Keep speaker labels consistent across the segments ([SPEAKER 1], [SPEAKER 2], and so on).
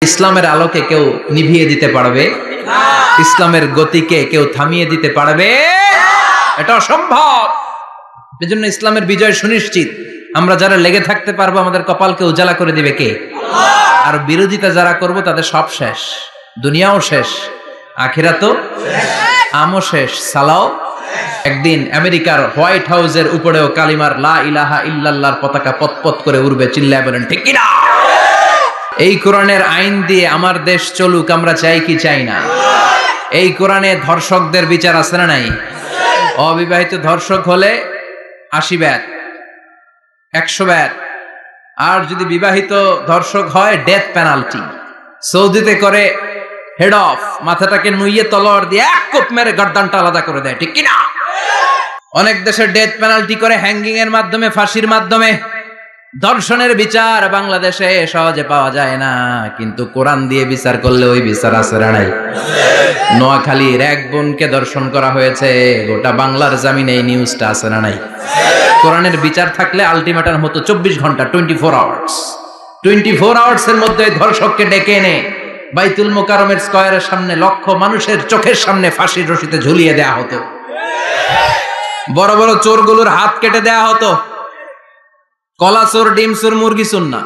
[SPEAKER 1] ইসলামের আলোকে কেউ নিভিয়ে দিতে পারবে? ইসলামের গতিকে কেউ থামিয়ে দিতে পারবে? এটা অসম্ভব। এজন্য ইসলামের বিজয় সুনিশ্চিত। আমরা যারা লেগে থাকতে পারবো, আমাদের কপালকে উজালা করে দিবে কে? আর বিরোধিতা যারা করব তাদের সব শেষ, দুনিয়াও শেষ, আখিরাতও আমও শেষ, সালাও। একদিন আমেরিকার হোয়াইট হাউসের উপরেও কালিমার লা ইলাহা ইল্লাল্লাহর পতাকা পতপত করে উড়বে। চিল্লায় বলেন ঠিক কিনা? এই কোরআনের আইন দিয়ে আমার দেশ চলুক, আমরা চাই কি চাই না? এই কোরআনে ধর্ষকদের বিচার আছে না নাই? অবিবাহিত ধর্ষক হলে 80 ব্যাট, 100 ব্যাট। আর যদি বিবাহিত ধর্ষক হয় ডেথ পেনাল্টি। সৌদিতে করে হেড অফ, মাথাটাকে নুইয়ে তলোয়ার দিয়ে এক কোপ মেরে গর্দানটা আলাদা করে দেয়, ঠিক কিনা? অনেক দেশে ডেথ পেনাল্টি করে হ্যাঙ্গিং এর মাধ্যমে, ফাঁসির মাধ্যমে। ধর্ষণের বিচার বাংলাদেশে সহজে পাওয়া যায় না, কিন্তু কোরআন দিয়ে বিচার করলে ওই বিচার আছে না নাই? নোয়াখালীর এক বোনকে ধর্ষণ করা হয়েছে, গোটা বাংলার জামিনে এই নিউজটা আছে না নাই? কোরআনের বিচার থাকলে আলটিমেটাম হতো 24 ঘন্টা, 24 আওয়ার্স। 24 আওয়ার্স এর মধ্যে ধর্ষককে ডেকে এনে বাইতুল মোকাররমের স্কয়ারের সামনে লক্ষ মানুষের চোখের সামনে ফাঁসির রশিতে ঝুলিয়ে দেয়া হতো। বড় বড় চোরগুলোর হাত কেটে দেয়া হতো। কলা চোর, ডিম চোর, মুরগি চোর না,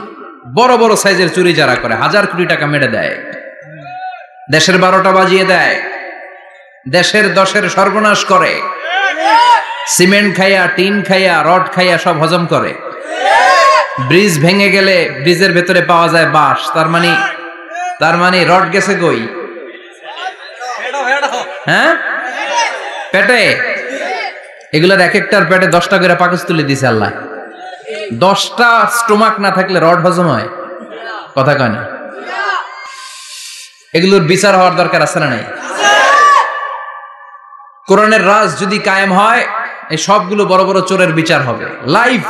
[SPEAKER 1] বড় বড় সাইজের চুরি যারা করে 1000 কোটি টাকা মেরে দেয়, দেশের 12টা বাজিয়ে দেয়, দেশের 10-এর সর্বনাশ করে, সিমেন্ট খাইয়া, টিন খাইয়া, রড খাইয়া সব হজম করে। ব্রিজ ভেঙে গেলে ব্রিজের ভেতরে পাওয়া যায় বাঁশ, তার মানে রড গেছে কই? হ্যাঁ, পেটে। এগুলার এক একটার পেটে 10টা করে পাকস তুলে দিছে আল্লাহ। 10টা স্টোমাক না থাকলে রড হজম হয়? কথা কয় না। এগুলোর বিচার হওয়ার দরকার আছে না নাই? কোরআনের রাজ যদি কায়েম হয়, এই সবগুলো বড় বড় চোরের বিচার হবে। লাইভ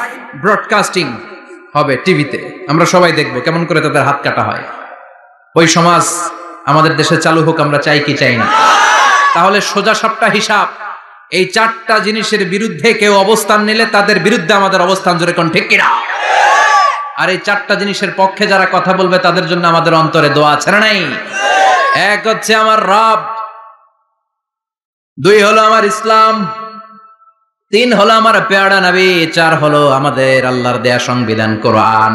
[SPEAKER 1] ব্রডকাস্টিং হবে টিভিতে, আমরা সবাই দেখবো কেমন করে তাদের হাত কাটা হয়। ওই সমাজ আমাদের দেশে চালু হোক, আমরা চাই কি চাই না? তাহলে সোজা সাপটা হিসাব, এই 4টা জিনিসের বিরুদ্ধে কেউ অবস্থান নিলে তাদের বিরুদ্ধে আমাদের অবস্থান, জোরে কোন ঠিক কিনা? আর এই 4টা জিনিসের পক্ষে যারা কথা বলবে তাদের জন্য আমাদের অন্তরে দোয়া আছে না নাই? এক হচ্ছে আমার রব, 2 হলো আমার ইসলাম, 3 হলো আমার পেয়ারা নবী, 4 হলো আমাদের আল্লাহর দেয়া সংবিধান কোরআন।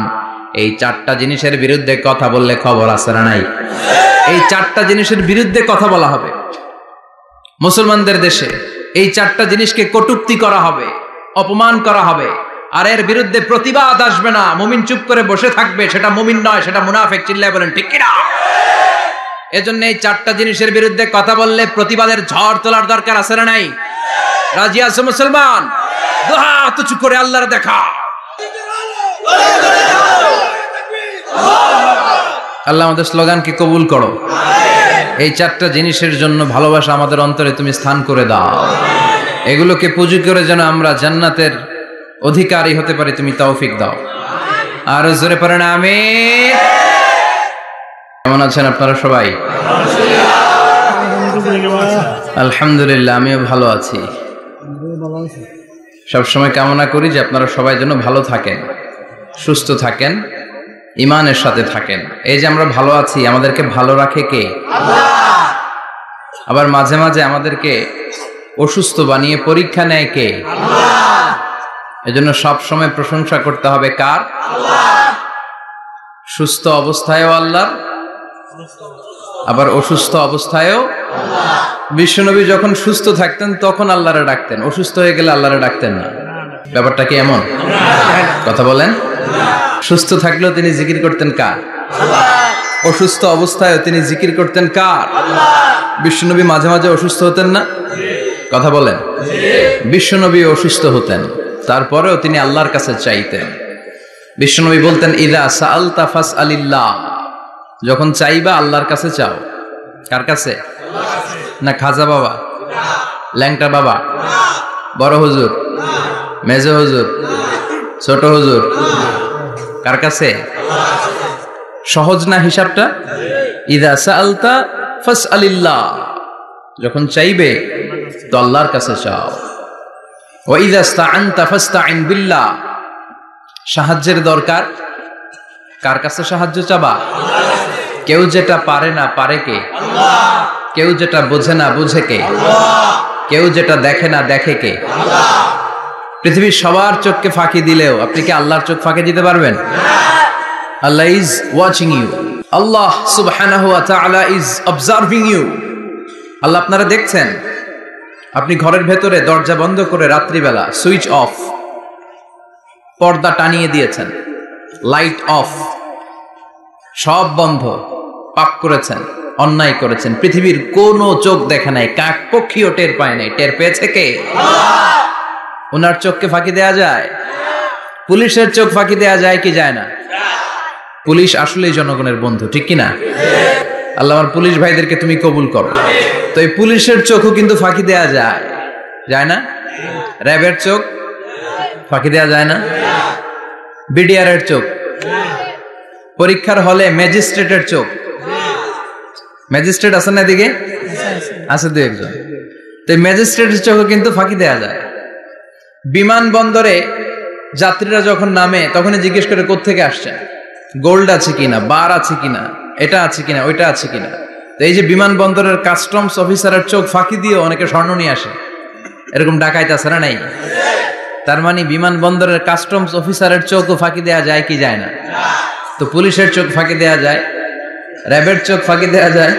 [SPEAKER 1] এই 4টা জিনিসের বিরুদ্ধে কথা বললে খবর আছে না নাই? এই 4টা জিনিসের বিরুদ্ধে কথা বলা হবে। মুসলমানদের দেশে এই 4টা জিনিসকে কটূক্তি করা হবে, অপমান করা হবে, আর এর বিরুদ্ধে প্রতিবাদ আসবে না। মুমিন চুপ করে বসে থাকবে, সেটা মুমিন নয়, সেটা মুনাফিক। চিল্লায় বলেন ঠিক কিনা? এজন্য এই 4টা জিনিসের বিরুদ্ধে কথা বললে প্রতিবাদের ঝড় তোলার দরকার আছে না নাই? রাজি আছো মুসলমান? দুই হাত উঁচু করে আল্লাহর দেখা। আল্লাহ আমাদের স্লোগানকে কবুল করো। এই 4টা জিনিসের জন্য ভালোবাসা আমাদের অন্তরে তুমি স্থান করে দাও। এগুলোকে পুঁজি করে যেন আমরা জান্নাতের অধিকারী হতে পারি, তুমি তৌফিক দাও। আর জোরে পড়েন আমিন। কেমন আছেন আপনারা সবাই? আলহামদুলিল্লাহ, আমিও ভালো আছি। সবসময় কামনা করি যে আপনারা সবাই যেন ভালো থাকেন, সুস্থ থাকেন, ইমানের সাথে থাকেন। এই যে আমরা ভালো আছি, আমাদেরকে ভালো রাখে কে? আল্লাহ। আবার মাঝে মাঝে আমাদেরকে অসুস্থ বানিয়ে পরীক্ষা নেয় কে? আল্লাহ। এজন্য সব সময় প্রশংসা করতে হবে কার? আল্লাহ। সুস্থ অবস্থায়ও আল্লাহ, আবার অসুস্থ অবস্থায়ও আল্লাহ। বিশ্বনবী যখন সুস্থ থাকতেন তখন আল্লাহরে ডাকতেন, অসুস্থ হয়ে গেলে আল্লাহরে ডাকতেন না। ব্যাপারটা কি এমন? কথা বলেন। সুস্থ থাকলেও তিনি জিকির করতেন কার? আল্লাহ। অসুস্থ অবস্থায়ও তিনি জিকির করতেন কার? আল্লাহ। বিশ্বনবী মাঝে মাঝে অসুস্থ হতেন না? কথা বলেন। বিশ্বনবী অসুস্থ হতেন, তারপরেও তিনি আল্লাহর কাছে চাইতেন। বিশ্বনবী বলতেন ইদা সাআলতা ফাসআলিল্লাহ, যখন চাইবা আল্লাহর কাছে চাও। কার কাছে? না খাজা বাবা, ল্যাংটা বাবা, বড় হুজুর, মেজো হুজুর, ছোট হুজুর, কার কাছে? সহজ না হিসাবটা? ইদা সাআলতা ফাসআলিল্লাহ, যখন চাইবে তো আল্লাহর কাছে চাও। ওয়া ইদা ইসতাআনতা ফাসতাইন বিল্লাহ, সাহায্যের দরকার কার কাছে সাহায্য চাবা? কেউ যেটা পারে না পারে কে? আল্লাহ। কেউ যেটা বোঝে না বুঝে কে? আল্লাহ। কেউ যেটা দেখে না দেখে কে? আল্লাহ। পৃথিবীর সবার চোখকে ফাঁকি দিলেও আপনি কি আল্লাহর চোখ ফাঁকি দিতে পারবেন? আল্লাহ ইজ ওয়াচিং ইউ। আল্লাহ সুবহানাহু ওয়া তাআলা ইজ অবজার্ভিং ইউ। আল্লাহ আপনারা দেখছেন। আপনি ঘরের ভেতরে দরজা বন্ধ করে রাত্রিবেলা সুইচ অফ, পর্দা টানিয়ে দিয়েছেন, লাইট অফ, সব বন্ধ, পাপ করেছেন, অন্যায় করেছেন, পৃথিবীর কোনো চোখ দেখে নাই, কাক পক্ষীও টের পায় নাই। টের পেয়েছে কে? ওনার চোখকে ফাঁকি দেয়া যায়? পুলিশের চোখ ফাঁকি দেয়া যায় কি যায় না? পুলিশ আসলেই জনগণের বন্ধু, ঠিক কিনা? আল্লাহ আমার পুলিশ ভাইদেরকে তুমি কবুল করো। তো এই পুলিশের চোখও কিন্তু ফাঁকি দেয়া যায়, যায় না? র্যাবের চোখ ফাঁকি দেয়া যায় না? বিডিআর এর চোখ, পরীক্ষার হলে ম্যাজিস্ট্রেটের চোখ, ম্যাজিস্ট্রেট আছেন না এদিকে? আছে দু একজন। তো ম্যাজিস্ট্রেটের চোখও কিন্তু ফাঁকি দেয়া যায়। বিমানবন্দরে যাত্রীরা যখন নামে তখনই জিজ্ঞেস করে কোত্থেকে আসছেন, গোল্ড আছে কিনা, বার আছে কিনা, এটা আছে কিনা, ওইটা আছে কিনা। তো এই যে বিমানবন্দরের কাস্টমস অফিসারের চোখ ফাঁকি দিয়ে অনেকে স্বর্ণ নিয়ে আসে, এরকম ডাকাইত আছে না নাই? তার মানে বিমানবন্দরের কাস্টমস অফিসারের চোখও ফাঁকি দেয়া যায় কি যায় না? তো পুলিশের চোখ ফাঁকি দেয়া যায়, র্যাবের চোখ ফাঁকি দেয়া যায়,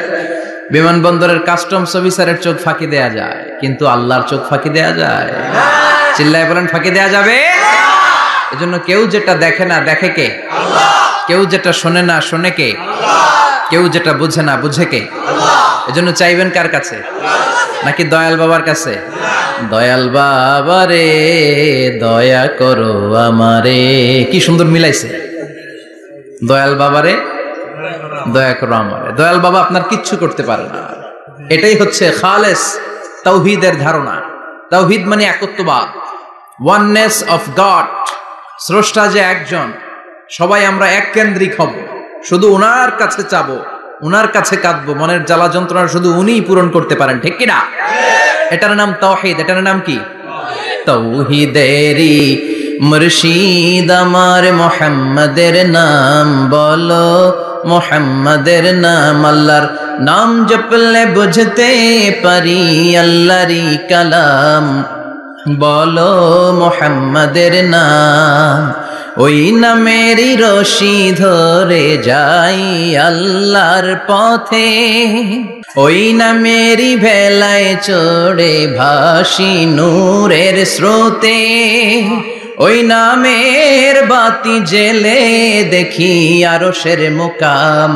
[SPEAKER 1] বিমানবন্দরের কাস্টমস অফিসারের চোখ ফাঁকি দেয়া যায়, কিন্তু আল্লাহর চোখ ফাঁকি দেয়া যায়? চিল্লায় বলেন ফাঁকি দেয়া যাবে? এজন্য কেউ যেটা দেখে না দেখে কে? আল্লাহ। কেউ যেটা শোনে না শোনে কে? আল্লাহ। কেউ যেটা বুঝে না বুঝে কে? আল্লাহ। এজন্য চাইবেন কার কাছে? নাকি দয়াল বাবার কাছে? দয়াল বাবা রে দয়া করো আমারে। কি সুন্দর মিলাইছে, দয়াল বাবা রে দয়া করো আমারে। দয়াল বাবা আপনার কিচ্ছু করতে পারে না। এটাই হচ্ছে খালেস তাওহীদের ধারণা। তাওহীদ মানে একত্ববাদ, ওয়াননেস অফ গড। স্রষ্টা যে একজন, সবাই আমরা এক কেন্দ্রিক হব, শুধু ওনার কাছে চাবো, ওনার কাছে কাঁদবো, মনের জ্বালা যন্ত্রণা শুধু উনিই পূরণ করতে পারেন, ঠিক কিনা? এটার নাম তাওহীদ। এটার নাম কি? তাওহীদেরই মুর্শিদ আমার মুহাম্মাদের নাম বলো, মুহাম্মাদের নাম। আল্লাহর নাম জপলে বুঝতে পারি আল্লাহরই কালাম, বলো মুহাম্মাদের নাম। ওই নামেরই রশি ধরে যাই আল্লাহর পথে, ওই নামেরই ভেলায় চড়ে ভাসি নূরের স্রোতে, ওই নামের বাতি জেলে দেখি আরশের মুকাম,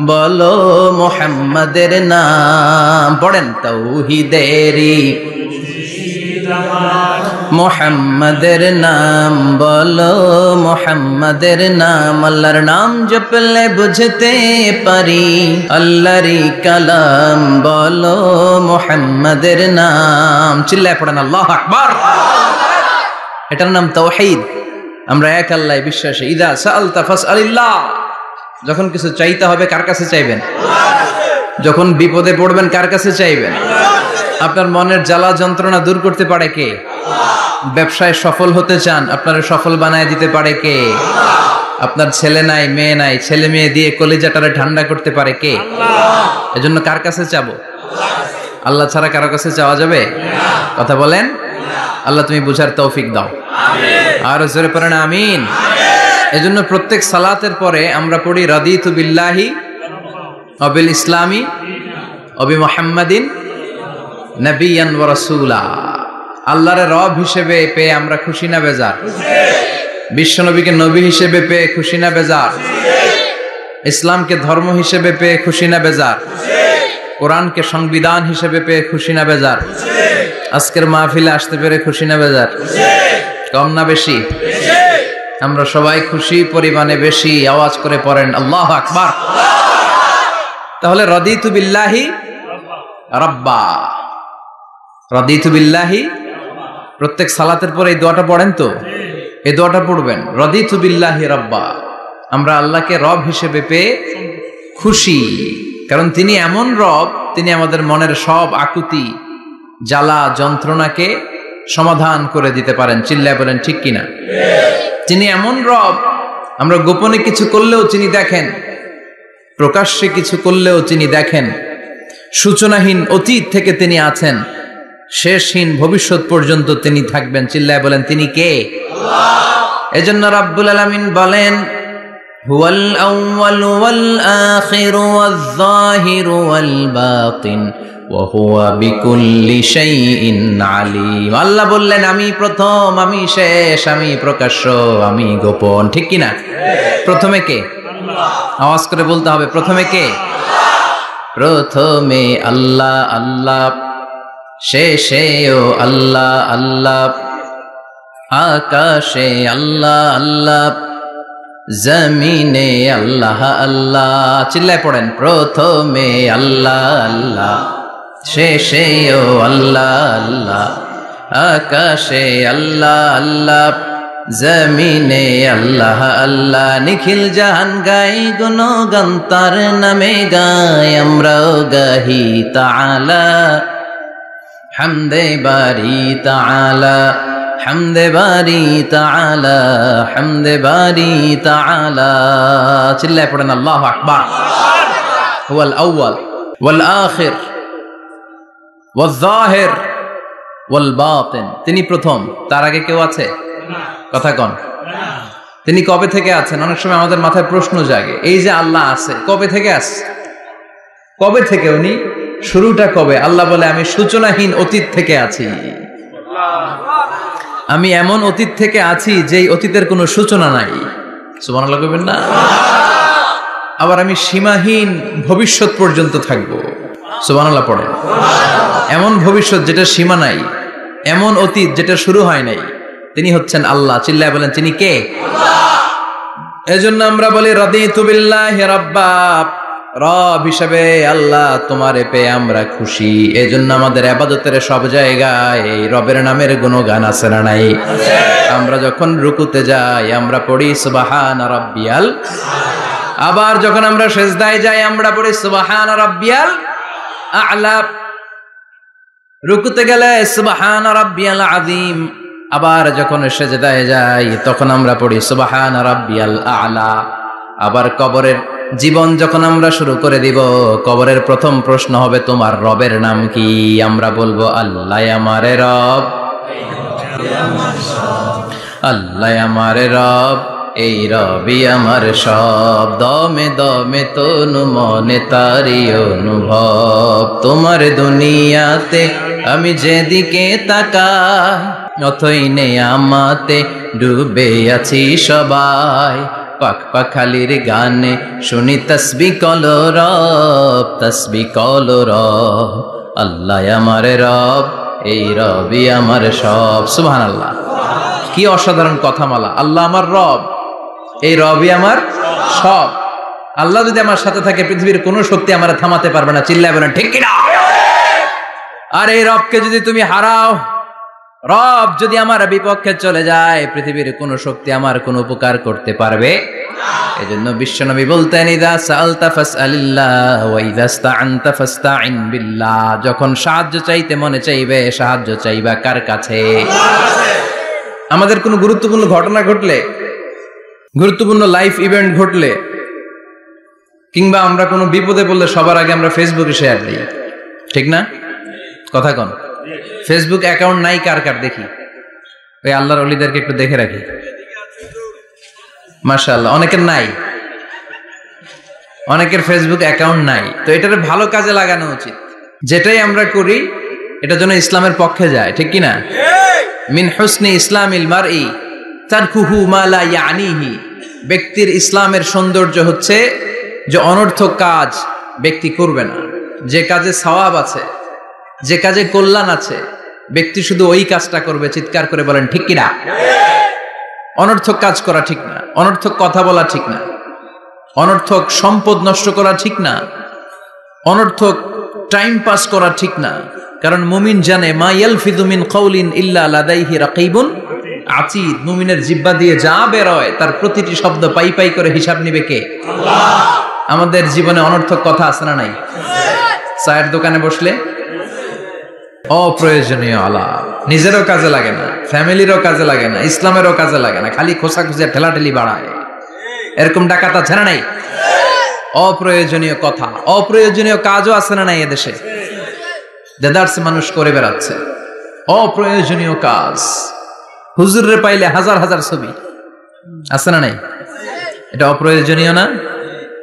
[SPEAKER 1] বলো মুহাম্মাদের নাম। পড়েন তাওহীদেরই মুহাম্মাদের নাম বলো, মুহাম্মাদের নাম। আল্লাহর নাম জপলে বুঝতে পারি আল্লাহরই কালাম, বলো মুহাম্মাদের নাম। চিল্লায় পড়েন আল্লাহু আকবার। এটার নাম তাওহীদ। আমরা এক আল্লাহ বিশ্বাসী। ইদা সাআলতা ফাসআলিল্লাহ। যখন কিছু চাইতে হবে কার কাছে চাইবেন? যখন বিপদে পড়বেন কার কাছে চাইবেন? আপনার মনের জ্বালা যন্ত্রণা দূর করতে পারে কে? ব্যবসায় সফল হতে চান, আপনারা সফল বানায় দিতে পারে কে? আপনার ছেলে নাই মেয়ে নাই, ছেলে মেয়ে দিয়ে কলিজাটারে ঠান্ডা করতে পারে কে? এজন্য কার কাছে চাবো? আল্লাহ ছাড়া কারো কাছে চাওয়া যাবে? কথা বলেন। আল্লাহ তুমি বুঝার তৌফিক দাও, আর জোরে পড়েন আমিন। এজন্য প্রত্যেক সালাতের পরে আমরা পড়ি রাদিতু বিল্লাহি ওয়া বিল ইসলামি ওয়া বি মুহাম্মাদিন নবিয়ান ওয়া রাসূলা। আল্লাহর রব হিসেবে পেয়ে আমরা খুশি না বেজার? বিশ্ব নবীকে নবী হিসেবে পেয়ে খুশি না বেজার? ইসলামকে ধর্ম হিসেবে পেয়ে খুশি না বেজার? কোরআনকে সংবিধান হিসেবে পেয়ে খুশি না বেজার? আজকের মাহফিলে আসতে পেরে খুশি না বেজার? কম না বেশি? আমরা সবাই খুশি, পরিমাণে বেশি। আওয়াজ করে পড়েন আল্লাহু আকবার। তাহলে রাদিতু বিল্লাহি রাব্বা, রাদিতু বিল্লাহি। প্রত্যেক সালাতের পরে এই দোয়াটা পড়েন তো, এই দোয়াটা পড়বেন, রাদিতু বিল্লাহি রাব্বা। আমরা আল্লাহকে রব হিসেবে পেয়ে খুশি, কারণ তিনি এমন রব, তিনি আমাদের মনের সব আকুতি জ্বালা যন্ত্রণাকে সমাধান করে দিতে পারেন। চিল্লায় বলেন ঠিক কিনা? তিনি এমন রব, আমরা গোপনে কিছু করলেও তিনি দেখেন, প্রকাশ্যে কিছু করলেও তিনি দেখেন, সূচনাহীন অতীত থেকে তিনি আছেন, শেষহীন ভবিষ্যৎ পর্যন্ত তিনি থাকবেন। চিল্লায় বলেন তিনি কে? আল্লাহ। এজন্য রাব্বুল আলামিন বলেন হুয়াল আউয়ালু ওয়াল আখিরু ওয়াজ যাহিরু ওয়াল বাতিন ওয়া হুয়া বিকুল্লি শাইইন আলিম। আল্লাহ বললেন আমি প্রথম, আমি শেষ, আমি প্রকাশ্য, আমি গোপন। ঠিক কি না? প্রথমে কে? আল্লাহ। আওয়াজ করে বলতে হবে প্রথমে কে? আল্লাহ। প্রথমে আল্লাহ আল্লাহ, শেষেও আল্লাহ আল্লাহ, আকাশে আল্লাহ আল্লাহ, জমিনে আল্লাহ আল্লাহ। চিল্লায় পড়েন প্রথমে আল্লাহ আল্লাহ, শেষেও আল্লাহ আল্লাহ, আকাশে আল্লাহ আল্লাহ, জমিনে আল্লাহ আল্লাহ। নিখিল জাহান গাই গুণগান তার নামে গাই, আমরাও গাহি তাআলা হামদে বারি তাআলা, হামদে বারি তাআলা, হামদে বারি তাআলা। চিল্লায় পড়েন আল্লাহু আকবার। হুয়াল আউয়াল ওয়াল আখির ওয়াজ যাহির ওয়াল বাতিন। তিনি প্রথম, তার আগে কেউ আছে? কথা কন। তিনি কবে থেকে আছেন? অনেক সময় আমাদের মাথায় প্রশ্ন জাগে, এই যে আল্লাহ আছে, কবে থেকে আছে? কবে থেকে উনি? শুরুটা কবে? আল্লাহ বলে আমি সূচনাহীন অতীত থেকে আছি। আমি এমন অতীত থেকে আছি যেই অতীতের কোনো সূচনা নাই। সুবহানাল্লাহ কইবেন না? আবার আমি সীমাহীন ভবিষ্যৎ পর্যন্ত থাকবো। সুবহানাল্লাহ পড়ে। এমন ভবিষ্যৎ যেটা সীমা নাই, এমন অতীত যেটা শুরু হয় নাই, তিনি হচ্ছেন আল্লাহ। চিল্লায় বলেন তিনি কে? আল্লাহ। এজন্য আমরা বলি রাদিতু বিল্লাহি রাব্বা, রব হিসেবে আল্লাহ তোমারে পেয়ে আমরা খুশি। এজন্য আমাদের ইবাদতের সব জায়গায় এই রবের নামের গুণগান আছে না নাই? আমরা যখন রুকুতে যাই আমরা পড়ি সুবহানা রাব্বিয়াল, আবার যখন আমরা সিজদায় যাই আমরা পড়ি সুবহানা রাব্বিয়াল আ'লা, রুকুতে গেলে সুবহানা রাব্বিয়াল আযীম, আবার যখন সিজদায় যাই তখন আমরা পড়ি সুবহানা রাব্বিয়াল আ'লা। আবার কবরের জীবন যখন আমরা শুরু করে দিব, কবরের প্রথম প্রশ্ন হবে তোমার রবের নাম কি? আমরা বলবো আল্লাহ আমারে রব, আল্লাহ আমারে রব, এই রবি আমার সব। দমে দমে তনু মনে তারি অনুভব, তোমার দুনিয়াতে আমি যেদিকে তাকাই অথই নেই আমাতে ডুবে আছি সবাই। পাক পাখালির গানে শুনি তসবি কলো রব, তসবি কলো রব, আল্লাহ আমার রব, এই রবি আমার সব। সুবহানাল্লাহ। কি অসাধারণ কথামালা! আল্লাহ আমার রব, এই রবি আমার সব। আল্লাহ যদি আমার সাথে থাকে পৃথিবীর কোনো শক্তি আমার থামাতে পারবে না। চিল্লায় বলেন ঠিক কিনা? আর এই রবকে যদি তুমি হারাও, রব যদি আমার বিপক্ষে চলে যায়, পৃথিবীর কোন শক্তি আমার কোন উপকার করতে পারবে না। এজন্য বিশ্বনবী বলতেন ইযা সাআলতা ফাসআলিল্লাহ ওয়া ইযা ইসতাআনতা ফাসতাইন বিল্লাহ। যখন সাহায্য চাইতে মনে চাইবে, সাহায্য চাইবা কার কাছে? আল্লাহর কাছে। আমাদের কোনো গুরুত্বপূর্ণ ঘটনা ঘটলে, গুরুত্বপূর্ণ লাইফ ইভেন্ট ঘটলে, কিংবা আমরা কোনো বিপদে পড়লে সবার আগে আমরা ফেসবুকে শেয়ার দিই, ঠিক না? কথা কন। ফেসবুক অ্যাকাউন্ট নাই কার কার দেখি? ওই আল্লাহর ওলিদেরকে একটু দেখে রাখি। মাশাআল্লাহ, অনেকের নাই, অনেকের ফেসবুক অ্যাকাউন্ট নাই। তো এটারে ভালো কাজে লাগানো উচিত। যেটাই আমরা করি এটা যেন ইসলামের পক্ষে যায়, ঠিক কি না? মিন হুসনি ইসলামিল মারই তারকুহু মা লা ইয়ানিহি। ব্যক্তির ইসলামের সৌন্দর্য হচ্ছে যে অনর্থক কাজ ব্যক্তি করবে না। যে কাজে সওয়াব আছে, যে কাজে কল্যাণ আছে, ব্যক্তি শুধু ওই কাজটা করবে। চিৎকার করে বলেন ঠিক কিনা? অনর্থক কাজ করা ঠিক না, অনর্থক কথা বলা ঠিক না, অনর্থক সম্পদ নষ্ট করা ঠিক না, অনর্থক টাইম পাস করা ঠিক না। কারণ মুমিন জানে মা ইয়ালফিযু মিন কাউলিন ইল্লা লাদাইহি রাকিবুন আতীদ। মুমিনের জিহ্বা দিয়ে যা বের হয় তার প্রতিটি শব্দ পাই পাই করে হিসাব নিবে কে? আল্লাহ। আমাদের জীবনে অনর্থক কথা আছে না নাই? চায়ের দোকানে বসলে অপ্রয়োজনীয় আলাপ, নিজেরও কাজে লাগে না, ফ্যামিলিরও কাজে লাগে না, ইসলামেরও কাজে লাগে না, খালি খোঁচাখুচি ঠেলাঠেলি বাড়ায়। এরকম ডাকাত আছে না নাই? অপ্রয়োজনীয় কথা, অপ্রয়োজনীয় কাজও আছে না নাই এদেশে? দেদারসে মানুষ করে বেড়াচ্ছে অপ্রয়োজনীয় কাজ। হুজুরের পাইলে হাজার হাজার ছবি আছে না নাই? এটা অপ্রয়োজনীয় না?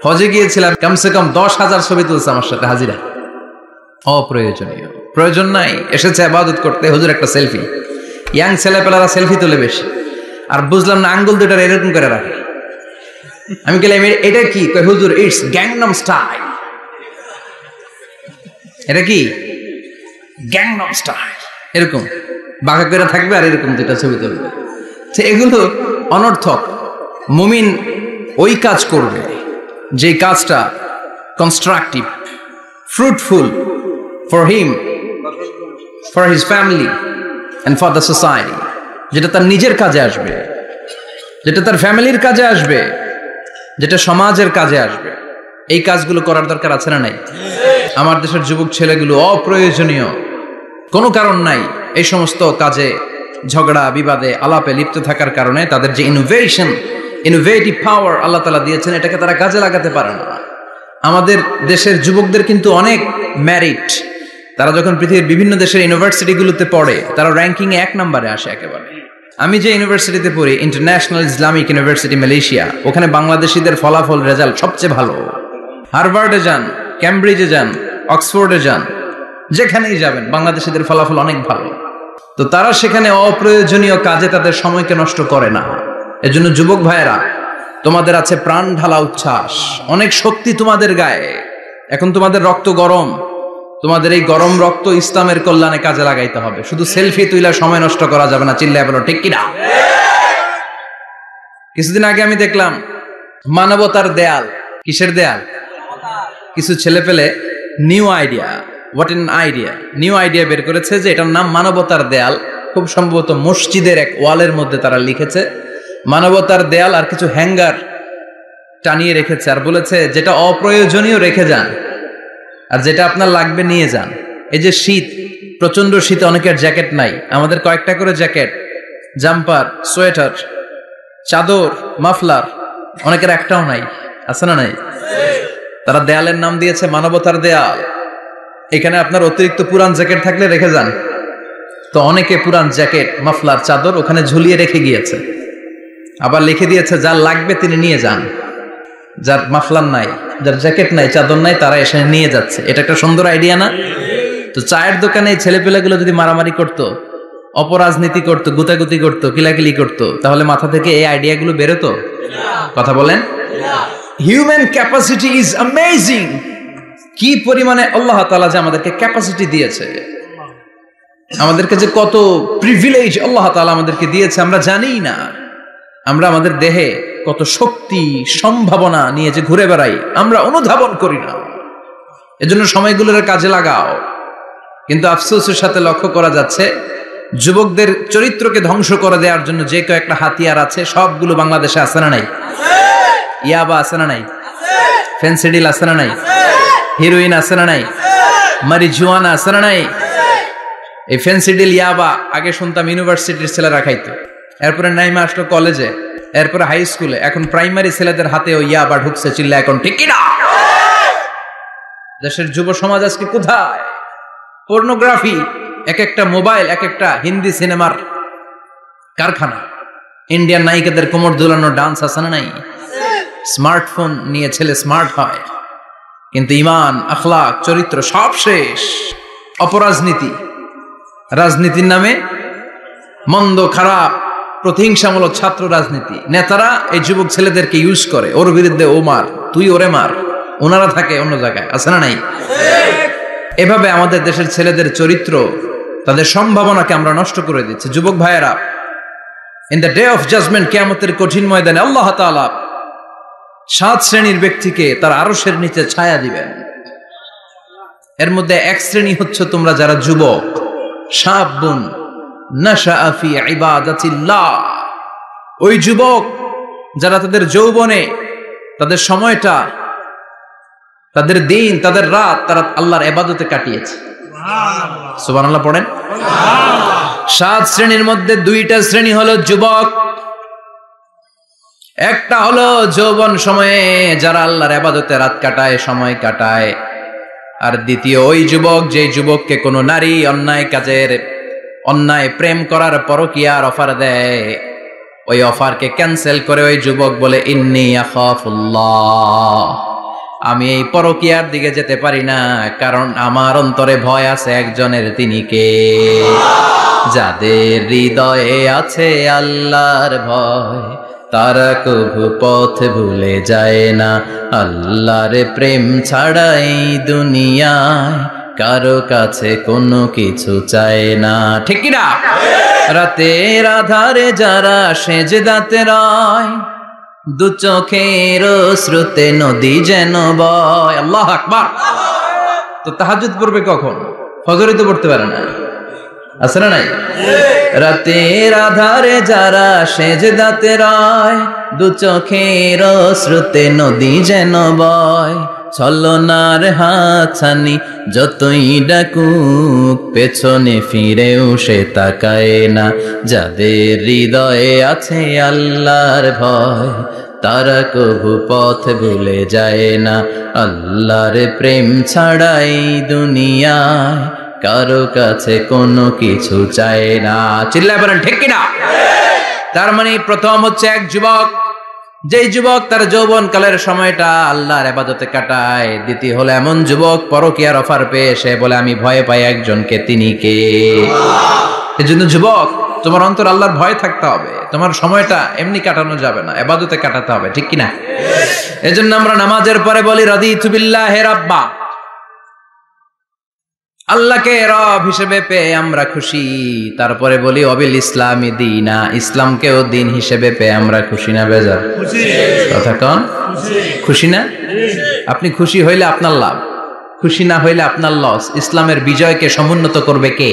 [SPEAKER 1] হজে গিয়েছিলাম, কমসে কম 10,000 ছবি তুলছে আমার সাথে হাজিরা। অপ্রয়োজনীয়, প্রয়োজন নাই। এসেছে ইবাদত করতে, হুজুর একটা সেলফি। ইয়াং ছেলেপেলারা সেলফি তুলে বেশি, আর বুঝলাম না আঙ্গুল দুটা এরকম করে রাখে। আমি গেলাম, এটা কি? হুজুর ইটস গ্যাংনাম স্টাইল। এটা কি? Gangnam style. এরকম বাঁকা করে থাকবে আর এরকম দুটা ছবি তুলবে। এগুলো অনর্থক। মুমিন ওই কাজ করবে যে কাজটা constructive, fruitful for him, for his family and for the society, যেটা তার নিজের কাজে আসবে, যেটা তার ফ্যামিলির কাজে আসবে, যেটা সমাজের কাজে আসবে। এই কাজগুলো করার দরকার আছে না নাই? আমার দেশের যুবক ছেলেগুলো অপ্রয়োজনীয়, কোনো কারণ নাই এই সমস্ত কাজে ঝগড়া বিবাদে আলাপে লিপ্ত থাকার কারণে তাদের যে ইনোভেটিভ পাওয়ার আল্লাহ তাআলা দিয়েছেন, এটাকে তারা কাজে লাগাতে পারে না। আমাদের দেশের যুবকদের কিন্তু অনেক মেরিট। তারা যখন পৃথিবীর বিভিন্ন দেশের ইউনিভার্সিটিগুলোতে পড়ে, তারা র্যাঙ্কিং এ 1 নম্বরে আসে একেবারে। আমি যে ইউনিভার্সিটিতে পড়ি, ইন্টারন্যাশনাল ইসলামিক ইউনিভার্সিটি মালয়েশিয়া, ওখানে বাংলাদেশিদের ফলাফল রেজাল্ট সবচেয়ে ভালো। হার্ভার্ডে যান, ক্যামব্রিজে যান, অক্সফোর্ডে যান, যেখানেই যাবেন বাংলাদেশিদের ফলাফল অনেক ভালো। তো তারা সেখানে অপ্রয়োজনীয় কাজে তাদের সময়কে নষ্ট করে না। এজন্য যুবক ভাইয়েরা, তোমাদের আছে প্রাণ ঢালা উচ্ছ্বাস, অনেক শক্তি তোমাদের গায়ে। এখন তোমাদের রক্ত গরম, তোমাদের এই গরম রক্ত ইসলামের কল্যাণে কাজে লাগাইতে হবে। শুধু সেলফি তুইলা সময় নষ্ট করা যাবে না। চিল্লায় বলো ঠিক কিনা? কিছুদিন আগে আমি দেখলাম মানবতার দেয়াল। কিসের দেয়াল? কিছু ছেলে পেলে নিউ আইডিয়া বের করেছে যে এটার নাম মানবতার দেয়াল। খুব সম্ভবত মসজিদের এক ওয়ালের মধ্যে তারা লিখেছে মানবতার দেয়াল, আর কিছু হ্যাঙ্গার টানিয়ে রেখেছে, আর বলেছে যেটা অপ্রয়োজনীয় রেখে যান, আর যেটা আপনার লাগবে নিয়ে যান। এই যে শীত, প্রচন্ড শীতে অনেকের জ্যাকেট নাই, আমাদের কয়েকটা করে জ্যাকেট, জাম্পার, সোয়েটার, চাদর, মাফলার, অনেকের একটাও নাই। আছে না নাই? তারা দেয়ালের নাম দিয়েছে মানবতার দেয়াল। এখানে আপনার অতিরিক্ত পুরান জ্যাকেট থাকলে রেখে যান। তো অনেকে পুরান জ্যাকেট, মাফলার, চাদর ওখানে ঝুলিয়ে রেখে গিয়েছে। আবার লিখে দিয়েছে যার লাগবে তিনি নিয়ে যান। যার মাফলার নাই, যার জ্যাকেট নাই, চাদর নাই, তারা এসে নিয়ে যাচ্ছে। এটা একটা সুন্দর আইডিয়া না? তো চায়ের দোকানে ছেলেপেলেগুলো যদি মারামারি করতো, অপরাজনীতি করতো, গুতাগুতি করতো, কিলাকিলি করতো, তাহলে মাথা থেকে এই আইডিয়াগুলো বেরোতো? কথা বলেন। Human capacity is amazing. কি পরিমাণে আল্লাহ তাআলা যে আমাদেরকে ক্যাপাসিটি দিয়েছে, আমাদেরকে যে কত প্রিভিলেজ আল্লাহ তাআলা আমাদেরকে দিয়েছে আমরা জানিই না। আমরা আমাদের দেহে কত শক্তি, সম্ভাবনা নিয়ে যে ঘুরে বেড়াই, আমরা অনুধাবন করি না। এজন্য সময়গুলোর কাজে লাগাও। কিন্তু আফসোসের সাথে লক্ষ্য করা যাচ্ছে যুবকদের চরিত্রকে ধ্বংস করে দেওয়ার জন্য যে কয়েকটা হাতিয়ার আছে, সবগুলো বাংলাদেশে আছে না নাই? ইয়াবা আছে না নাই? ফেন্সিডিল আছে না নাই? হিরোইন আছে না নাই? মারিজুয়ানা আছে না নাই? এই ফেন্সিডিল, ইয়াবা আগে শুনতাম ইউনিভার্সিটির ছেলেরা খাইতো, এরপরে নাইমা আসলো কলেজে, এরপরে হাই স্কুলে, এখন প্রাইমারি ছেলেদের হাতেও ইয়াবা ঢুকছে। চিল্লা এখন ঠিক কিনা? দেশের যুব সমাজ আজকে কোথায়? পর্নোগ্রাফি, এক একটা মোবাইল এক একটা হিন্দি সিনেমার কারখানা। ইন্ডিয়ান নায়িকাদের কোমর দুলানো ডান্স আছে না নাই? স্মার্টফোন নিয়ে ছেলে স্মার্ট হয়, কিন্তু ইমান, আখলাক, চরিত্র সব শেষ। অপরাজনীতি, রাজনীতির নামে মন্দ, খারাপ, প্রতিহিংসামূলক ছাত্র রাজনীতি। নেতারা এই যুবক ছেলেদেরকে ইউজ করে, ওর বিরুদ্ধে ও মার, তুই ওরে মার, ওনারা থাকে অন্য জায়গায়। আছে না নাই? এভাবে আমাদের দেশের ছেলেদের চরিত্র, তাদের সম্ভাবনাকে আমরা নষ্ট করে দিচ্ছি। যুবক ভাইয়েরা, in the day of judgement, কিয়ামতের কঠিন ময়দানে আল্লাহ তাআলা 7 শ্রেণীর ব্যক্তিকে তার আরশের নিচে ছায়া দিবেন। এর মধ্যে এক শ্রেণী হচ্ছে তোমরা যারা যুবক, শাবুন নাশাআ ফি ইবাদাতিল্লাহ। ওই যুবক যারা তাদের যৌবনে, তাদের সময়টা, তাদের দিন, তাদের রাত তারা আল্লাহর ইবাদতে কাটিয়েছে। সুবহানাল্লাহ পড়েন। 7 শ্রেণীর মধ্যে 2টা শ্রেণী হলো যুবক, একটা হলো যৌবন সময়ে যারা আল্লাহর ইবাদতে রাত কাটায়, সময় কাটায়, আর দ্বিতীয় ওই যুবক যে যুবককে কোনো নারী অন্যায় কাজের, অন্যায় প্রেম করার পরকীয়ার অফার দেয়, ওই অফারকে ক্যান্সেল করে ওই যুবক বলে ইন্নী আখাফুল্লাহ, আমি এই পরকীয়ার দিকে যেতে পারি না, কারণ আমার অন্তরে ভয় আছে একজনের, তিনি কে? যাদের হৃদয়ে আছে আল্লাহর ভয়, তারা কভু পথ ভুলে যায় না। আল্লাহর প্রেম ছাড়া এই দুনিয়ায় কারো কাছে কোনো কিছু চায় না, ঠিক কি না? রাতের আধারে যারা সেজদাতে রয়, দু চোখের শ্রুতে নদী যেন বয়। আল্লাহু আকবার। তো তাহাজ্জুদ পড়বে কখন? ফজরে তো পড়তে পারে না, আছে না নাই? রাতের আধারে যারা সেজদাতে রয়, দু চোখের শ্রুতে নদী যেন বয়। ছলনার হাতছানি যতই ডাকুক, পেছনে ফিরেও সে তাকায় না। যাদের হৃদয়ে আছে আল্লাহর ভয়, তারা কভু পথ ভুলে যায় না। আল্লাহর প্রেম ছাড়াই দুনিয়ায় কারো কাছে কোনো কিছু চায় না। চিল্লায় বলেন ঠিক কিনা? তার মানে প্রথম হচ্ছে এক যুবক, যেই যুবক তার যৌবন কালের সময়টা আল্লাহর ইবাদতে কাটায়। দ্বিতীয় হলো এমন যুবক পরকীয়ার অফার পেয়ে সে বলে আমি ভয় পাই একজনকে, তিনি কে? এজন্য যুবক, তোমার অন্তর আল্লাহর ভয় থাকতে হবে, তোমার সময়টা এমনি কাটানো যাবে না, ইবাদতে কাটাতে হবে, ঠিক কিনা? এজন্য আমরা নামাজের পরে বলি রাদিতু বিল্লাহি রাব্বা, আল্লাহকে রব হিসেবে পেয়ে আমরা খুশি। তারপরে বলি অবিল ইসলামি দীনা, ইসলামকেও দিন হিসেবে পেয়ে আমরা খুশি না বেজার? কথা কন, খুশি না? আপনি খুশি হইলে আপনার লাভ, খুশি না হইলে আপনার লস। ইসলামের বিজয়কে সমুন্নত করবে কে?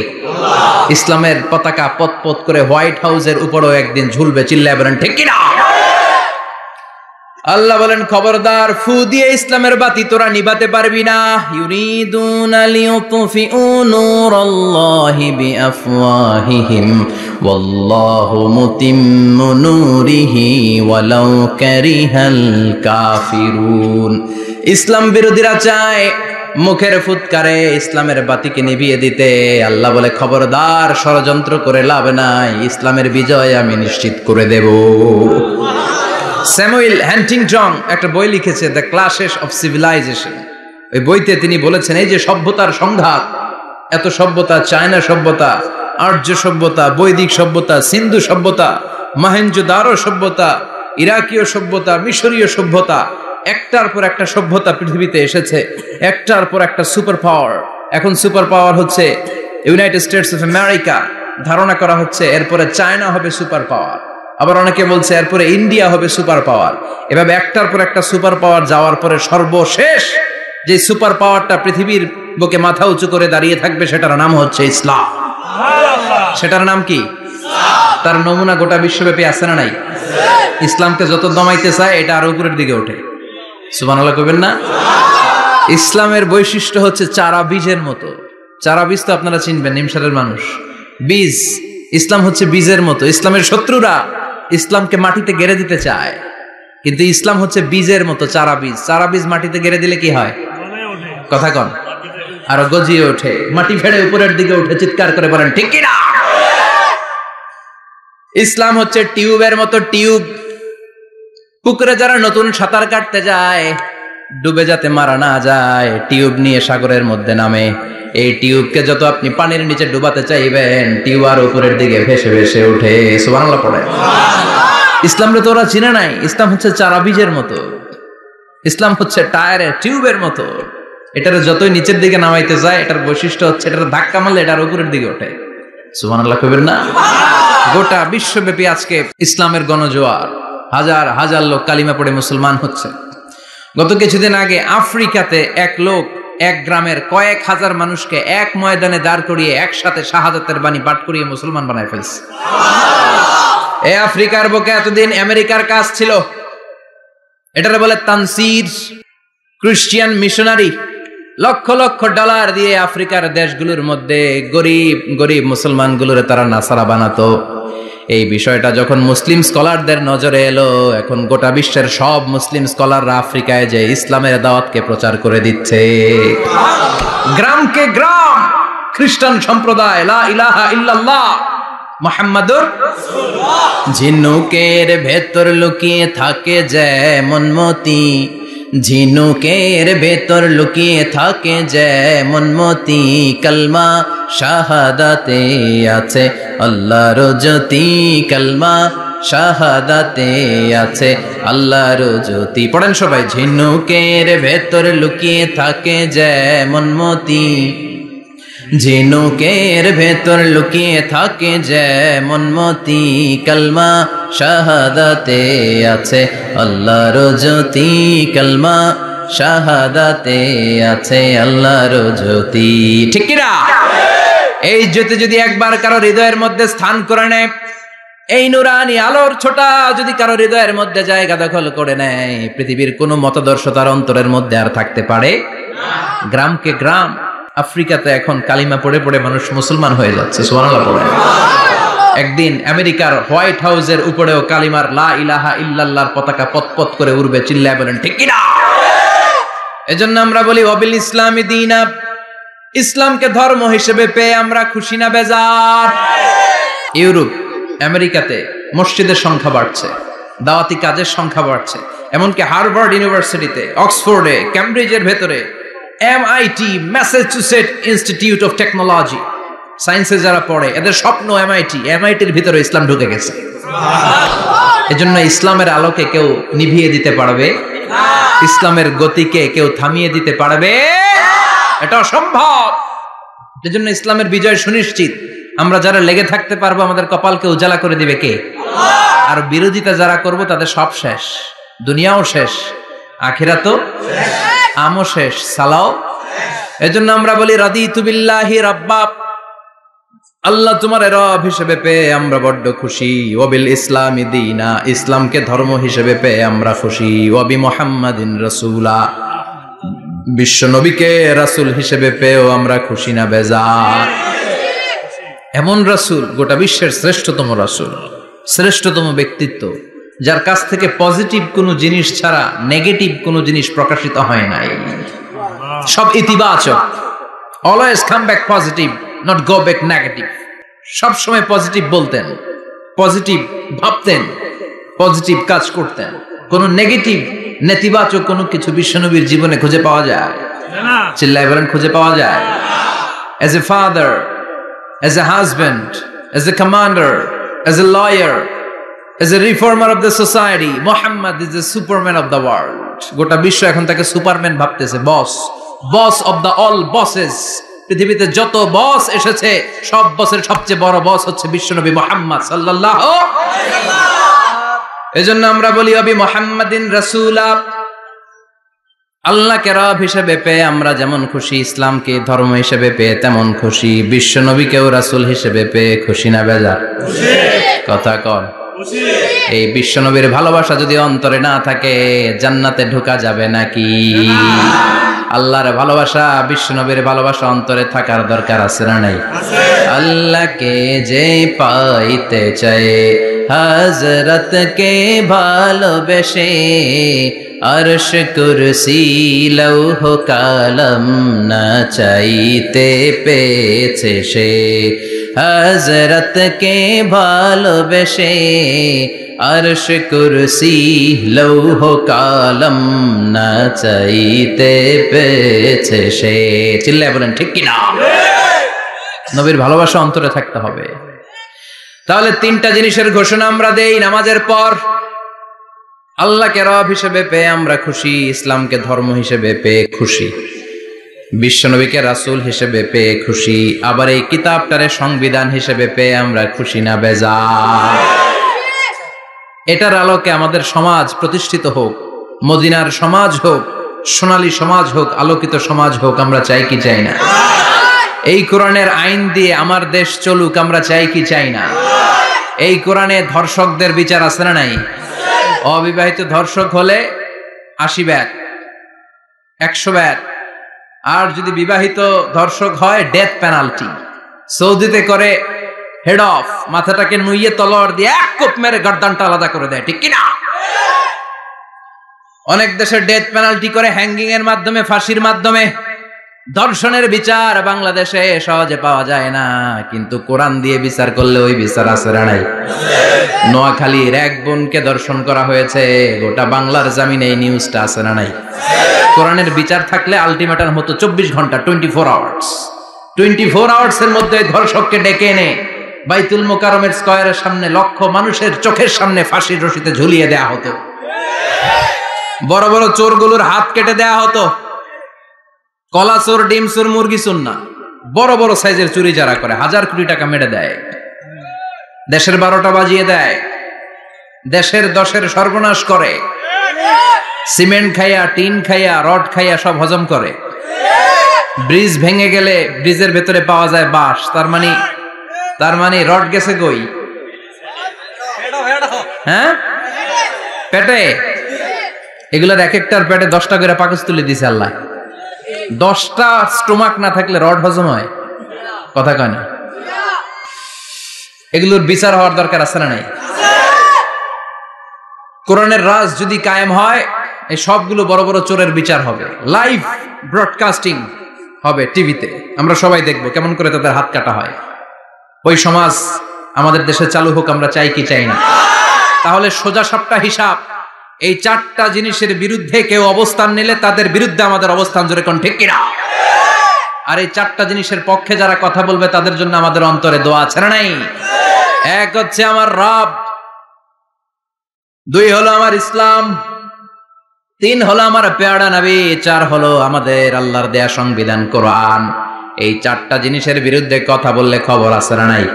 [SPEAKER 1] ইসলামের পতাকা পত পত করে হোয়াইট হাউসের উপরেও একদিন ঝুলবে। চিল্লায় বলেন ঠিক কিনা? আল্লাহ বলেন খবরদার, ফু দিয়ে ইসলামের বাতি তোরা নিভাতে পারবি না। ইউরিদুনা লিয়ুতফিউ নূরাল্লাহি বিআফওয়াহিহিম ওয়াল্লাহু মুতিম্মু নূরিহি ওয়ালাউ কারিহাল কাফিরুন। ইসলাম বিরোধীরা চায় মুখের ফুৎকারে ইসলামের বাতিকে নিভিয়ে দিতে। আল্লাহ বলে খবরদার, ষড়যন্ত্র করে লাভ নাই, ইসলামের বিজয় আমি নিশ্চিত করে দেব। স্যামুয়েল হ্যান্টিংটন একটা বই লিখেছে, দ্য ক্লাশেস অফ সিভিলাইজেশন। ওই বইতে তিনি বলেছেন এই যে সভ্যতার সংঘাত, এত সভ্যতা, চায়না সভ্যতা, আর্য সভ্যতা, বৈদিক সভ্যতা, সিন্ধু সভ্যতা, মহেঞ্জোদারো সভ্যতা, ইরাকীয় সভ্যতা, মিশরীয় সভ্যতা, একটার পর একটা সভ্যতা পৃথিবীতে এসেছে, একটার পর একটা সুপার পাওয়ার। এখন সুপার পাওয়ার হচ্ছে ইউনাইটেড স্টেটস অফ আমেরিকা, ধারণা করা হচ্ছে এরপরে চায়না হবে সুপার পাওয়ার, আবার অনেকে বলছে এরপরে ইন্ডিয়া হবে সুপার পাওয়ার। এভাবে একটার পর একটা সুপার পাওয়ার যাওয়ার পরে সর্বশেষ যে সুপার পাওয়ারটা পৃথিবীর বুকে মাথা উঁচু করে দাঁড়িয়ে থাকবে সেটার নাম হচ্ছে ইসলাম। সেটার নাম কি? তার নমুনা গোটা বিশ্বব্যাপী আছে না নাই? ইসলামকে যত দমাইতে চায় এটা আরো উপরের দিকে ওঠে। সুবহানাল্লাহ কইবেন না? ইসলামের বৈশিষ্ট্য হচ্ছে চারা বীজের মতো। চারা বীজ তো আপনারা চিনবেন, নিমসারের মানুষ। বীজ, ইসলাম হচ্ছে বীজের মতো। ইসলামের শত্রুরা ইসলামকে মাটিতে গেড়ে দিতে চায়, কিন্তু ইসলাম হচ্ছে বীজের মতো, চারা বীজ। চারা বীজ মাটিতে গেড়ে দিলে কি হয়? কথা কন, আরো গজিয়ে ওঠে, মাটি ফেড়ে উপরের দিকে উঠে চিৎকার করে বলেন ঠিক কিনা? ইসলাম হচ্ছে টিউবের মতো। টিউব, পুকুরে যারা নতুন সাঁতার কাটতে যায় ডুবে যাতে মারা না যায়, টিউব নিয়ে সাগরের মধ্যে নামে। এই টিউবকে যত আপনি পানির নিচে ডুবাতে চাইবেন, টিউব আর উপরের দিকে ভেসে ভেসে উঠে। সুবহানাল্লাহ পড়ে। ইসলামরে তো ওরা চিনে নাই। ইসলাম হচ্ছে চারা বীজের মতো, ইসলাম হচ্ছে টায়ারের টিউবের মতো। এটার যতই নিচের দিকে নামাইতে যায়, এটার বৈশিষ্ট্য হচ্ছে এটার ধাক্কা মারলে এটার উপরের দিকে ওঠে। সুবহানাল্লাহ কইবেন না? গোটা বিশ্বব্যাপী আজকে ইসলামের গণজোয়ার, হাজার হাজার লোক কালিমা পড়ে মুসলমান হচ্ছে। গত কিছুদিন আগে আফ্রিকাতে এক লোক এক গ্রামের কয়েক হাজার মানুষকে এক ময়দানে দাঁড় করিয়ে একসাথে শাহাদাতের বাণী পাঠ করিয়ে মুসলমান বানায় ফেলছে। এই আফ্রিকার বুকে এতদিন আমেরিকার কাজ ছিল, এটারে বলে Tansir, Christian missionary. Lakh lakh dollar দিয়ে আফ্রিকার দেশগুলোর মধ্যে গরিব গরিব মুসলমানগুলোরে তারা নাসারা বানাতো। এই বিষয়টা যখন মুসলিম স্কলারদের নজরে এলো, এখন গোটা বিশ্বের সব মুসলিম স্কলাররা আফ্রিকায় যে ইসলামের দাওয়াতকে প্রচার করে দিচ্ছে। গ্রামকে গ্রাম খ্রিস্টান সম্প্রদায় লা ইলাহা ইল্লাল্লাহ মুহাম্মাদুর রাসূলুল্লাহ। ঝিনুকের ভেতর লুকিয়ে থাকে যেমন মতি, ঝিনুকের ভেতর লুকিয়ে থাকে যেমন মতি, কলমা শাহাদাতে আছে আল্লাহর জ্যোতি, কলমা শাহাদাতে আছে আল্লাহর জ্যোতি। পড়েন সবাই। ঝিনুকের ভেতর লুকিয়ে থাকে যেমন মতি, ঝিনুকের ভেতর লুকিয়ে থাকে যেমন মতি, কলমা শাহাদাতে আছে আল্লাহর জ্যোতি, কলমা শাহাদাতে আছে আল্লাহর জ্যোতি। ঠিক কি না? এই জ্যোতি যদি একবার কারো হৃদয়ের মধ্যে স্থান করে নেয়, এই নুরানি আলোর ছোটা যদি কারো হৃদয়ের মধ্যে জায়গা দখল করে নেয়, পৃথিবীর কোনো মতাদর্শ তার অন্তরের মধ্যে আর থাকতে পারে না। গ্রামকে গ্রাম আফ্রিকাতে এখন কালিমা পড়ে পড়ে মানুষ মুসলমান হয়ে যাচ্ছে। সুবহানাল্লাহ পড়ে। একদিন আমেরিকার হোয়াইট হাউসের উপরেও কালিমার লা ইলাহা ইল্লাল্লাহর পতাকা পতপত করে উড়বে। চিল্লায় বলেন ঠিক কি না? এজন্য আমরা বলি ওয়াবিল ইসলামি দীনা, ইসলামকে ধর্ম হিসেবে পেয়ে আমরা খুশি না বেজার? ইউরোপ আমেরিকাতে মসজিদের সংখ্যা বাড়ছে, দাওয়াতি কাজের সংখ্যা বাড়ছে, এমনকি হার্ভার্ড ইউনিভার্সিটিতে, অক্সফোর্ডে, ক্যামব্রিজের ভেতরে, MIT Massachusetts institute of technology, সায়েন্সে যারা পড়ে এদের স্বপ্ন এমআইটির ভিতরে ইসলাম ঢুকে গেছে। এজন্য ইসলামের আলোকে কেউ নিভিয়ে দিতে পারবে না, ইসলামের গতিকে কেউ থামিয়ে দিতে পারবে না, এটা অসম্ভব। এজন্য ইসলামের বিজয় সুনিশ্চিত। আমরা যারা লেগে থাকতে পারবো, আমাদের কপালকে উজালা করে দিবে কে? আল্লাহ। আর বিরোধিতা যারা করবো তাদের সব শেষ, দুনিয়াও শেষ, আখিরাতও শেষ, আমও শেষ, সালাও শেষ। এজন্য আমরা বলি রাদিতু বিল্লাহি রাব্বা, আল্লাহ তোমার রব হিসেবে পেয়ে আমরা বড্ড খুশি। ওয়াবিল ইসলামি দীনা, ইসলামকে ধর্ম হিসেবে পেয়ে আমরা খুশি। ওয়াবি মুহাম্মাদিন রাসূলা, বিশ্ব নবীকে রাসূল হিসেবে পেয়েও আমরা খুশি না বেজার? এমন রাসূল, গোটা বিশ্বের শ্রেষ্ঠতম রাসূল, শ্রেষ্ঠতম ব্যক্তিত্ব, যার কাছ থেকে পজিটিভ কোনো জিনিস ছাড়া নেগেটিভ কোনো জিনিস প্রকাশিত হয় নাই, সব ইতিবাচক। Always come back positive, not go back negative. সব সময় পজিটিভ বলতেন, পজিটিভ ভাবতেন, পজিটিভ কাজ করতেন। কোন নেগেটিভ নেতিবাচক কোনো কিছু বিশ্বনবীর জীবনে খুঁজে পাওয়া যায় না? চিল্লায় বলেন খুঁজে পাওয়া যায়? As a father, as a husband, as a commander, as a lawyer, as a reformer of the society, Muhammad is the superman of the world. গোটা বিশ্ব এখন তাকে সুপারম্যান ভাবতেছে, boss, boss of the all bosses. পৃথিবীতে যত বস এসেছে সব বসের সবচেয়ে বড় বস হচ্ছে বিশ্বনবী মুহাম্মদ সাল্লাল্লাহু আলাইহি ওয়াসাল্লাম। এজন্য আমরা বলি ওয়াবি মুহাম্মাদিন রাসূলা, আল্লাহকে রব হিসেবে পেয়ে আমরা যেমন খুশি, ইসলামকে ধর্ম হিসেবে পেয়ে তেমন খুশি, বিশ্বনবীকেও রাসূল হিসেবে পেয়ে খুশি না বেজার? খুশি। কথা কর। এই বিশ্বনবীর ভালোবাসা যদি অন্তরে না থাকে, জান্নাতে ঢোকা যাবে নাকি? আল্লাহর ভালোবাসা, বিশ্বনবীর ভালোবাসা অন্তরে থাকার দরকার আছে না নাই? আল্লাহকে যে পাইতে চায়, হযরতকে ভালোবেসে, আরশ কুরসি লৌহ কালাম না চাইতে পেয়েছে সে। হযরতকে ভালোবেসে, আরশ কুরসি লৌহ কালাম না চাইতে পেয়েছে সে। চিল্লায় বলেন ঠিক কিনা? নবীর ভালোবাসা অন্তরে থাকতে হবে। তাহলে তিনটা জিনিসের ঘোষণা আমরা দেই নামাজের পর। আল্লাহকে রব হিসেবে পেয়ে আমরা খুশি, ইসলামকে ধর্ম হিসেবে পেয়ে খুশি, বিশ্বনবীকে রাসূল হিসেবে পেয়ে খুশি, আবার এই কিতাবটারে সংবিধান হিসেবে পেয়ে আমরা খুশি না বেজার? এটার আলোকে আমাদের সমাজ প্রতিষ্ঠিত হোক, মদিনার সমাজ হোক, সোনালী সমাজ হোক, আলোকিত সমাজ হোক, আমরা চাই কি চাই না? এই কোরআনের আইন দিয়ে আমার দেশ চলুক, আমরা চাই কি চাই না? এই কোরআনে ধর্ষকদের বিচার আছে না নাই? অবিবাহিত ধর্ষক হলে 80 ব্যাট, 100 ব্যাট, আর যদি বিবাহিত ধর্ষক হয় ডেথ পেনাল্টি। সৌদিতে করে হেড অফ, মাথাটাকে নুইয়ে তলোয়ার দিয়ে এক কোপ মেরে গর্দানটা আলাদা করে দেয়, ঠিক কিনা? অনেক দেশে ডেথ পেনাল্টি করে, হ্যাঙ্গিং এর মাধ্যমে, ফাঁসির মাধ্যমে। ধর্ষণের বিচার বাংলাদেশে সহজে পাওয়া যায় না, কিন্তু কোরআন দিয়ে বিচার করলে ওই বিচার আছে না নাই? নোয়াখালীর এক বোনকে ধর্ষণ করা হয়েছে, গোটা বাংলার জামিনে এই নিউজটা আছে না নাই? কোরআনের বিচার থাকলে আলটিমেটাম হতো 24 ঘন্টা, 24 আওয়ার্স। 24 আওয়ার্স এর মধ্যে ধর্ষককে ডেকে এনে বাইতুল মোকাররমের স্কয়ারের সামনে লক্ষ মানুষের চোখের সামনে ফাঁসির রশিতে ঝুলিয়ে দেয়া হতো। বড় বড় চোরগুলোর হাত কেটে দেয়া হতো। কলা চোর, ডিম চোর, মুরগি চোর না, বড় বড় সাইজের চুরি যারা করে 1000 কোটি টাকা মেরে দেয়, দেশের 12টা বাজিয়ে দেয়, দেশের 10-এর সর্বনাশ করে, সিমেন্ট খাইয়া, টিন খাইয়া, রড খাইয়া সব হজম করে। ব্রিজ ভেঙে গেলে ব্রিজের ভেতরে পাওয়া যায় বাঁশ, তার মানে রড গেছে কই? হ্যাঁ, পেটে। এগুলোর এক একটার পেটে 10টা করে পাকস তুলে দিছে আল্লাহ। 10টা স্টোমাক না থাকলে রড হজম হয়? কথা কয় না। এগুলোর বিচার হওয়ার দরকার আছে না নাই? কোরআনের রাজ যদি কায়েম হয়, এই সবগুলো বড় বড় চোরের বিচার হবে, লাইভ ব্রডকাস্টিং হবে টিভিতে, আমরা সবাই দেখবো কেমন করে তাদের হাত কাটা হয়। ওই সমাজ আমাদের দেশে চালু হোক, আমরা চাই কি চাই না? তাহলে সোজা সাপটা হিসাব, এই 4টা জিনিসের বিরুদ্ধে কেউ অবস্থান নিলে তাদের বিরুদ্ধে আমাদের অবস্থান, জোরে কোন ঠিক কিনা? আর এই 4টা জিনিসের পক্ষে যারা কথা বলবে তাদের জন্য আমাদের অন্তরে দোয়া আছে না নাই? এক হচ্ছে আমার রব, 2 হলো আমার ইসলাম, 3 হলো আমার পেয়ারা নবী, 4 হলো আমাদের আল্লাহর দেয়া সংবিধান কোরআন। এই 4টা জিনিসের বিরুদ্ধে কথা বললে খবর আছে না নাই?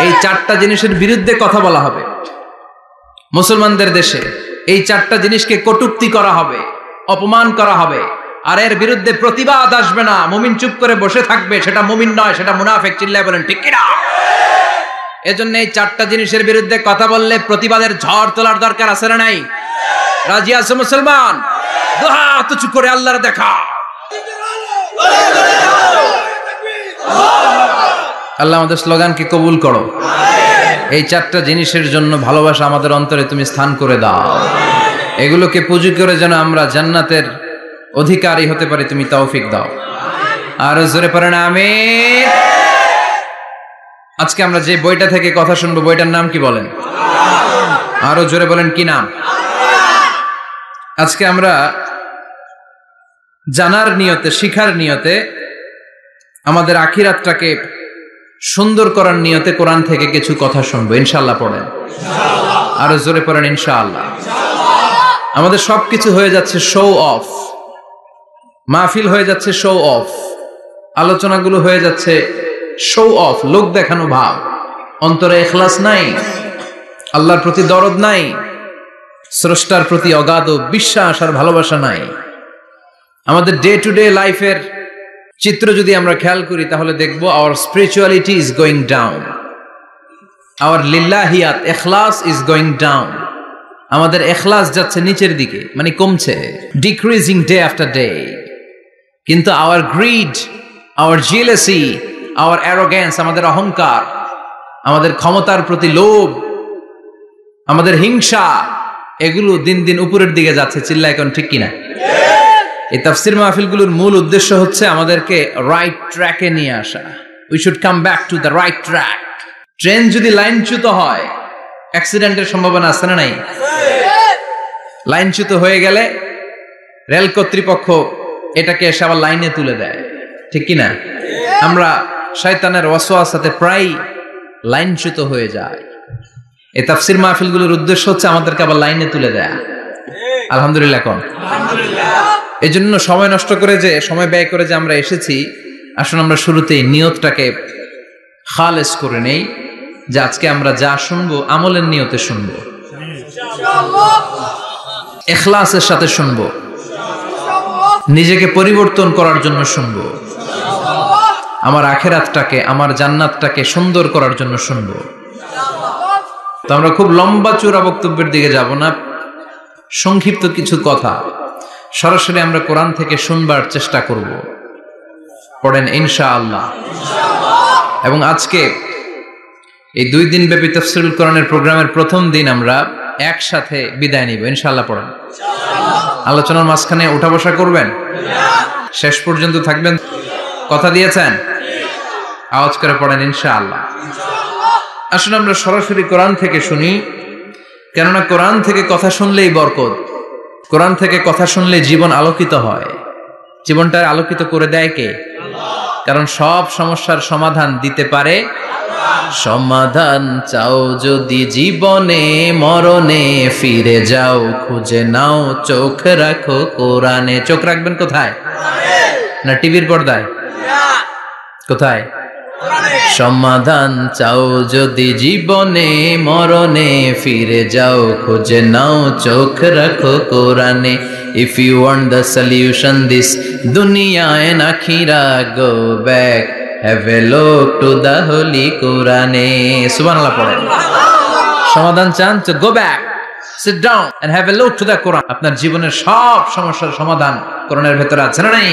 [SPEAKER 1] এই 4টা জিনিসের বিরুদ্ধে কথা বলা হবে মুসলমানদের দেশে। এই 4টা জিনিসকে কটূক্তি করা হবে, অপমান করা হবে, আর এর বিরুদ্ধে প্রতিবাদ আসবে না। মুমিন চুপ করে বসে থাকবে, সেটা মুমিন নয়, সেটা মুনাফিক। চিল্লায় বলেন ঠিক কিনা? এজন্য এই 4টা জিনিসের বিরুদ্ধে কথা বললে প্রতিবাদের ঝড় তোলার দরকার আছে না নাই? রাজি আছে মুসলমান? দুই হাত উঁচু করে আল্লাহর দেখা। আল্লাহ আমাদের স্লোগানকে কবুল করো। এই 4টা জিনিসের জন্য ভালোবাসা আমাদের অন্তরে তুমি স্থান করে দাও। এগুলোকে পুঁজি করে যেন আমরা জান্নাতের অধিকারী হতে পারি, তুমি তৌফিক দাও। আর জোরে পড়েন আমিন। আজকে আমরা যে বইটা থেকে কথা শুনবো, বইটার নাম কি বলেন? আরো জোরে বলেন, কি নাম? আজকে আমরা জানার নিয়তে, শিখার নিয়তে, আমাদের আখিরাতটাকে সুন্দর করার নিয়তে কোরআন থেকে কিছু কথা শুনবো, ইনশাআল্লাহ। পড়েন, আরো জোরে পড়েন, ইনশাআল্লাহ। আমাদের সবকিছু হয়ে যাচ্ছে শো অফ, মাহফিল হয়ে যাচ্ছে শো অফ, আলোচনাগুলো হয়ে যাচ্ছে শো অফ, লোক দেখানো ভাব। অন্তরে ইখলাস নাই, আল্লাহর প্রতি দরদ নাই, স্রষ্টার প্রতি অগাধ বিশ্বাস আর ভালোবাসা নাই। আমাদের ডে টু ডে লাইফের চিত্র যদি আমরা খেয়াল করি তাহলে দেখব our spirituality is going down, our লিল্লাহিয়াত, ইখলাস ইজ গোয়িং ডাউন। আমাদের ইখলাস যাচ্ছে নিচের দিকে, মানে কমছে, ডিক্রিজিং ডে আফটার ডে। কিন্তু our greed, our jealousy, our arrogance, আমাদের অহংকার, আমাদের ক্ষমতার প্রতি লোভ, আমাদের হিংসা, এগুলো দিন দিন উপরের দিকে যাচ্ছে। চিল্লা এখন ঠিক কিনা? এই তাফসীর মাহফিলগুলোর মূল উদ্দেশ্য হচ্ছে আমাদেরকে রাইট ট্র্যাকে নিয়ে আসা। We should come back to the right track. Train যদি লাইনচ্যুত হয়, অ্যাক্সিডেন্টের সম্ভাবনা আছে না নাই? লাইনচ্যুত হয়ে গেলে রেল কর্তৃপক্ষ এটাকে এসে আবার লাইনে তুলে দেয়, ঠিক কিনা? আমরা শয়তানের ওয়াসওয়াসাতে প্রায় লাইনচ্যুত হয়ে যায়। এই তাফসীর মাহফিলগুলোর উদ্দেশ্য হচ্ছে আমাদেরকে আবার লাইনে তুলে দেয়া। আলহামদুলিল্লাহ কোন? এই জন্য সময় নষ্ট করে, যে সময় ব্যয় করে যে আমরা এসেছি, আসলে আমরা শুরুতেই নিয়তটাকে খালেস করে নেই, যে আজকে আমরা যা শুনবো আমলের নিয়তে শুনবো, ইখলাসের সাথে শুনবো, নিজেকে পরিবর্তন করার জন্য শুনবো, আমার আখিরাতটাকে, আমার জান্নাতটাকে সুন্দর করার জন্য শুনবো। তো আমরা খুব লম্বা চূড়া বক্তব্যের দিকে যাব না, সংক্ষিপ্ত কিছু কথা সরাসরি আমরা কোরআন থেকে শুনবার চেষ্টা করব। পড়েন ইনশাআল্লাহ। এবং আজকে এই 2 দিন ব্যাপী তাফসীরুল কোরআনের প্রোগ্রামের প্রথম দিন আমরা একসাথে বিদায় নিব ইনশাআল্লাহ। পড়েন, আলোচনার মাঝখানে উঠা বসা করবেন, শেষ পর্যন্ত থাকবেন, কথা দিয়েছেন? আওয়াজ করে পড়েন ইনশাআল্লাহ। আসুন আমরা সরাসরি কোরআন থেকে শুনি, কেননা কোরআন থেকে কথা শুনলেই বরকত, কোরআন থেকে কথা শুনলে জীবন আলোকিত হয়। জীবনটা আলোকিত করে দেয় কে? কারণ সব সমস্যার সমাধান দিতে পারে। সমাধান চাও যদি জীবনে, মরণে ফিরে যাও, খুঁজে নাও, চোখ রাখো কোরআনে। চোখ রাখবেন কোথায়? না টিভির পর্দায়? কোথায়? সমাধান চাও যদি জীবনে, মরণে ফিরে যাও, খুঁজে নাও, চোখ রাখো কোরআনে। If you want the solution this dunya and akhirah, go back, have a look to the holy Quran. Subhanallah পড়েন। সমাধান চান তো go back, sit down and have a look to the Quran. আপনার জীবনের সব সমস্যার সমাধান কোরআনের ভেতরে আছে না নাই?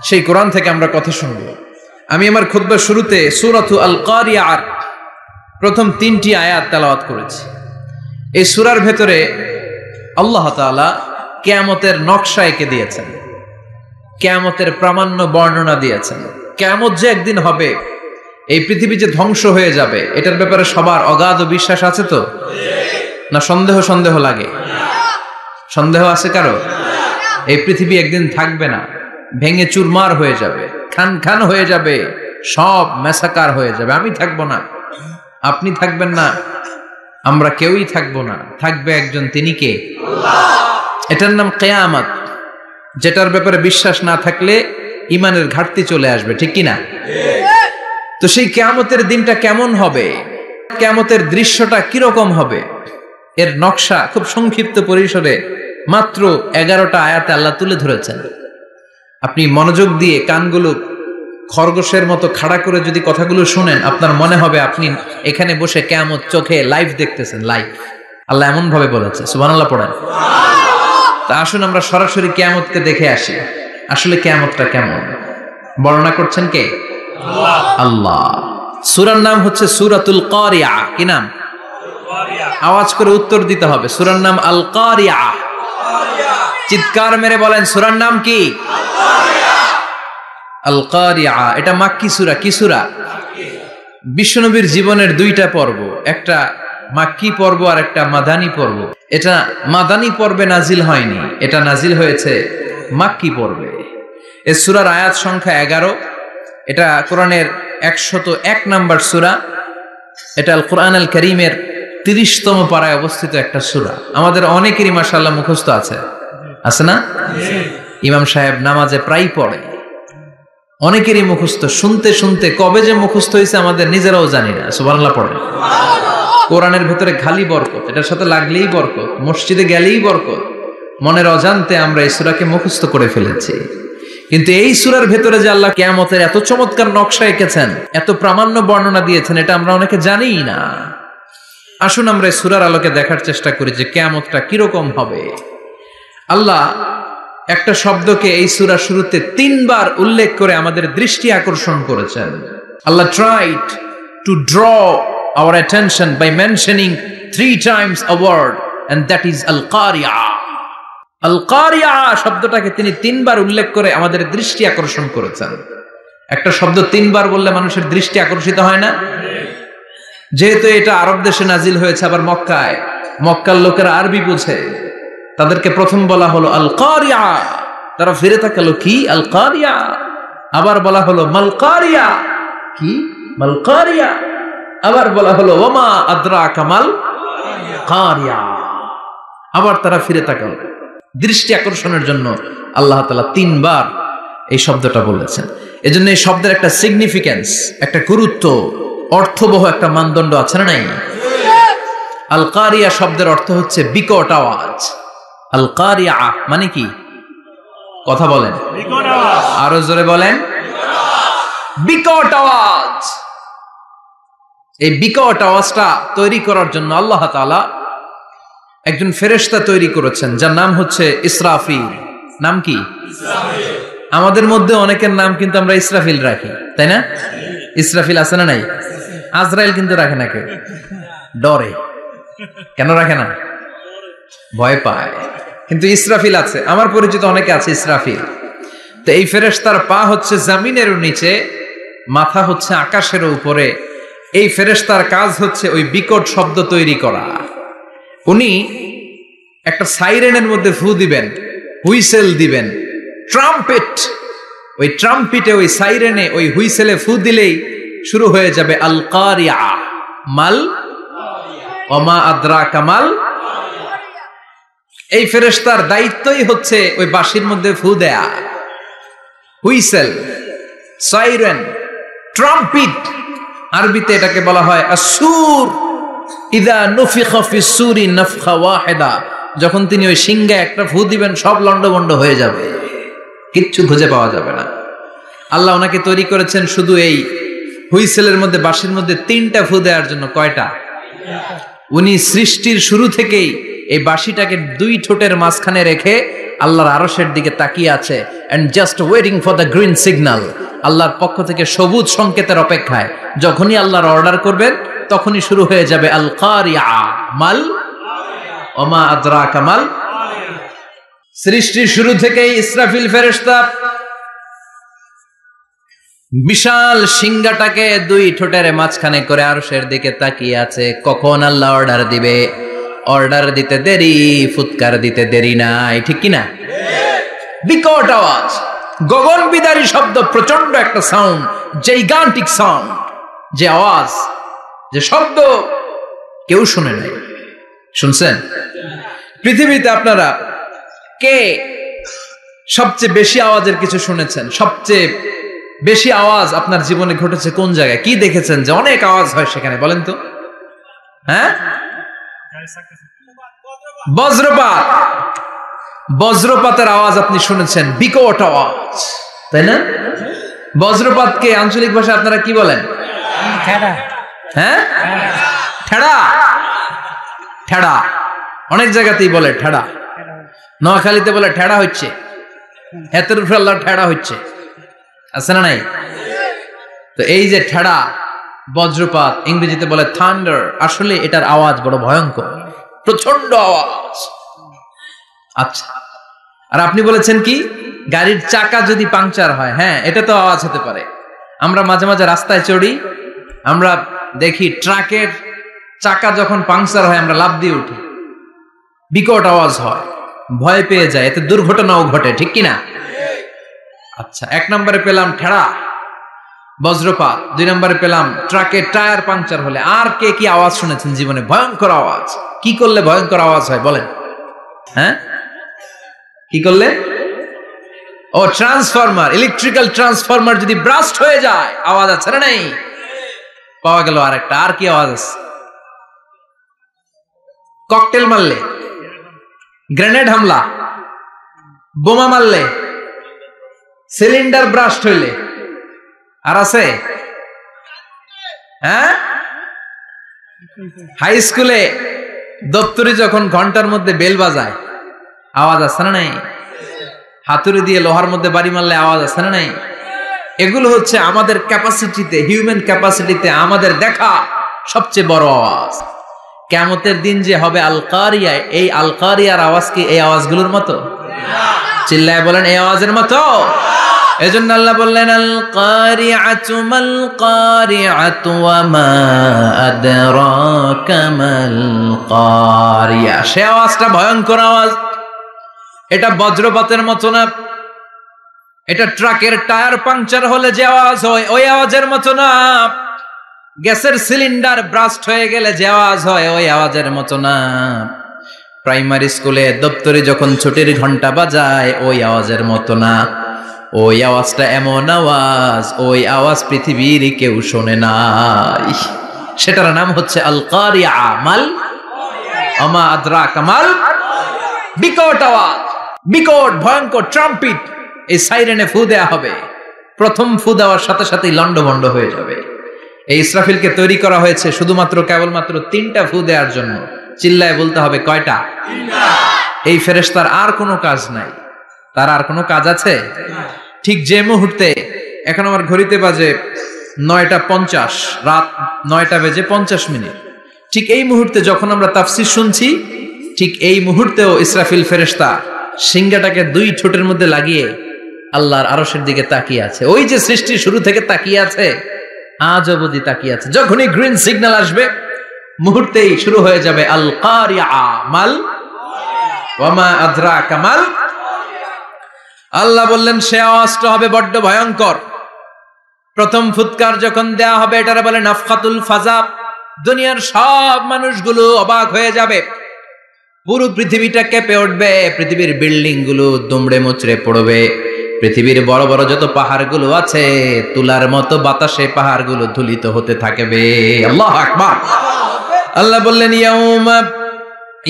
[SPEAKER 1] সেই কোরআন থেকে আমরা কথা শুনবো। আমি আমার খুতবার শুরুতে সূরাতু আল কারিয়ার প্রথম 3টি আয়াত তেলাওয়াত করেছি। এই সূরার ভেতরে আল্লাহ তাআলা কিয়ামতের নকশা এঁকে দিয়েছেন, কিয়ামতের প্রামাণ্য বর্ণনা দিয়েছেন। কিয়ামত যে একদিন হবে, এই পৃথিবী যে ধ্বংস হয়ে যাবে, এটার ব্যাপারে সবার অগাধ বিশ্বাস আছে তো? না সন্দেহ লাগে? সন্দেহ আছে কারো? এই পৃথিবী একদিন থাকবে না, ভেঙে চুরমার হয়ে যাবে, খান হয়ে যাবে, সব ম্যাসাকার হয়ে যাবে। আমি থাকবো না, আপনি থাকবেন না, আমরা কেউই থাকবো না, থাকবে একজন, তিনি কে? এটার নাম কিয়ামত, যেটার ব্যাপারে বিশ্বাস না থাকলে ইমানের ঘাটতি চলে আসবে, ঠিক কি না? তো সেই কিয়ামতের দিনটা কেমন হবে, কিয়ামতের দৃশ্যটা কিরকম হবে, এর নকশা খুব সংক্ষিপ্ত পরিসরে মাত্র 11টা আয়াতে আল্লাহ তুলে ধরেছেন। আপনি মনোযোগ দিয়ে কানগুলো খরগোশের মতো খাড়া করে যদি কথাগুলো শুনেন, আপনার মনে হবে আপনি এখানে বসে কিয়ামত চোখে লাইভ দেখতেছেন, লাইভ। আল্লাহ এমন ভাবে বলেছে, সুবহানাল্লাহ পড়েন। তা আসুন আমরা সরাসরি কিয়ামতকে দেখে আসি, আসলে কিয়ামতটা কেমন বর্ণনা করছেন কে? আল্লাহ। সূরার নাম হচ্ছে সূরাতুল কারিয়া। কি নাম? আওয়াজ করে উত্তর দিতে হবে। সূরার নাম আল কারিয়া। চিৎকার মেরে বলেন সূরার নাম কি? আল কারিয়া। এটা মাক্কি সূরা। কি সূরা? বিশ্বনবীর জীবনের 2টা পর্ব, একটা মাক্কি পর্ব আর একটা মাদানী পর্ব। এটা মাদানী পর্বে নাজিল হয়নি, এটা নাজিল হয়েছে মাক্কি পর্বে। এই সূরার আয়াত সংখ্যা 11। এটা কোরআনের 101 নম্বর সূরা। এটা আল কোরআন আল কারীমের 30তম পারায় অবস্থিত একটা সূরা। আমাদের অনেকেরই মাশাআল্লাহ মুখস্থ আছে না? ইমাম সাহেব নামাজে প্রায় পড়ে, অনেকেরই মুখস্থ। শুনতে শুনতে কবে যে মুখস্থ হয়েছে আমাদের নিজেরাও জানি না। সুবহানাল্লাহ পড়ে। কোরআনের ভেতরে খালি বরকত, এটার সাথে লাগলেই বরকত, মসজিদে গেলেই বরকত। মনের অজান্তে আমরা এই সূরাকে মুখস্থ করে ফেলেছি। কিন্তু এই সূরার ভেতরে যে আল্লাহ কিয়ামতের এত চমৎকার নকশা এঁকেছেন, এত প্রামাণ্য বর্ণনা দিয়েছেন, এটা আমরা অনেকে জানিই না। আসুন আমরা এই সূরার আলোকে দেখার চেষ্টা করি যে কিয়ামতটা কিরকম হবে। আল্লাহ একটা শব্দকে এই সূরার শুরুতে 3 বার উল্লেখ করে আমাদের দৃষ্টি আকর্ষণ করেছেন। আল্লাহ tried to draw our attention by mentioning 3 times a word, and that is al-qari'a. al-qari'a শব্দটাকে তিনি 3 বার উল্লেখ করে আমাদের দৃষ্টি আকর্ষণ করেছেন। একটা শব্দ 3 বার বললে মানুষের দৃষ্টি আকর্ষিত হয় না? যেহেতু এটা আরব দেশে নাজিল হয়েছে, আবার মক্কায়, মক্কার লোকেরা আরবি বুঝে, তাদেরকে প্রথম বলা হলো আল কারিয়া। তারা ফিরে তাকালো, কি আল কারিয়া? আবার বলা হলো মাল কারিয়া। কি মাল কারিয়া? আবার বলা হলো ওমা আদরাকা মাল কারিয়া। আবার তারা ফিরে তাকালো। দৃষ্টি আকর্ষণের জন্য আল্লাহ তাআলা 3 বার এই শব্দটা বলেছেন। এজন্য এই শব্দের একটা সিগনিফিকেন্স, একটা গুরুত্ব, অর্থবহ একটা মানদণ্ড আছে না নাই? আল কারিয়া শব্দের অর্থ হচ্ছে বিকট আওয়াজ। আল কারিয়া মানে কি? কথা বলেন, আরো জোরে বলেন। বিকট আওয়াজ। এই বিকট আওয়াজটা তৈরি করার জন্য আল্লাহ তাআলা একজন ফেরেশতা তৈরি করেছেন, যার নাম হচ্ছে ইসরাফিল। নাম কি? ইসরাফিল। আমাদের মধ্যে অনেকের নাম কিন্তু আমরা ইসরাফিল রাখি, তাই না? ইসরাফিল আছে না নাই? আজরাইল কিন্তু রাখে না, কেউ ডরে। কেন রাখে না? ভয় পায়। কিন্তু ইসরাফিল আছে, আমার পরিচিত অনেকে আছে ইসরাফিল। তো এই ফেরেশতার পা হচ্ছে জমিনের নিচে, মাথা হচ্ছে আকাশের উপরে। এই ফেরেশতার কাজ হচ্ছে ওই বিকট শব্দ তৈরি করা। উনি একটা সাইরেনের মধ্যে ফু দিবেন, হুইসেল দিবেন, ট্রাম্পেট। ওই ট্রাম্পিটে, ওই সাইরেনে, ওই হুইসেলে ফু দিলেই শুরু হয়ে যাবে আল কারিয়া। মাল ওমা আদরাকা মাল। এই ফেরেশতার দায়িত্বই হচ্ছে ওই বাঁশির মধ্যে ফু দেয়া। হুইসেল, সাইরেন, ট্রাম্পিট, আরবিতে এটাকে বলা হয় আসুর। ইদা নুফিখা ফিস সূরি নাফখা ওয়াহিদা, যখন তিনি ওই সিংহে একটা ফু দিবেন সব লন্ডভন্ড হয়ে যাবে, কিচ্ছু খুঁজে পাওয়া যাবে না। আল্লাহ ওনাকে তৈরি করেছেন শুধু এই হুইসেলের মধ্যে, বাঁশির মধ্যে 3টা ফু দেওয়ার জন্য। কয়টা? উনি সৃষ্টির শুরু থেকেই এই বাঁশিটাকে 2 ঠোঁটের মাঝখানে রেখে আল্লাহর আরশের দিকে তাকিয়ে আছে, and just waiting for the green signal. আল্লাহর পক্ষ থেকে সবুজ সংকেতের অপেক্ষায়। যখনই আল্লাহর অর্ডার করবেন তখনই শুরু হয়ে যাবে আল কারিয়া মাল ওমা আদরাকা মাল। সৃষ্টির শুরু থেকেই ইসরাফিল ফেরেশতা বিশাল সিংহাটাকে 2 ঠোঁটের মাঝখানে করে আরশের দিকে তাকিয়ে আছে, কখন আল্লাহ অর্ডার দিবে। অর্ডার দিতে দেরি, ফুৎকার দিতে দেরি নাই, ঠিক কিনা? বিকট আওয়াজ, গগন বিদারী শব্দ, প্রচন্ড একটা সাউন্ড, জাইগান্টিক সাউন্ড, যে আওয়াজ, যে শব্দ কেউ শুনে নাই। শুনছেন? পৃথিবীতে আপনারা কে সবচেয়ে বেশি আওয়াজের কিছু শুনেছেন? সবচেয়ে বেশি আওয়াজ আপনার জীবনে ঘটেছে কোন জায়গায়? কি দেখেছেন যে অনেক আওয়াজ হয় সেখানে? বলেন তো। হ্যাঁ, বজ্রপাত। বজ্রপাতের আওয়াজ আপনি শুনেছেন, বিকট আওয়াজ, তাই না? বজ্রপাতকে আঞ্চলিক ভাষায় আপনারা কি বলেন? হ্যাঁ, ঠেড়া। ঠেড়া অনেক জায়গাতেই বলে ঠেড়া। নোয়াখালীতে বলে ঠেড়া হচ্ছে, হাতের উপরে আল্লাহ ঠেড়া হচ্ছে, আছে না নাই? তো এই যে ঠেড়া, বজ্রপাত, ইংরেজিতে বলে থান্ডার, আসলে এটার আওয়াজ বড় ভয়ঙ্কর, প্রচন্ড আওয়াজ। আচ্ছা, আর আপনি বলেছেন কি গাড়ির চাকা যদি পাংচার হয়, হ্যাঁ এটা তো আওয়াজ হতে পারে। আমরা মাঝে মাঝে রাস্তায় চড়ি, আমরা দেখি ট্রাকের চাকা যখন পাংচার হয় আমরা লাফ দিয়ে উঠি, বিকট আওয়াজ হয়, ভয় পেয়ে যায়, এতে দুর্ঘটনাও ঘটে, ঠিক কিনা? আচ্ছা, 1 নম্বরে পেলাম ঠেড়া, বজ্রপাত। 2 নম্বরে পেলাম ট্রাকের টায়ার পাংচার হলে। আর কে কি আওয়াজ শুনেছেন জীবনে? ভয়ঙ্কর আওয়াজ। কি করলে ভয়ঙ্কর আওয়াজ হয় বলেন? হ্যাঁ, কি করলে? ও, ট্রান্সফরমার, ইলেকট্রিক্যাল ট্রান্সফরমার যদি ব্রাস্ট হয়ে যায় আওয়াজ আছে না নাই? পাওয়া গেল আরেকটা। আর কি আওয়াজ আছে? ককটেল মারলে, গ্রেনেড হামলা, বোমা মারলে, সিলিন্ডার ব্রাস্ট হইলে। আর আছে? হ্যাঁ, হাই স্কুলে দপ্তরি যখন ঘন্টার মধ্যে বেল বাজায় আওয়াজ আছে না নাই? হাতুড়ি দিয়ে লোহার মধ্যে বাড়ি মারলে আওয়াজ আছে না নাই? এগুলো হচ্ছে আমাদের ক্যাপাসিটিতে, হিউম্যান ক্যাপাসিটিতে আমাদের দেখা সবচেয়ে বড় আওয়াজ। কিয়ামতের দিন যে হবে আল কারিয়া, এই আল কারিয়ার আওয়াজ কি এই আওয়াজগুলোর মতো? চিল্লায় বলেন, এই আওয়াজের মতো? এজন্য আল্লাহ বললেন আল কারিআতু মাল কারিআতু ওয়া মা আদরাকা মাল কারিয়া। সে আওয়াজটা ভয়ঙ্কর আওয়াজ। এটা বজ্রপাতের মতো না, এটা ট্রাকের টায়ার পাংচার হলে যে আওয়াজ হয় ওই আওয়াজের মতো না, গ্যাসের সিলিন্ডার ব্রাস্ট হয়ে গেলে যে আওয়াজ হয় ওই আওয়াজের মতো না, প্রাইমারি স্কুলে দপ্তরে যখন ছুটির ঘন্টা বাজায় ওই আওয়াজের মতো না। ওই আওয়াজটা এমন আওয়াজ, ওই আওয়াজ পৃথিবীর কেউ শোনে নাই। সেটার নাম হচ্ছে আল কারিয়া মাল ওমা আদরাকা মাল। বিকট আওয়াজ, বিকট ভয়ঙ্কর ট্রাম্পিট। এই সাইরেনে ফু দেয়া হবে, প্রথম ফু দেওয়ার সাথে সাথেই লন্ডভন্ড হয়ে যাবে। এই ইসরাফিলকে তৈরি করা হয়েছে শুধুমাত্র কেবলমাত্র 3টা ফু দেওয়ার জন্য। চিল্লায় বলতে হবে কয়টা? 3টা। এই ফেরেশতার আর কোনো কাজ নাই। তার আর কোনো কাজ আছে? ঠিক যে মুহূর্তে, এখন আমার ঘড়িতে বাজে 9:50, রাত 9:50। ঠিক এই মুহূর্তে যখন আমরা তাফসীর শুনছি, ঠিক এই মুহূর্তেও ইসরাফিল ফেরেশতা সিংহাটাকে 2 ঠোঁটের মধ্যে লাগিয়ে আল্লাহর আরশের দিকে তাকিয়ে আছে। ওই যে সৃষ্টির শুরু থেকে তাকিয়ে আছে, আজ অবধি তাকিয়ে আছে। যখনই গ্রিন সিগন্যাল আসবে মুহূর্তেই শুরু হয়ে যাবে আল কারিআ মাল ওয়া মা আদরাকা মাল। আল্লাহ বললেন সে আওয়াজটা হবে বড্ড ভয়ঙ্কর। প্রথম ফুৎকার যখন দেয়া হবে এটারে বলে নাফখাতুল ফাজা। দুনিয়ার সব মানুষগুলো অবাক হয়ে যাবে, পুরো পৃথিবীটা কেঁপে উঠবে, পৃথিবীর বিল্ডিং গুলো দুমড়ে মুচড়ে পড়বে, পৃথিবীর বড় বড় যত পাহাড়গুলো আছে তুলার মতো বাতাসে পাহাড়গুলো ধুলিত হতে থাকবে। আল্লাহু আকবার। আল্লাহ বললেন ইয়াউমা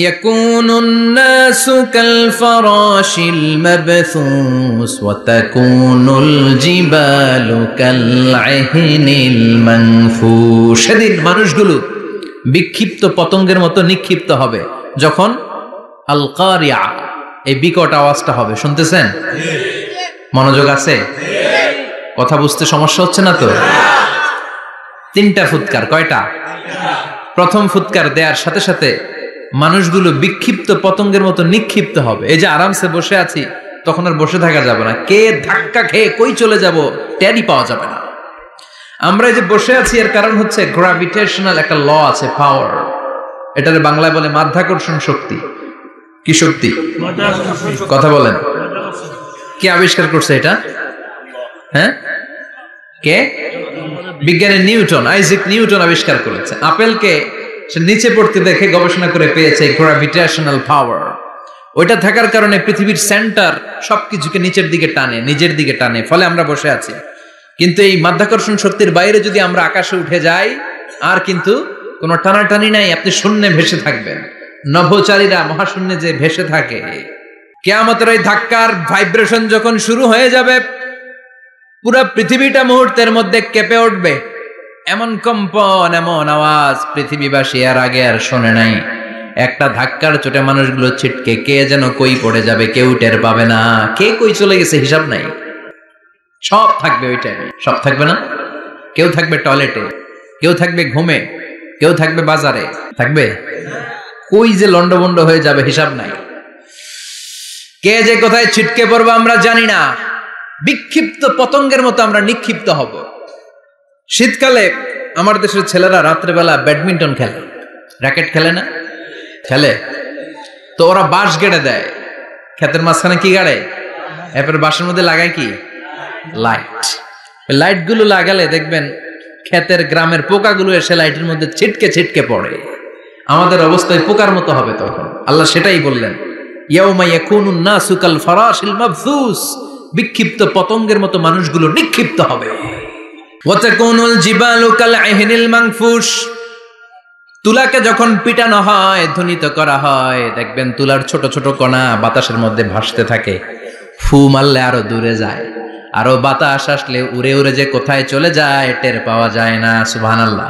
[SPEAKER 1] ইয়াকুনুন নাসু কাল ফারাশিল মাবথুস ওয়া তাকুনুল জিবালু কাল আহিনিল মানফুশ। সেদিন মানুষগুলো বিক্ষিপ্ত পতঙ্গের মতো নিক্ষিপ্ত হবে যখন আল কারিআ এই বিকট আওয়াজটা হবে। শুনতেছেন? মনোযোগ আছে? কথা বুঝতে সমস্যা হচ্ছে না তো? 3টা ফুৎকার। কয়টা? প্রথম ফুৎকার দেওয়ার সাথে সাথে মানুষগুলো বিক্ষিপ্ত পতঙ্গের মতো নিক্ষিপ্ত হবে। এই যে আরামসে বসে আছি, তখন আর বসে থাকা যাবে না। কে ধাক্কা খেয়ে কই চলে যাব টেরই পাওয়া যাবে না। আমরা এই যে বসে আছি এর কারণ হচ্ছে গ্র্যাভিটেশনাল একটা ল আছে, পাওয়ার। এটার বাংলায় বলে মাধ্যাকর্ষণ শক্তি। কি শক্তি? কথা বলেন। কে আবিষ্কার করছে এটা? হ্যাঁ, কে? বিজ্ঞানী নিউটন, আইজাক নিউটন আবিষ্কার করেছে। আপেলকে সে নিচে পড়তে দেখে গবেষণা করে পেয়েছে গ্র্যাভিটেশনাল পাওয়ার। ওইটা থাকার কারণে পৃথিবীর সেন্টার সবকিছুকে নিচের দিকে টানে, নিজের দিকে টানে, ফলে আমরা বসে আছি। কিন্তু এই মাধ্যাকর্ষণ শক্তির বাইরে যদি আমরা আকাশে উঠে যাই, আর কিন্তু কোনো টানাটানি নাই, আপনি শূন্যে ভেসে থাকবেন। নভোচারীরা মহাশূন্যে যে ভেসে থাকে, কিয়ামতের ওই ধাক্কার ভাইব্রেশন যখন শুরু হয়ে যাবে, পুরো পৃথিবীটা মুহূর্তের মধ্যে কেঁপে উঠবে। এমন কম্পন, এমন আওয়াজ পৃথিবীবাসী আর আগে আর শোনে নাই। একটা ধাক্কার চোটে মানুষগুলো ছিটকে কে যেন কই পড়ে যাবে, কেউ টের পাবে না। কে কই চলে গেছে হিসাব নাই। সব থাকবে ওই টাইমে। সব থাকবে না? কেউ থাকবে টয়লেটে, কেউ থাকবে ঘুমে, কেউ থাকবে বাজারে। থাকবে? কই যে লন্ডভন্ড হয়ে যাবে হিসাব নাই। কে যে কোথায় ছিটকে পড়বো আমরা জানি না। বিক্ষিপ্ত পতঙ্গের মতো আমরা নিক্ষিপ্ত হব। শীতকালে আমার দেশের ছেলেরা রাত্রেবেলা ব্যাডমিন্টন খেলে, র্যাকেট খেলে না? খেলে তো ওরা বাঁশ গেড়ে দেয় ক্ষেতের মাঝখানে। কি গাড়ে? এরপর বাঁশের মধ্যে লাগায় কি? লাইট। লাইট গুলো লাগালে দেখবেন ক্ষেতের গ্রামের পোকাগুলো এসে লাইটের মধ্যে ছিটকে ছিটকে পড়ে। আমাদের অবস্থায় পোকার মতো হবে তখন। আল্লাহ সেটাই বললেন, ইয়াউমা ইয়াকুনুন নাসু কাল ফারাশিল মাবথুস। বিক্ষিপ্ত পতঙ্গের মতো মানুষগুলো নিক্ষিপ্ত হবে। ওয়া তাকুনুল জিবালু কাল আহিনিল মানফুশ। তুলাকে যখন পিটানো হয়, ধ্বনিত করা হয়, দেখবেন তুলার ছোট ছোট কণা বাতাসের মধ্যে ভাসতে থাকে। ফু মারলে আরো দূরে যায়, আরো বাতাস আসলে উড়ে উড়ে যে কোথায় চলে যায় টের পাওয়া যায় না। সুবহানাল্লাহ।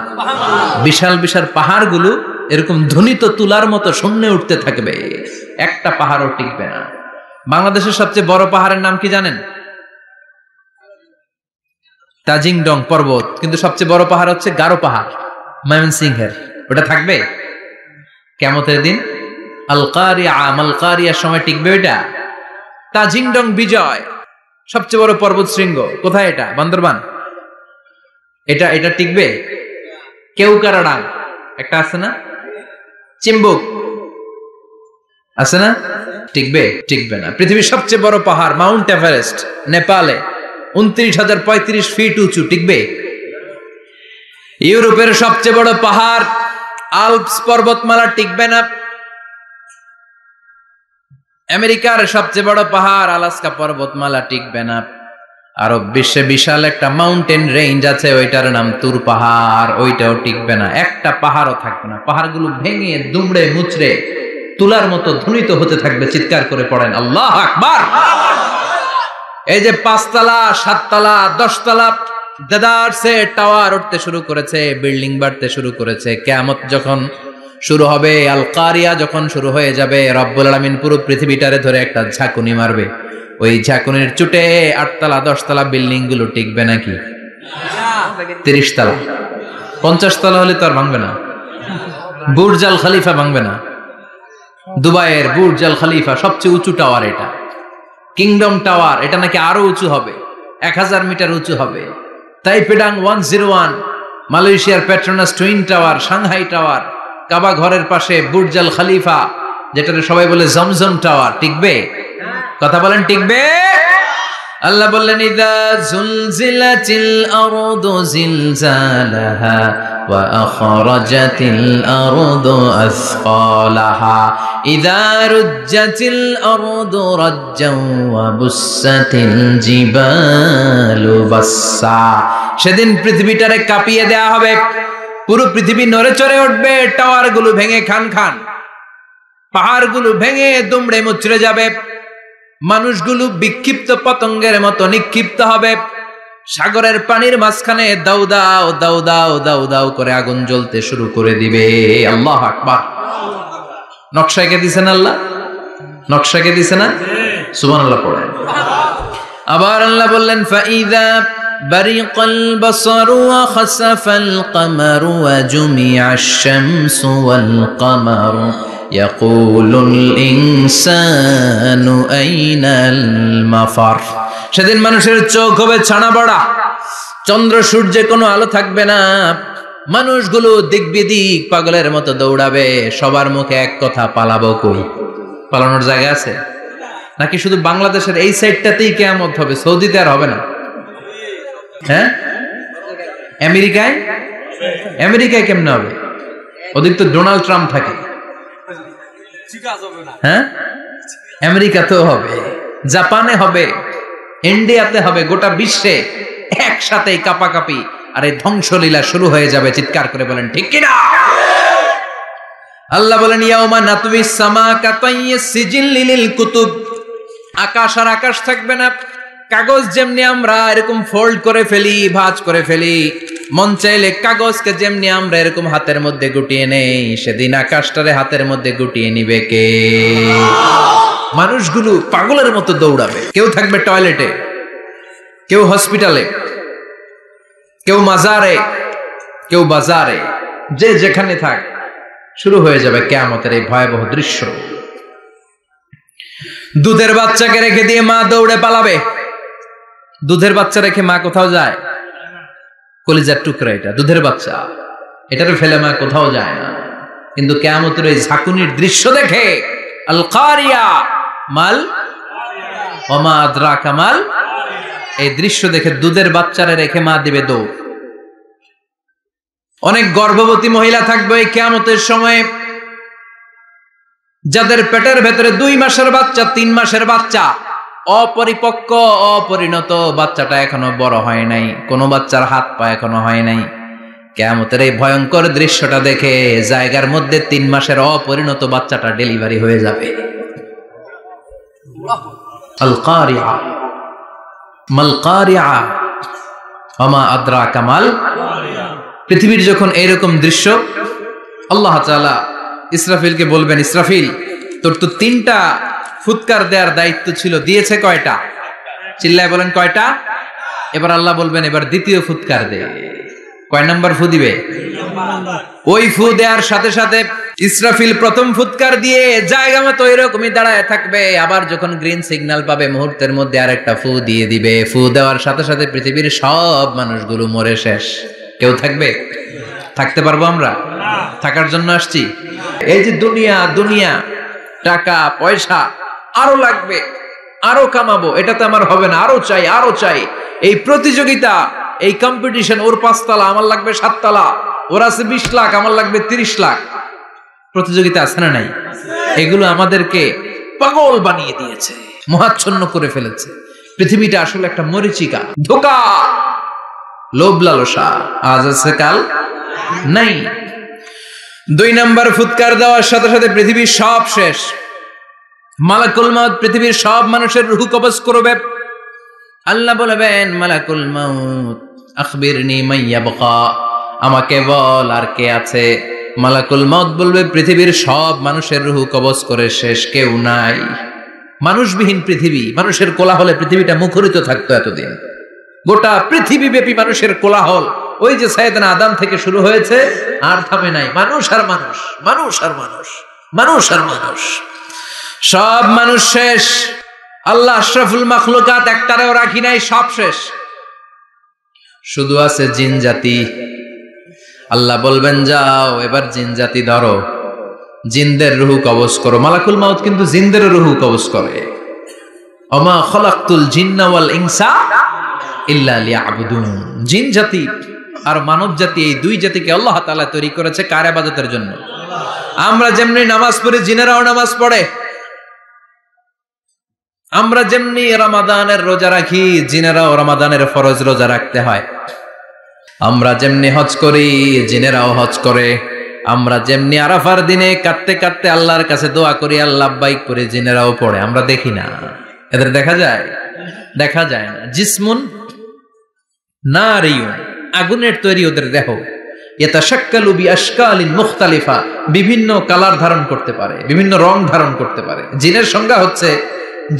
[SPEAKER 1] বিশাল বিশাল পাহাড়গুলো এরকম ধ্বনিত তুলার মতো শূন্যে উঠতে থাকবে, একটা পাহাড়ও টিকবে না। বাংলাদেশের সবচেয়ে বড় পাহাড়ের নাম কি জানেন? তাজিংডং পর্বত। কিন্তু সবচেয়ে বড় পাহাড় হচ্ছে গারো পাহাড়, ময়মনসিংহের। ওটা থাকবে কিয়ামতের দিন। আল কারিআ মাল কারিআর সময় টিকবে ওইটা। তাজিংডং বিজয় সবচেয়ে বড় পর্বত শৃঙ্গ। কোথায় এটা? বান্দরবান। এটা টিকবে? কেউকারাডাং একটা আছে না? চিম্বুক আছে না? টিকবে? টিকবে না। পৃথিবীর সবচেয়ে বড় পাহাড় মাউন্ট এভারেস্ট নেপালে 29,035 ফিট উঁচু, টিকবে? ইউরোপের সবচেয়ে বড় পাহাড় আল্পস পর্বতমালা টিকবে না। আমেরিকার সবচেয়ে বড় পাহাড় আলাস্কা পর্বতমালা টিকবে না। আরব বিশ্বে বিশাল একটা মাউন্টেন রেঞ্জ আছে, ওইটার নাম তুর পাহাড়, ওইটাও টিকবে না। একটা পাহাড়ও থাকবে না। পাহাড়গুলো ভেঙে দুমড়ে মুচড়ে তুলার মতো ধ্বনিত হতে থাকবে। চিৎকার করে পড়েন আল্লাহু আকবার। এই যে 5 তলা 7 তলা 10 তলা দেদারসে টাওয়ার উঠতে শুরু করেছে, বিল্ডিং বাড়তে শুরু করেছে। কিয়ামত যখন শুরু হবে, আল কারিয়া যখন শুরু হয়ে যাবে, রব্বুল আলামিন পুরো পৃথিবীটারে ধরে একটা ঝাঁকুনি মারবে। ওই ঝাঁকুনির চুটে 8 তলা 10 তলা বিল্ডিং গুলো টিকবে নাকি? 30 তলা, 50 তলা হলে তো আর ভাঙবে না। বুর্জ আল খলিফা ভাঙবে না। দুবাইয়ের বুর্জ আল খলিফা সবচেয়ে উঁচু টাওয়ার, এটা কিংডম টাওয়ার, এটা নাকি আরো উঁচু হবে, 1000 মিটার উঁচু হবে। তাইপেডাং 101, মালয়েশিয়ার Petronas twin tower, Shanghai tower, কাবা ঘরের পাশে বুর্জ আল খলিফা, যেটাকে সবাই বলে জমজম টাওয়ার, টিকবে? কথা বলেন, টিকবে? আল্লাহ বললেন ইযা জুলজিলাতিল আরদু জিলজালাহা ওয়া আখরাজাতিল আরদু আসকালাহা ইযা রুজ্জাতিল আরদু রাজ্জান ওয়া বুসাতিল জিবালু বাসসা। সেদিন পৃথিবীটারে কাঁপিয়ে দেয়া হবে, পুরো পৃথিবী নড়ে চড়ে উঠবে, টাওয়ারগুলো ভেঙে খান খান, পাহাড়গুলো ভেঙে দুমড়ে মুচড়ে যাবে, মানুষগুলো বিক্ষিপ্ত পতঙ্গের মতো নিক্ষিপ্ত হবে, সাগরের পানির মাঝখানে দাউ দাউ দাউ দাউ দাউ দাউ করে আগুন জ্বলতে শুরু করে দিবে। আল্লাহু আকবার। নকশাকে দিছেন আল্লাহ, নকশাকে দিছে না? সুবহানাল্লাহ পড়েন। আবার আল্লাহ বললেন ফাইদা বারিকাল বাসারু ওয়া খাসাফাল কামারু ওয়া জুমিআশ শামসু ওয়াল কামারু ইয়াকুলুল ইনসানু আইনাল মাফার। সেদিন মানুষের চোখ হবে ছানা বড়া, চন্দ্র সূর্যে কোনো আলো থাকবে না, মানুষগুলো দিক বিদিক পাগলের মতো দৌড়াবে, সবার মুখে এক কথা, পালাবো কই? পালানোর জায়গা আছে নাকি শুধু বাংলাদেশের এই সাইডটাতেই কিয়ামত হবে, সৌদিতে আর হবে না? হ্যাঁ, আমেরিকায়, আমেরিকায় কেমনে হবে? ওদিক তো ডোনাল্ড ট্রাম্প থাকে। হ্যাঁ, আমেরিকাতেও হবে, জাপানে হবে, ইন্ডিয়াতে হবে, গোটা বিশ্বে একসাথে কাপাকাপি আর এই ধ্বংসলীলা শুরু হয়ে যাবে। চিৎকার করে বলেন ঠিক কিনা? আল্লাহ বলেন ইয়াউমা নাতবিস সামা কাতাইয়িস সিজিল লিল কুতুব। আকাশ আর আকাশ থাকবে না, কাগজ যেমনি আমরা এরকম ফোল্ড করে ফেলি, ভাঁজ করে ফেলি, মন চাইলে কাগজকে যেমনি আমরা এরকম হাতের মধ্যে গুটিয়ে নেই, সেদিন আকাশটারে হাতের মধ্যে গুটিয়ে নিবে কে? মানুষগুলো পাগলের মতো দৌড়াবে, কেউ থাকবে টয়লেটে, কেউ হসপিটালে, কেউ মাজারে, কেউ বাজারে, যে যেখানে থাক, শুরু হয়ে যাবে কিয়ামতের এই ভয়াবহ দৃশ্য। দুধের বাচ্চাকে রেখে দিয়ে মা দৌড়ে পালাবে। দুধের বাচ্চা রেখে মা কোথাও যায়? কলিজার টুকরা এটা, দুধের বাচ্চা, এটারে ফেলে মা কোথাও যায় না। কিন্তু কিয়ামতের এই ঝাঁকুনির দৃশ্য দেখে, আল কারিয়া মাল ওয়া মা আদরাকা মাল, এই দৃশ্য দেখে দুধের বাচ্চারে রেখে মা দিবে দৌড়। অনেক গর্ভবতী মহিলা থাকবে এই কিয়ামতের সময়, যাদের পেটের ভেতরে 2 মাসের বাচ্চা, 3 মাসের বাচ্চা, অপরিপক্ক অপরিণত, বাচ্চাটা এখনো বড় হয় নাই, কোন বাচ্চার হাত পা এখনো হয় নাই। কিয়ামতের এই ভয়ঙ্কর দৃশ্যটা দেখে জায়গার মধ্যে 3 মাসের অপরিণত বাচ্চাটা ডেলিভারি হয়ে যাবে। আল কারিয়া মাল কারিয়া ওয়া মা আদরাকা মাল। পৃথিবীর যখন এরকম দৃশ্য, আল্লাহ তাআলা ইসরাফিলকে বলবেন, ইসরাফিল তোর তো 3টা ফুৎকার দেওয়ার দায়িত্ব ছিল, দিয়েছে কয়টা? চিল্লায় বলেন কয়টা? এবার আল্লাহ বলবেন এবার দ্বিতীয় ফুৎকার দে। কয় নাম্বার ফু দিবে? ওই ফু দেওয়ার সাথে সাথে ইসরাফিল প্রথম ফুৎকার দিয়ে জায়গা মতো এরকমই দাঁড়ায় থাকবে, আবার যখন গ্রিন সিগন্যাল পাবে মুহূর্তের মধ্যে আরেকটা ফু দিয়ে দিবে। ফু দেওয়ার সাথে সাথে পৃথিবীর সব মানুষগুলো মরে শেষ, কেউ থাকবে? থাকতে পারবো আমরা? থাকার জন্য আসছি? এই যে দুনিয়া, দুনিয়া, টাকা পয়সা, আরো লাগবে, আরো কামাবো, এটাতে আমার হবে না, আরো চাই, আরো চাই। এই প্রতিযোগিতা, এই কম্পিটিশন, ওর 5 তলা আমার লাগবে 7 তলা, ওর আছে 20 লাখ আমার লাগবে 30 লাখ, প্রতিযোগিতা আছে না নাই? এগুলো আমাদেরকে পাগল বানিয়ে দিয়েছে, মোহাচ্ছন্ন করে ফেলেছে। পৃথিবীটা আসলে একটা মরিচিকা, ধোঁকা, লোভ লালসা, আজ আছে কাল নাই। 2 নাম্বার ফুৎকার দেওয়ার সাথে সাথে পৃথিবীর সব শেষ। মালাকুল মাউত পৃথিবীর সব মানুষের রূহ কবজ করবে। আল্লাহ বলবেন মালাকুল মাউত আখবিরনি মান ইয়াবকা, আমাকে বল আর কে আছে। মালাকুল মাউত বলবে পৃথিবীর সব মানুষের রূহ কবজ করে শেষ, কেউ নাই। মানুষবিহীন পৃথিবী, মানুষের কোলাহলে পৃথিবীটা মুখরিত থাকতো এতদিন, গোটা পৃথিবীব্যাপী মানুষের কোলাহল, ওই যে সাইয়েদনা আদম থেকে শুরু হয়েছে, আর থামে নাই। মানুষ আর মানুষ, মানুষ আর মানুষ, মানুষ আর মানুষ, সব মানুষ শেষ। আল্লাহ আশরাফুল মাখলুকাত একটারেও রাখি নাই, সব শেষ। শুধু আছে জিন জাতি। আল্লাহ বলবেন যাও এবার জিন জাতি ধরো, জিনদের রুহ কবজ করো। মালাকুল মাউত কিন্তু জিনদের রুহ কবজ করে। ওমা খলাকতুল জিন্না ওয়াল ইনসা ইল্লা লিয়াবুদুন। জিন জাতি আর মানব জাতি, এই দুই জাতিকে আল্লাহ তাআলা তৈরি করেছে কার ইবাদতের জন্য? আমরা যেমনি নামাজ পড়ি, জিনেরাও নামাজ পড়ে। আমরা যেমনি রমাদানের রোজা রাখি, জিনেরাও রমাদানের ফরজ রোজা রাখতে হয়। আমরা যেমনি হজ করি, জিনেরাও হজ করে। আমরা যেমনি আরাফার দিনে কাটতে কাটতে আল্লাহর কাছে দোয়া করি, আল্লাহ বাইক করে, জিনেরাও পড়ে। আমরা দেখি না, এদের দেখা যায়? দেখা যায় না। জিসমুন নারিয়ুন, আগুনের তৈরি ওদের দেহ। ইয়াতাশাক্কালু বিআশকালিন মুখতালিফা, বিভিন্ন কালার ধারণ করতে পারে, বিভিন্ন রং ধারণ করতে পারে। জিনের সংজ্ঞা হচ্ছে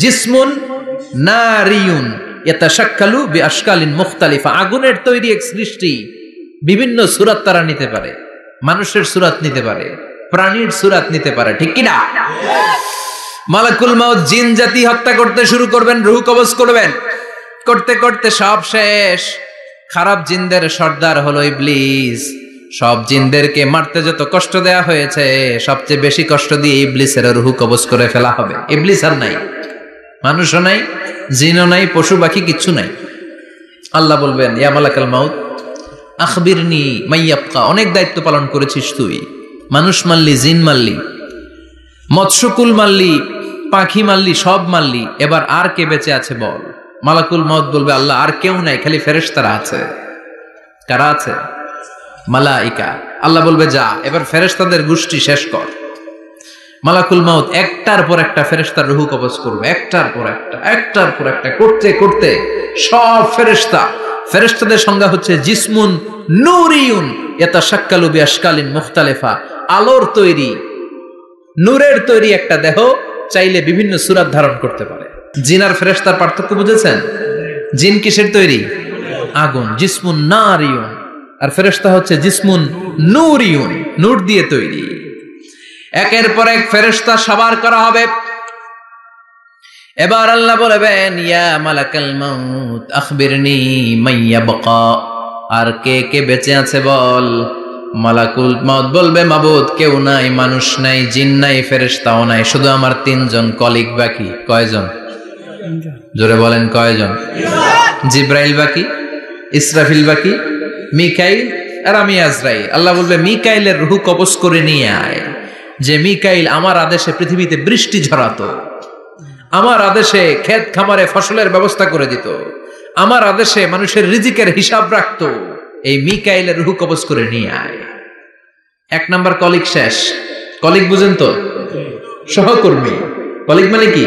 [SPEAKER 1] জিসমুন নারিয়ুন ইয়াতাশাক্কালু বিআশকালিন মুখতালিফা, আগুনের তৈরি এক সৃষ্টি। বিভিন্ন সূরত তারা নিতে পারে, মানুষের সূরত নিতে পারে, প্রাণীর সূরত নিতে পারে, ঠিক কি না? মালাকুল মাউত জিন জাতি হত্যা করতে শুরু করবেন, রূহ কবজ করবেন। করতে করতে সব শেষ। খারাপ জিনদের সর্দার হলো ইবলিস। সব জিনদেরকে মারতে যত কষ্ট দেয়া হয়েছে, সবচেয়ে বেশি কষ্ট দিয়ে ইবলিসের রূহ কবজ করে ফেলা হবে। ইবলিস আর নাই, মানুষও নাই, জিনও নাই, পশু পাখি কিচ্ছু নাই। আল্লাহ বলবেন ইয়া মালাকাল মাউত আখবিরনি মাইয়াবকা, অনেক দায়িত্ব পালন করেছিস তুই। মানুষ মারলি, জিন মারলি, মৎস্যকুল মারলি, পাখি মারলি, সব মারলি, এবার আর কে বেঁচে আছে বল। মালাকুল মাউত বলবে আল্লাহ আর কেউ নাই, খালি ফেরেশতারা আছে। কারা আছে? মালাইকা। আল্লাহ বলবে যা এবার ফেরেশতাদের গোষ্ঠী শেষ কর। মালাকুল মাউত একটার পর একটা ফেরেশতার রূহ কবজ করবে, একটার পর একটা, একটার পর একটা, করতে করতে সব ফেরেশতা। ফেরেশতাদের সংজ্ঞা হচ্ছে জিসমুন নূরিয়ুন ইয়াতাশাক্কালু বিআশকালিন মুখতালিফা, আলোর তৈরি, নূরের তৈরি একটা দেহ, চাইলে বিভিন্ন সূরত ধারণ করতে পারে। জিন আর ফেরেশতার পার্থক্য বুঝেছেন? জিন কিসের তৈরি? আগুন, জিসমুন নারিয়ুন। আর ফেরেশতা হচ্ছে জিসমুন নূরিয়ুন, নূর দিয়ে তৈরি। একের পর এক ফেরেশতা সবার করা হবে। এবার আল্লাহ বলবেন ইয়া মালাকাল মাউত আখবিরনি মাইয়াবকা, আর কে কে বেঁচে আছে বল। মালাকুল মাউত বলবে মাবুদ কেউ নাই, মানুষ নাই, জিন নাই, ফেরেশতাও নাই, শুধু আমার তিনজন কলিগ বাকি। কয়জন? জোরে বলেন কয়জন? জিব্রাইল বাকি, ইসরাফিল বাকি, মিকাইল আর আমি আজরাইল। আল্লাহ বলবে মিকাইলের রূহ কবজ করে নিয়ে আয়। যে মিকাইল আমার আদেশে পৃথিবীতে বৃষ্টি ঝরাতো, আমার আদেশে ক্ষেত খামারে ফসলের ব্যবস্থা করে দিত, আমার আদেশে মানুষের রিজিকের হিসাব রাখতো, এই মিকাইলের রূহ কবজ করে নিয়ে আয়। এক নাম্বার কলিগ শেষ। কলিগ বুঝেন তো? সহকর্মী। কলিগ মানে কি?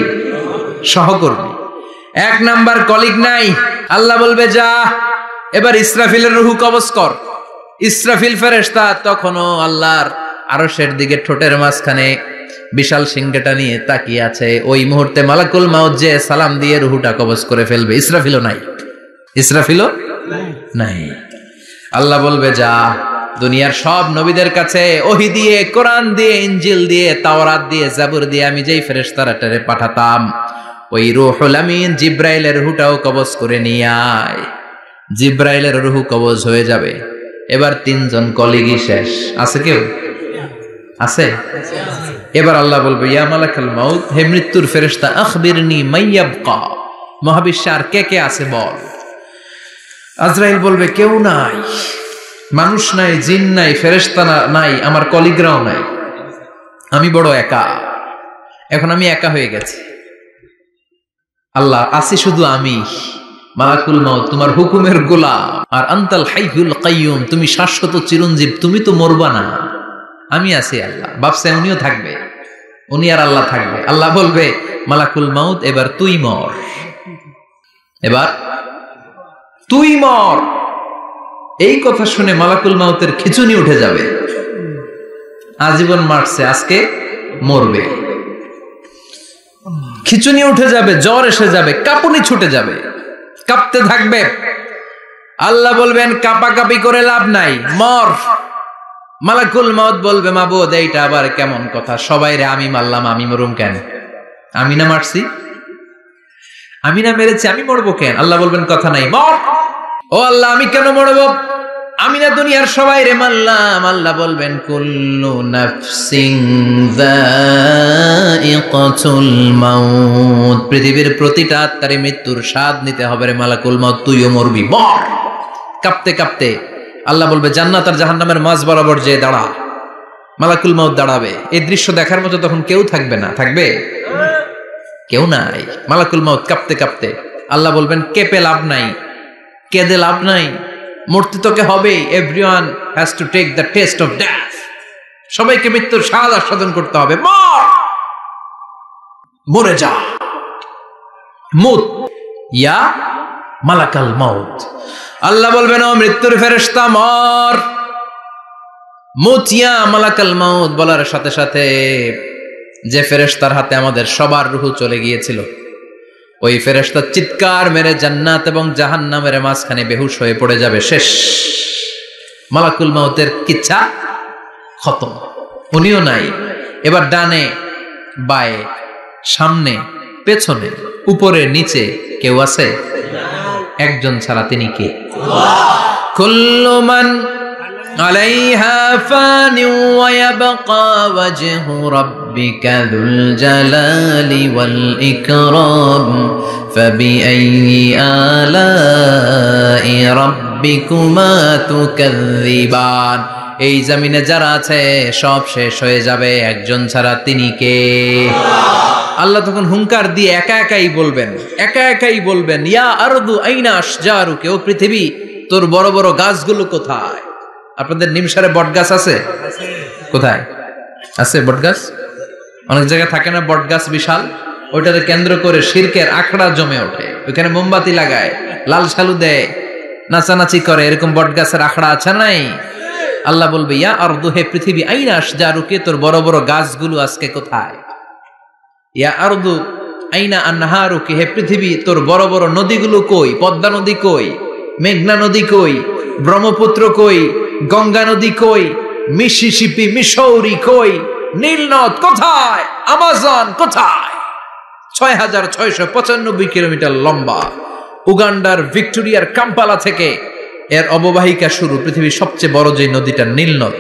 [SPEAKER 1] সহকর্মী। এক নাম্বার কলিগ নাই। আল্লাহ বলবে যা এবার ইসরাফিলের রূহ কবজ কর। ইসরাফিল ফেরেশতা তখনও আল্লাহর আরশের দিকে ঠোঁটের মাঝখানে বিশাল সিংহটা নিয়ে তাকিয়ে আছে। ওই মুহূর্তে মালাকুল মাউত যে সালাম দিয়ে রূহটা কবজ করে ফেলবে। ইসরাফিলও নাই, ইসরাফিলও নাই। আল্লাহ বলবে যা দুনিয়ার সব নবীদের কাছে ওহী দিয়ে, কোরআন দিয়ে, ইনজিল দিয়ে, তাওরাত দিয়ে, জাবুর দিয়ে আমি যেই ফেরেশতারাটারে পাঠাতাম, ওই রূহুল আমিন জিব্রাইলের রূহটাও কবজ করে নিয়ে আয়। জিব্রাইলের রূহ কবজ হয়ে যাবে। এবার তিনজন কলিগই শেষ। আছে কেউ? আছে? এবার আল্লাহ বলবে ইয়া মালাকাল মাউত, হে মৃত্যুর ফেরেশতা আখবিরনি মাইয়াবকা, মহাবিশ্বে আর কে কে আছে বল। আজরাইল বলবে কেউ নাই, মানুষ নাই, জিন নাই, ফেরেশতা নাই, আমার কলিগরাও নাই, আমি বড় একা। এখন আমি একা হয়ে গেছি। আল্লাহ আছি শুধু আমি। মালাকুল মাউত তোমার হুকুমের গোলাম, আর আনতাল হাইয়ুল কাইয়ুম, তুমি শাশ্বত চিরঞ্জীব, তুমি তো মরবা না, আমি আছি। আল্লাহ ভাবছে উনিও থাকবে, উনি আর আল্লাহ থাকবে। আল্লাহ বলবে মালাকুল মাউত এবার তুই মর, এবার তুই মর। এই কথা শুনে মালাকুল মাউতের খিচুনি উঠে যাবে। আজীবন মারছে, আজকে মরবে। খিচুনি উঠে যাবে, জ্বর এসে যাবে, কাঁপুনি ছুটে যাবে, কাঁপতে থাকবে। আল্লাহ বলবেন কাপাকাপি করে লাভ নাই, মর। মালাকুল মউত বলবে মাবুদ এইটা আবার কেমন কথা, সবাই রে আমি মারলাম, আমি মরুম কেন? আমি না মারছি, আমি না মেরেছি, আমি মরবো কেন? আল্লাহ বলবেন কথা নাই, মর। ও আল্লাহ আমি কেন মরবো? আমি না দুনিয়ার সবাই রে মারলাম। আল্লাহ বলবেন কুল্লু নাফসিন যায়িকাতুল মাউত, পৃথিবীর প্রতিটা আত্মারে মৃত্যুর স্বাদ নিতে হবে রে মালাকুল মউত, তুইও মরবি, মর। কাঁপতে কাঁপতে আল্লাহ বলবে জান্নাত আর জাহান্নামের মাঝ বরাবর যে দাঁড়া। মালাকুল মউত দাঁড়াবে, এই দৃশ্য দেখার মতো তখন কেউ থাকবে না, থাকবে কেউ নাই। মালাকুল মউত কাঁপতে কাঁপতে আল্লাহ বলবেন কেঁপে লাভ নাই, কেঁদে লাভ নাই, মরতে তোকে হবে। Everyone has to take the test of death, সবাইকে মৃত্যুর স্বাদ আস্বাদন করতে হবে, মর, মরে যা। মুত ইয়া মালাকাল মউত। আল্লাহ বলবেন ও মৃত্যুর ফেরেশতা মর, মুত ইয়া মালাকাল মউত। বলার সাথে সাথে যে ফেরেশতার হাতে আমাদের সবার রূহ চলে গিয়েছিল, ওই ফেরেশতা চিৎকার মেরে জান্নাত এবং জাহান্নামের মাঝখানে বেহুশ হয়ে পড়ে যাবে, শেষ। মালাকুল মউতের কিচ্ছা খতম, উনিও নাই। এবার ডানে বায়ে সামনে পেছনে উপরে নিচে কেউ আছে? একজন ছাড়া, তিনি কে? কুল্লু মান আলাইহা ফানি ওয়া ইয়াবকা ওয়াজহু রাব্বিকা যুল জালালি ওয়াল ইকরাম ফাবিআইয়ি আলাই রাব্বিকুমা তুকাযযিবান। এই জমিনে যারা আছে সব শেষ হয়ে যাবে, একজন ছাড়া, তিনি কে? আল্লাহ তখন হুঙ্কার দিয়ে একা একাই বলবেন ইয়া আরদু আইনা আশজারুকে, ও পৃথিবী তোর বড় বড় গাছগুলো কোথায়? আপনাদের নিমসারে বট গাছ আছে? কোথায় আছে বট গাছ? অনেক জায়গায় থাকে না বট গাছ বিশাল, ওইটাকে কেন্দ্র করে শিরকের আখড়া জমে ওঠে, ওইখানে মোমবাতি লাগায়, লাল শালু দেয়, নাচানাচি করে, এরকম বট গাছের আখড়া আছে নাই? আল্লাহ বলবে ইয়া আরদু, হে পৃথিবী, আইনা আশজারুকে, তোর বড় বড় গাছগুলো আজকে কোথায়? ইয়া আরদু আইনা আনহারুকে, হে পৃথিবী তোর বড় বড় নদীগুলো কই? পদ্মা নদী কই? মেঘনা নদী কই? ব্রহ্মপুত্র কই? গঙ্গা নদী কই? মিসিসিপি, মিসৌরি কই? নীল নদ কোথায়? আমাজন কোথায়? ৬৬৯৫ কিলোমিটার লম্বা, উগান্ডার ভিক্টোরিয়ার কাম্পালা থেকে এর অববাহিকা শুরু। পৃথিবীর সবচেয়ে বড় যে নদীটা নীল নদ,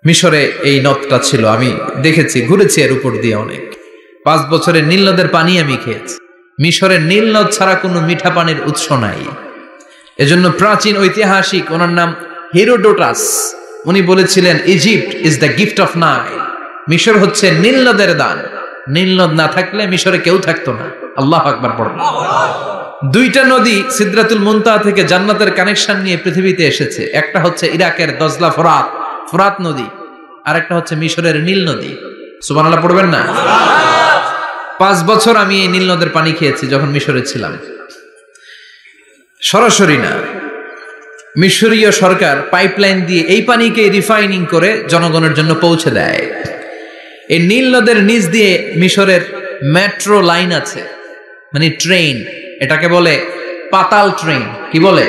[SPEAKER 1] মিশরে এই নদটা ছিল, আমি দেখেছি, ঘুরেছি এর উপর দিয়ে অনেক। 5 বছরে নীল নদের পানি আমি খেয়েছি। মিশরের নীল নদ ছাড়া কোনো মিঠা পানির উৎস নাই। এজন্য প্রাচীন ঐতিহাসিক, ওনার নাম হেরোডোটাস, উনি বলেছিলেন Egypt is the gift of Nile, মিশর হচ্ছে নীল নদের দান। নীল নদ না থাকলে মিশরে কেউ থাকতো না। আল্লাহু আকবার পড়ুন। 2টা নদী সিদরাতুল মুনতাহা থেকে জান্নাতের কানেকশন নিয়ে পৃথিবীতে এসেছে। একটা হচ্ছে ইরাকের দজলা ফোরাত নদী, আর একটা হচ্ছে মিশরের নীল নদী। সুবহানাল্লাহ পড়বেন না? 5 বছর আমি এই নীল নদের পানি খেয়েছি যখন মিশরে ছিলাম। সরাসরি না, মিশরীয় সরকার পাইপলাইন দিয়ে এই পানিকে রিফাইনিং করে জনগণের জন্য পৌঁছে দেয়। এই নীল নদের নিচ দিয়ে মিশরের মেট্রো লাইন আছে, মানে ট্রেন, এটাকে বলে পাতাল ট্রেন। কি বলে?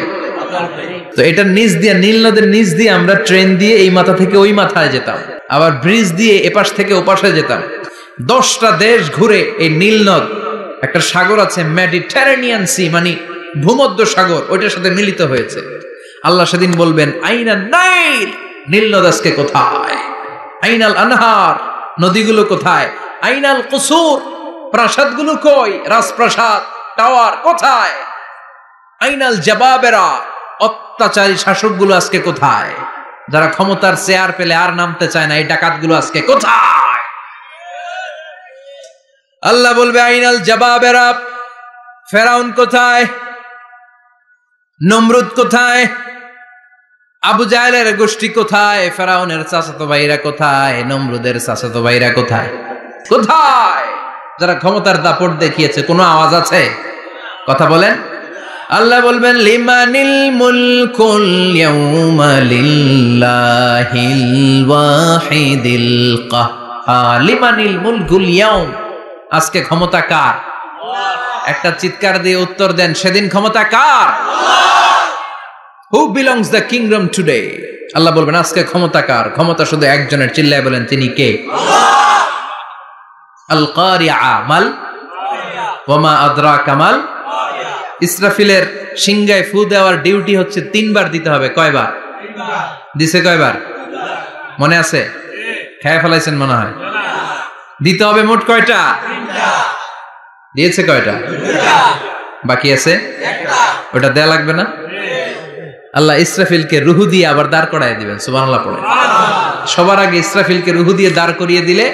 [SPEAKER 1] তো এটার নিচ দিয়ে, নীল নদের নিচ দিয়ে আমরা ট্রেন দিয়ে এই মাথা থেকে ওই মাথায় যেতাম, আবার ব্রিজ দিয়ে এপাশ থেকে ওপাশে যেতাম। 10টা দেশ ঘুরে এই নীল নদ, একটা সাগর আছে মেডিটেরেনিয়ান সি, মানে ভূমধ্য সাগর, ওইটার সাথে মিলিত হয়েছে। আল্লাহ সেদিন বলবেন আইনা নাইল, নীল নদ আজকে কোথায়? আইনাল আনহার, নদীগুলো কোথায়? আইনাল কুসুর, প্রাসাদগুলো কই? রাজপ্রাসাদ, টাওয়ার কোথায়? আইনাল জাবাবেরা, অত্যাচারী শাসকগুলো আজকে কোথায়? যারা ক্ষমতার চেয়ার পেলে আর নামতে চায় না, এই ডাকাতগুলো আজকে কোথায়? আল্লাহ বলবে আইনাল জাবাবেরা, ফেরাউন কোথায়? নমরুদ কোথায়? আবু জাহেলের গোষ্ঠী কোথায়? ফেরাউনের চাচাতো ভাইরা কোথায়? নমরুদের চাচাতো ভাইরা কোথায়? কোথায়? যারা ক্ষমতার দাপট দেখিয়েছে, কোনো আওয়াজ আছে? কথা বলেন। আল্লাহ বলবেন লিমানিল মুলকুল ইয়াউমা লিল্লাহিল ওয়াহিদিল কাহ্হার, লিমানিল মুলকুল ইয়াউম, আজকে ক্ষমতা কার? একটা চিৎকার দিয়ে উত্তর দেন, সেদিন ক্ষমতা কার? Who belongs the kingdom today? আল্লাহ বলবেন আজকে ক্ষমতা কার? ক্ষমতা শুধু একজনের। চিল্লায় বলেন তিনি কে? আল কারিআ মাল ওয়া মা আদরাকা মাল। ইসরাফিলের সিংহায় ফু দেওয়ার ডিউটি হচ্ছে 3 বার দিতে হবে। কয়বার দিছে? কয়বার মনে আছে? খেয়ে ফেলাইছেন মনে হয়। দিতে হবে মোট কয়টা? দিয়েছে কয়টা? বাকি আছে ওটা দেয়া লাগবে না? আল্লাহ ইসরাফিলকে রুহু দিয়ে আবার দাঁড় করায় দিবেন। সুবহানাল্লাহ পড়ে। সবার আগে ইসরাফিলকে রুহু দিয়ে দাঁড় করিয়ে দিলে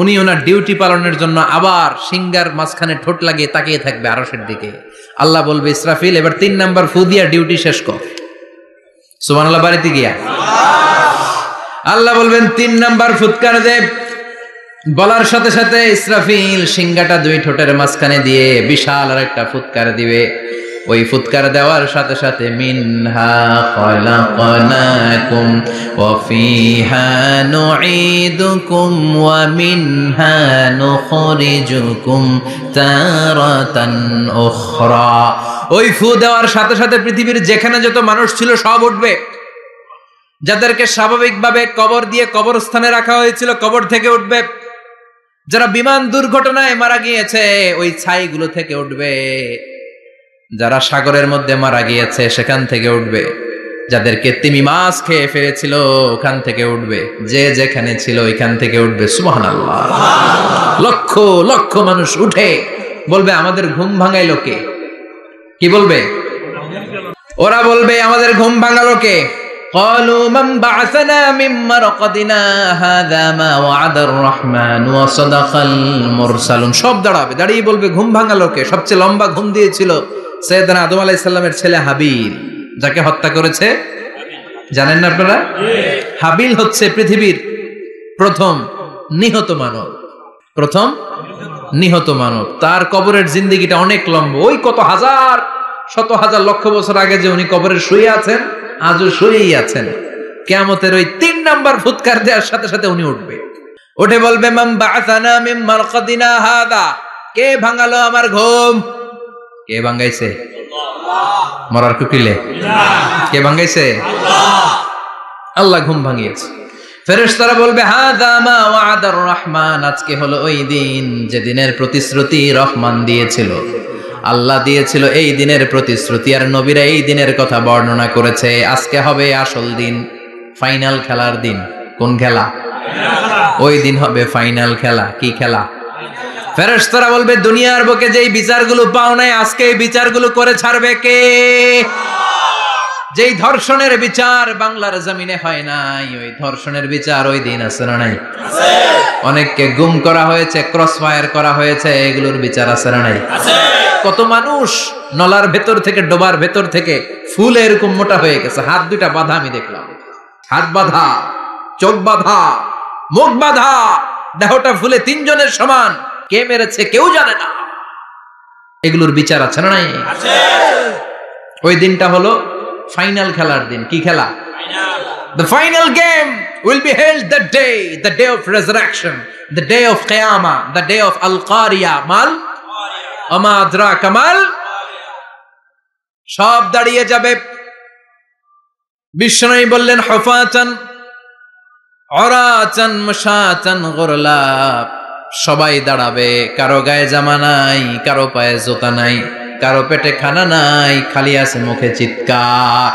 [SPEAKER 1] উনি ওনার ডিউটি পালনের জন্য আবার সিংহার মাঝখানে ঠোঁট লাগিয়ে তাকিয়ে থাকবে আরশের দিকে। আল্লাহ বলবে ইসরাফিল এবার 3 নাম্বার ফু দিয়া ডিউটি শেষ কর। সুবহানাল্লাহ। বাড়িতে গিয়া আল্লাহ বলবেন 3 নাম্বার ফুৎকার দে। বলার সাথে সাথে ইসরাফিল সিংহাটা 2 ঠোঁটের মাঝখানে দিয়ে বিশাল আর একটা ফুৎকার দিবে। ওই ফুৎকার দেওয়ার সাথে সাথে মিনহা খলাকনাকুম ওয়া ফিহা নুঈদুকুম ওয়া মিনহা নুখরিজুকুম তারাতান উখরা। ওই ফু দেওয়ার সাথে সাথে পৃথিবীর যেখানে যত মানুষ ছিল সব উঠবে। যাদেরকে স্বাভাবিকভাবে কবর দিয়ে কবরস্থানে রাখা হয়েছিল কবর থেকে উঠবে। যারা বিমান দুর্ঘটনায় মারা গিয়েছে ওই ছাইগুলো থেকে উঠবে। যারা সাগরের মধ্যে মারা গিয়েছে সেখান থেকে উঠবে। যাদেরকে তিমি মাছ খেয়ে ফেলেছিল ওখান থেকে উঠবে। যে যেখানে ছিল ওইখান থেকে উঠবে। সুবহানাল্লাহ। লক্ষ লক্ষ মানুষ উঠে বলবে আমাদের ঘুম ভাঙাইলো কে? কি বলবে? ওরা বলবে আমাদের ঘুম ভাঙালো কে? قالوا من بعثنا من مرقدنا هذا ما وعد الرحمن وصدق المرسلون। সব দাঁড়াবে, দাঁড়িয়ে বলবে ঘুম ভাঙালো কে? সবচেয়ে লম্বা ঘুম দিয়েছিল সৈয়দনা আদম আলাইহিস সালামের ছেলে হাবিল, যাকে হত্যা করেছে জানেন না আপনারা? হাবিল হচ্ছে পৃথিবীর প্রথম নিহত মানব। প্রথম নিহত মানব। তার কবরের জিন্দেগিটা অনেক লম্বা। ওই কত হাজার শত হাজার লক্ষ বছর আগে যে উনি কবরে শুয়ে আছেন আজও শুয়েই আছেন। কিয়ামতের ওই 3 নাম্বার ফুৎকার দেওয়ার সাথে সাথে উনি উঠবে। উঠে বলবে মান বা'আসানা মিন মারকাদিনা হাদা। কে ভাঙালো আমার ঘুম? কে ভাঙাইছে? আল্লাহ। মরার কুকিলে কে ভাঙাইছে? আল্লাহ। আল্লাহ ঘুম ভাঙিয়েছে। ফেরেশতারা বলবে হাদা মা ওয়াদার রহমান। আজকে হলো ওই দিন যে দিনের প্রতিশ্রুতি রহমান দিয়েছিল। আল্লাহ দিয়েছিল এই দিনের প্রতিশ্রুতি, আর নবীরা এই দিনের কথা বর্ণনা করেছে। আজকে হবে আসল দিন, ফাইনাল খেলার দিন। কোন খেলা? ওই দিন হবে ফাইনাল খেলা। কি খেলা? ফেরেশতারা বলবে দুনিয়ার বুকে যেই বিচারগুলো পাও নাই আজকে এই বিচারগুলো করে ছাড়বে কে? যেই ধর্ষণের বিচার বাংলার জমিনে হয় নাই ওই ধর্ষণের বিচার ওই দিন আছে না নাই? আছে। অনেককে গুম করা হয়েছে, ক্রস ফায়ার করা হয়েছে, এগুলোর বিচার আছে না নাই? আছে। কত মানুষ নলার ভেতর থেকে ডোবার ভেতর থেকে ফুল এরকম মোটা হয়ে গেছে। হাত দুইটা বাঁধা আমি দেখলাম। হাত বাঁধা, চোখ বাঁধা, মুখ বাঁধা, দেহটা ফুলে 3 জনের সমান। কে মেরেছে কেউ জানে না। এগুলোর বিচার আছে না নাই? আছে। ওই দিনটা হলো ফাইনাল খেলার দিন। কি খেলা? Final. The final game will be held the day of resurrection, the day of Qiyamah, the day of Al-Qariya mal আমা আদরাকা মাল। সব দাঁড়িয়ে যাবে। বিশ্বনবী বললেন হুফাতান উরাতান মুশাতান গুরলা। সবাই দাঁড়াবে। কারো গায়ে জামা নাই, কারো পায়ে জুতা নাই, কারো পেটে খানা নাই, খালি আছে মুখে চিৎকার।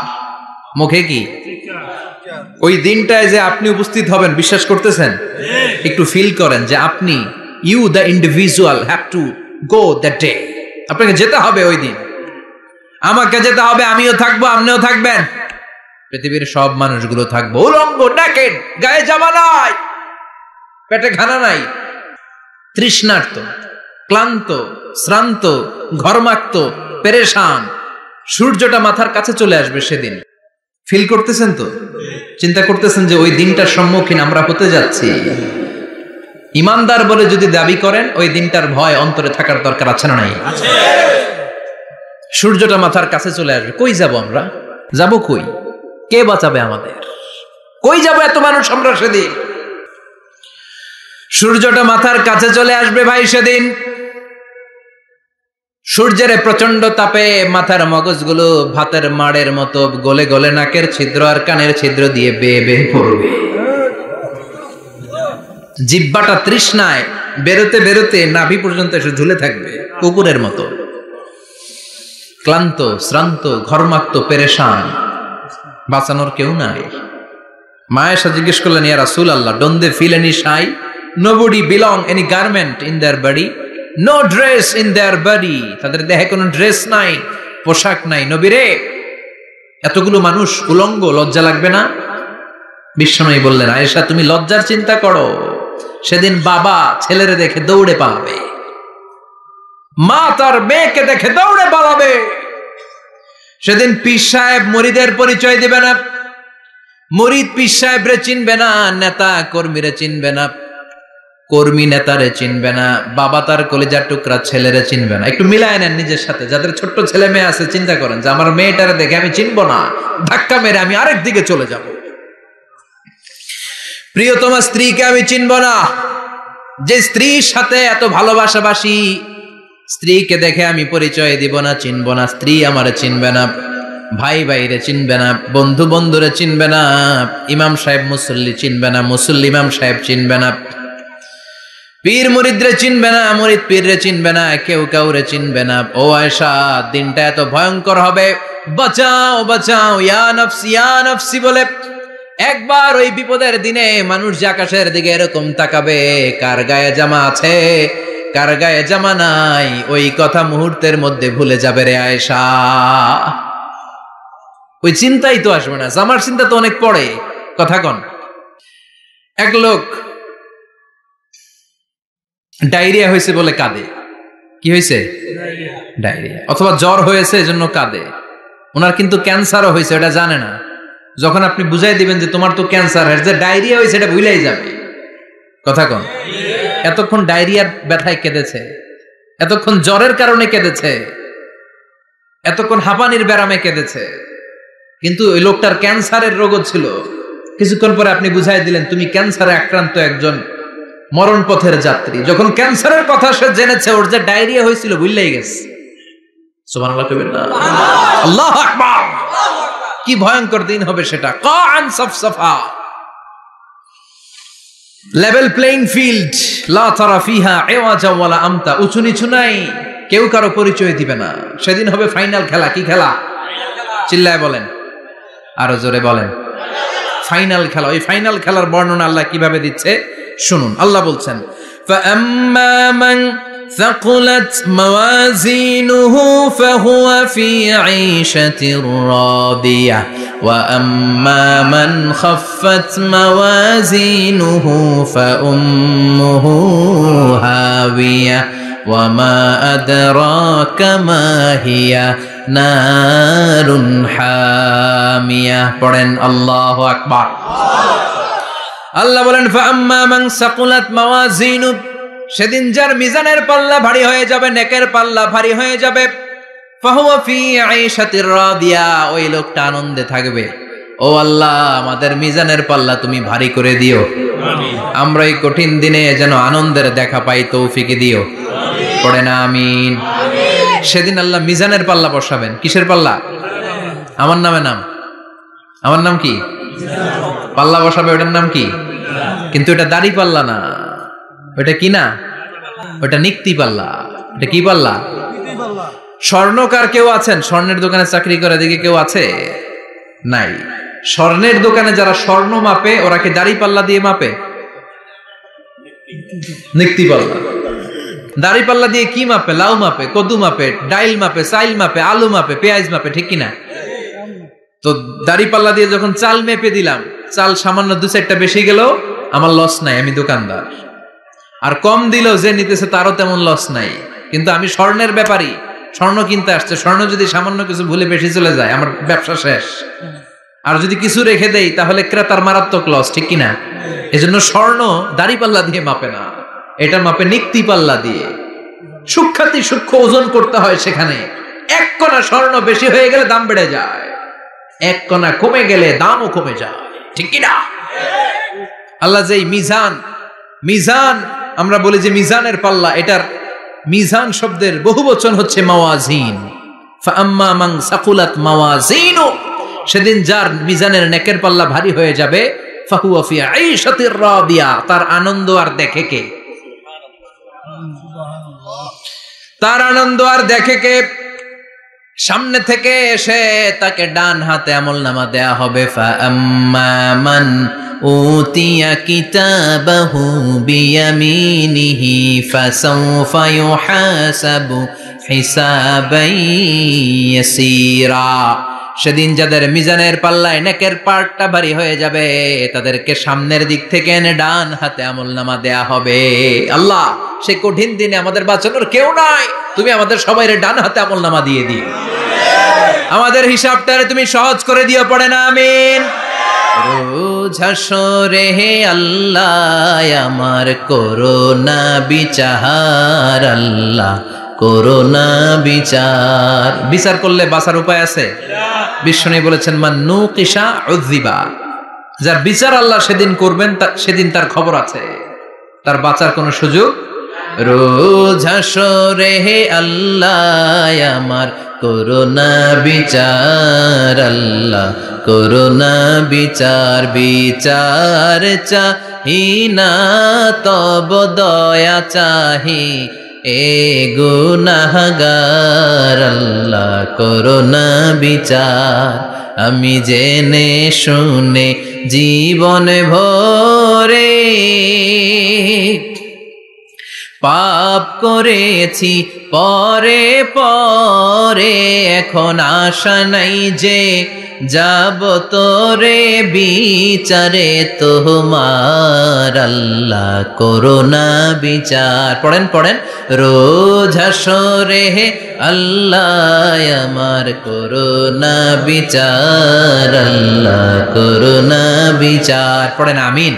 [SPEAKER 1] মুখে কি? ওই দিনটায় যে আপনি উপস্থিত হবেন বিশ্বাস করতেছেন? একটু ফিল করেন যে আপনি you the individual have to go that day. আপনাকে যেতে হবে ওই দিন। আমাকে যেতে হবে। আমিও থাকবো, আপনিও থাকবেন, পৃথিবীর সব মানুষগুলো থাকবো। উলঙ্গ, নাকেড, গায়ে জামা নাই, পেটে খানা নাই, তৃষ্ণার্ত, ক্লান্ত, শ্রান্ত, ঘর্মাক্ত, পেরেশান। সূর্যটা মাথার কাছে চলে আসবে সেদিন। ফিল করতেছেন তো? চিন্তা করতেছেন যে ওই দিনটার সম্মুখীন আমরা হতে যাচ্ছি। ইমানদার বলে যদি দাবি করেন ওই দিনটার ভয় অন্তরে থাকার দরকার আছে না নাই? আছে। সূর্যটা মাথার কাছে চলে আসবে। কই যাব আমরা? যাব কই? কে বাঁচাবে আমাদের? কই যাব এত মানুষ আমরা সেদিন? সূর্যটা মাথার কাছে চলে আসবে ভাই সেদিন। সূর্যের প্রচন্ড তাপে মাথার মগজগুলো ভাতের মাড়ের মতো গলে গলে নাকের ছিদ্র আর কানের ছিদ্র দিয়ে বেয়ে বেয়ে পড়বে। জিহ্বাটা তৃষ্ণায় বেরোতে বেরোতে নাভি পর্যন্ত এসে ঝুলে থাকবে কুকুরের মতো, ক্লান্ত শ্রান্ত ঘর্মাক্ত পেরেশান, বাঁচানোর কেউ নাই। মা আয়েশা জিজ্ঞেস করলেন, ইয়া রাসূলুল্লাহ, don't they feel any shy? Nobody belong any garment in their body, no dress in their body. তাদের দেহে কোনো ড্রেস নাই, পোশাক নাই। নবী রে, এতগুলো মানুষ উলঙ্গ, লজ্জা লাগবে না? বিশ্বনবী বললেন, আয়েশা তুমি লজ্জার চিন্তা করো, সেদিন বাবা ছেলেরে দেখে দৌড়ে পালাবে, মা তার মেয়েকে দেখে দৌড়ে পালাবে। সেদিন পীর সাহেব মুরিদের পরিচয় দিবে না, মুরিদ পীর সাহেবরে চিনবে না, নেতা কর্মীরে চিনবে না, কর্মী নেতারে চিনবে না, বাবা তার কলিজার টুকরা ছেলেরে চিনবে না। একটু মিলায় নেন নিজের সাথে। যাদের ছোট্ট ছেলে মেয়ে আছে, চিন্তা করেন যে আমার মেয়েটারে দেখে আমি চিনবো না, ধাক্কা মেরে আমি আরেক দিকে চলে যাব। প্রিয়তমা স্ত্রীকে আমি চিনব না, যে স্ত্রীর সাথে এত ভালোবাসাবাসি, স্ত্রীকে দেখে আমি পরিচয় দিব না, চিনব না। স্ত্রী আমারে চিনবে না, ভাই ভাইরে চিনবে না, বন্ধু বন্ধুরে চিনবে না, ইমাম সাহেব মুসল্লি চিনবে না, মুসল্লি ইমাম সাহেব চিনবে না, পীর মুরিদরে চিনবে না, মুরিদ পীররে চিনবে না, কেউ কাউরে চিনবে না। ও আয়েশা, দিনটা এত ভয়ঙ্কর হবে, বাঁচাও বাঁচাও, ইয়া নফসি ইয়া নফসি বলে একবার ওই বিপদের দিনে মানুষ যে আকাশের দিকে এরকম তাকাবে, কার গায়ে জামা আছে কার গায়ে জামা নাই, ওই কথা মুহূর্তের মধ্যে ভুলে যাবে রে আয়েশা। ওই চিন্তাই তো আসবে না, জামার চিন্তা তো অনেক পরে। কথা কন। এক লোক ডায়রিয়া হয়েছে বলে কাঁদে। কি হয়েছে? ডায়রিয়া। অথবা জ্বর হয়েছে এজন্য কাঁদে। ওনার কিন্তু ক্যান্সারও হয়েছে, এটা জানে না। যখন আপনি বুঝাই দিবেন যে তোমার তো ক্যান্সার হয়েছে, ডায়রিয়া হয়েছে, এটা ভুলেই যাবে। কথা কন। এতক্ষণ ডায়রিয়ার ব্যথায় কেঁদেছে, এতক্ষণ জ্বরের কারণে কেঁদেছে, এতক্ষণ হাঁপানির ব্যারামে কেঁদেছে, কিন্তু ওই লোকটার ক্যান্সারের রোগও ছিল। কিছুক্ষণ পরে আপনি বুঝাই দিলেন তুমি ক্যান্সারে আক্রান্ত একজন মরণ পথের যাত্রী। যখন ক্যান্সারের কথা সে জেনেছে, ওর যে ডায়রিয়া হয়েছিল ভুলেই গেছে। সুবহানাল্লাহ কইবেন না? আল্লাহু আকবার। কি ভয়ঙ্কর দিন হবে সেটা। কান সাফসাফা, লেভেল প্লেইং ফিল্ড, লা তারা ফিহা ইওয়াজা ওয়ালা আমতা। উঁচু নিচু নাই, কেউ কারো পরিচয় দিবে না। সেদিন হবে ফাইনাল খেলা। কি খেলা? চিল্লায় বলেন, আরো জোরে বলেন। ফাইনাল খেলা। ওই ফাইনাল খেলার বর্ণনা আল্লাহ কিভাবে দিচ্ছে শুনুন। আল্লাহ বলছেন, ফাআম্মা মান ثقلت موازينه فهو في عيشة راضية وأما من خفت موازينه فأمه هاوية وما أدراك ما هي نار حامية. পড়েন আল্লাহু আকবার। আল্লাহ বলেন, ফাআম্মা মান সাকুলাত মাওয়াজিনু, সেদিন যার মিজানের পাল্লা ভারী হয়ে যাবে, নেকের পাল্লা ভারী হয়ে যাবে, ফাহুয়া ফি আইশাতির রাদিয়া, ওই লোকটা আনন্দে থাকবে। ও আল্লাহ, আমাদের মিজানের পাল্লা তুমি ভারী করে দিও, আমরা এই কঠিন দিনে যেন আনন্দের দেখা পাই, তৌফিক দিও। পড়ে না আমিন। সেদিন আল্লাহ মিজানের পাল্লা বসাবেন। কিসের পাল্লা? আমার নামে নাম। আমার নাম কি? পাল্লা বসাবে, ওটার নাম কি? কিন্তু এটা দাড়ি পাল্লা না, ওটা কি না, ওটা নিক্তি পাল্লা। এটা কি পাল্লা? স্বর্ণকার কেউ আছেন? স্বর্ণের দোকানে চাকরি করে দিকে কেউ আছে? নাই। স্বর্ণের দোকানে যারা স্বর্ণ মাপে, ওরা কি দাড়ি পাল্লা দিয়ে মাপে? নিক্তি পাল্লা। দাড়ি পাল্লা দিয়ে কি মাপে? লাউ মাপে, কদু মাপে, ডাইল মাপে, চাইল মাপে, আলু মাপে, পেঁয়াজ মাপে, ঠিক কিনা? তো দাড়ি পাল্লা দিয়ে যখন চাল মেপে দিলাম, চাল সামান্য 2-4টা বেশি গেল, আমার লস নাই, আমি দোকানদার। আর কম দিল যে নিতেছে, তারও তেমন লস নাই। কিন্তু আমি স্বর্ণের ব্যাপারী, স্বর্ণ কিনতে আসছে, স্বর্ণ যদি সামান্য কিছু ভুলে বেশি চলে যায়, আমার ব্যবসা শেষ। আর যদি কিছু রেখে দেই, তাহলে ক্রেতার মারাত্মক লস, ঠিক কিনা? এজন্য স্বর্ণ দাড়ি পাল্লা দিয়ে মাপে না, এটা মাপে নিক্তি পাল্লা দিয়ে। সূক্ষ্মাতি সূক্ষ্ম ওজন করতে হয় সেখানে। 1 কণা স্বর্ণ বেশি হয়ে গেলে দাম বেড়ে যায়, 1 কণা কমে গেলে দামও কমে যায়, ঠিক কিনা? আল্লাহ যে মিজান, মিজান আমরা বলি যে মিজানের পাল্লা, এটার মিজান শব্দের বহু বচন হচ্ছে মাওয়াজিন। ফাআম্মা মান সাকুলাত মাওয়াজিনু, সেদিন যার মিজানের নেকের পাল্লা ভারী হয়ে যাবে, ফাহুয়া ফি আইশাতির রাদিয়া, তার আনন্দ আর দেখে কে? তার আনন্দ আর দেখে কে? সামনে থেকে এসে তাকে ডান হাতে আমলনামা দেয়া হবে। ফাআম্মা মান উতিয়া কিতাবাহু বিয়ামিনিহি ফাসাউফা ইউহাসাবু হিসাবান ইয়াসীরা, সেদিন যাদের মিজানের পাল্লায় নেকের পার্টটা ভারী হয়ে যাবে, তাদেরকে সামনের দিক থেকে এনে ডান হাতে আমলনামা দেয়া হবে। আল্লাহ, সেই কঠিন দিনে আমাদের বাঁচানোর কেউ নাই, তুমি আমাদের সবাইরে ডান হাতে আমলনামা দিয়ে দিও, আমাদের হিসাবটারে তুমি সহজ করে দিও, পড়ে না আমিন। রোজ হাসরে হে আল্লাহ আমার করোনা বিচার, আল্লাহ করোনা বিচার। বিচার করলে বাঁচার উপায় আছে? বিশ্বনবী বলেছেন মান নুকিশা উযিবা, যার বিচার আল্লাহ সেদিন করবেন সেদিন তার খবর আছে, তার বাঁচার কোনো সুযোগ। রোজ হাসরে হে আল্লাহ আমার করোনা বিচার, আল্লাহ করোনা বিচার। বিচার চাহি না তব দয়া চাহি এ গুনাহগার, আল্লাহ করোনা বিচার। আমি জেনে শুনে জীবন ভরে পাপ করেছি পরে পরে, এখন আশা নাই যে যাব তোরে বিচারে তোমার, আল্লাহ করোনা বিচার। পড়েন পড়েন, রোজ হাসরে হে আল্লাহ আমার করোনা বিচার, আল্লাহ করোনা বিচার। পড়েন আমিন।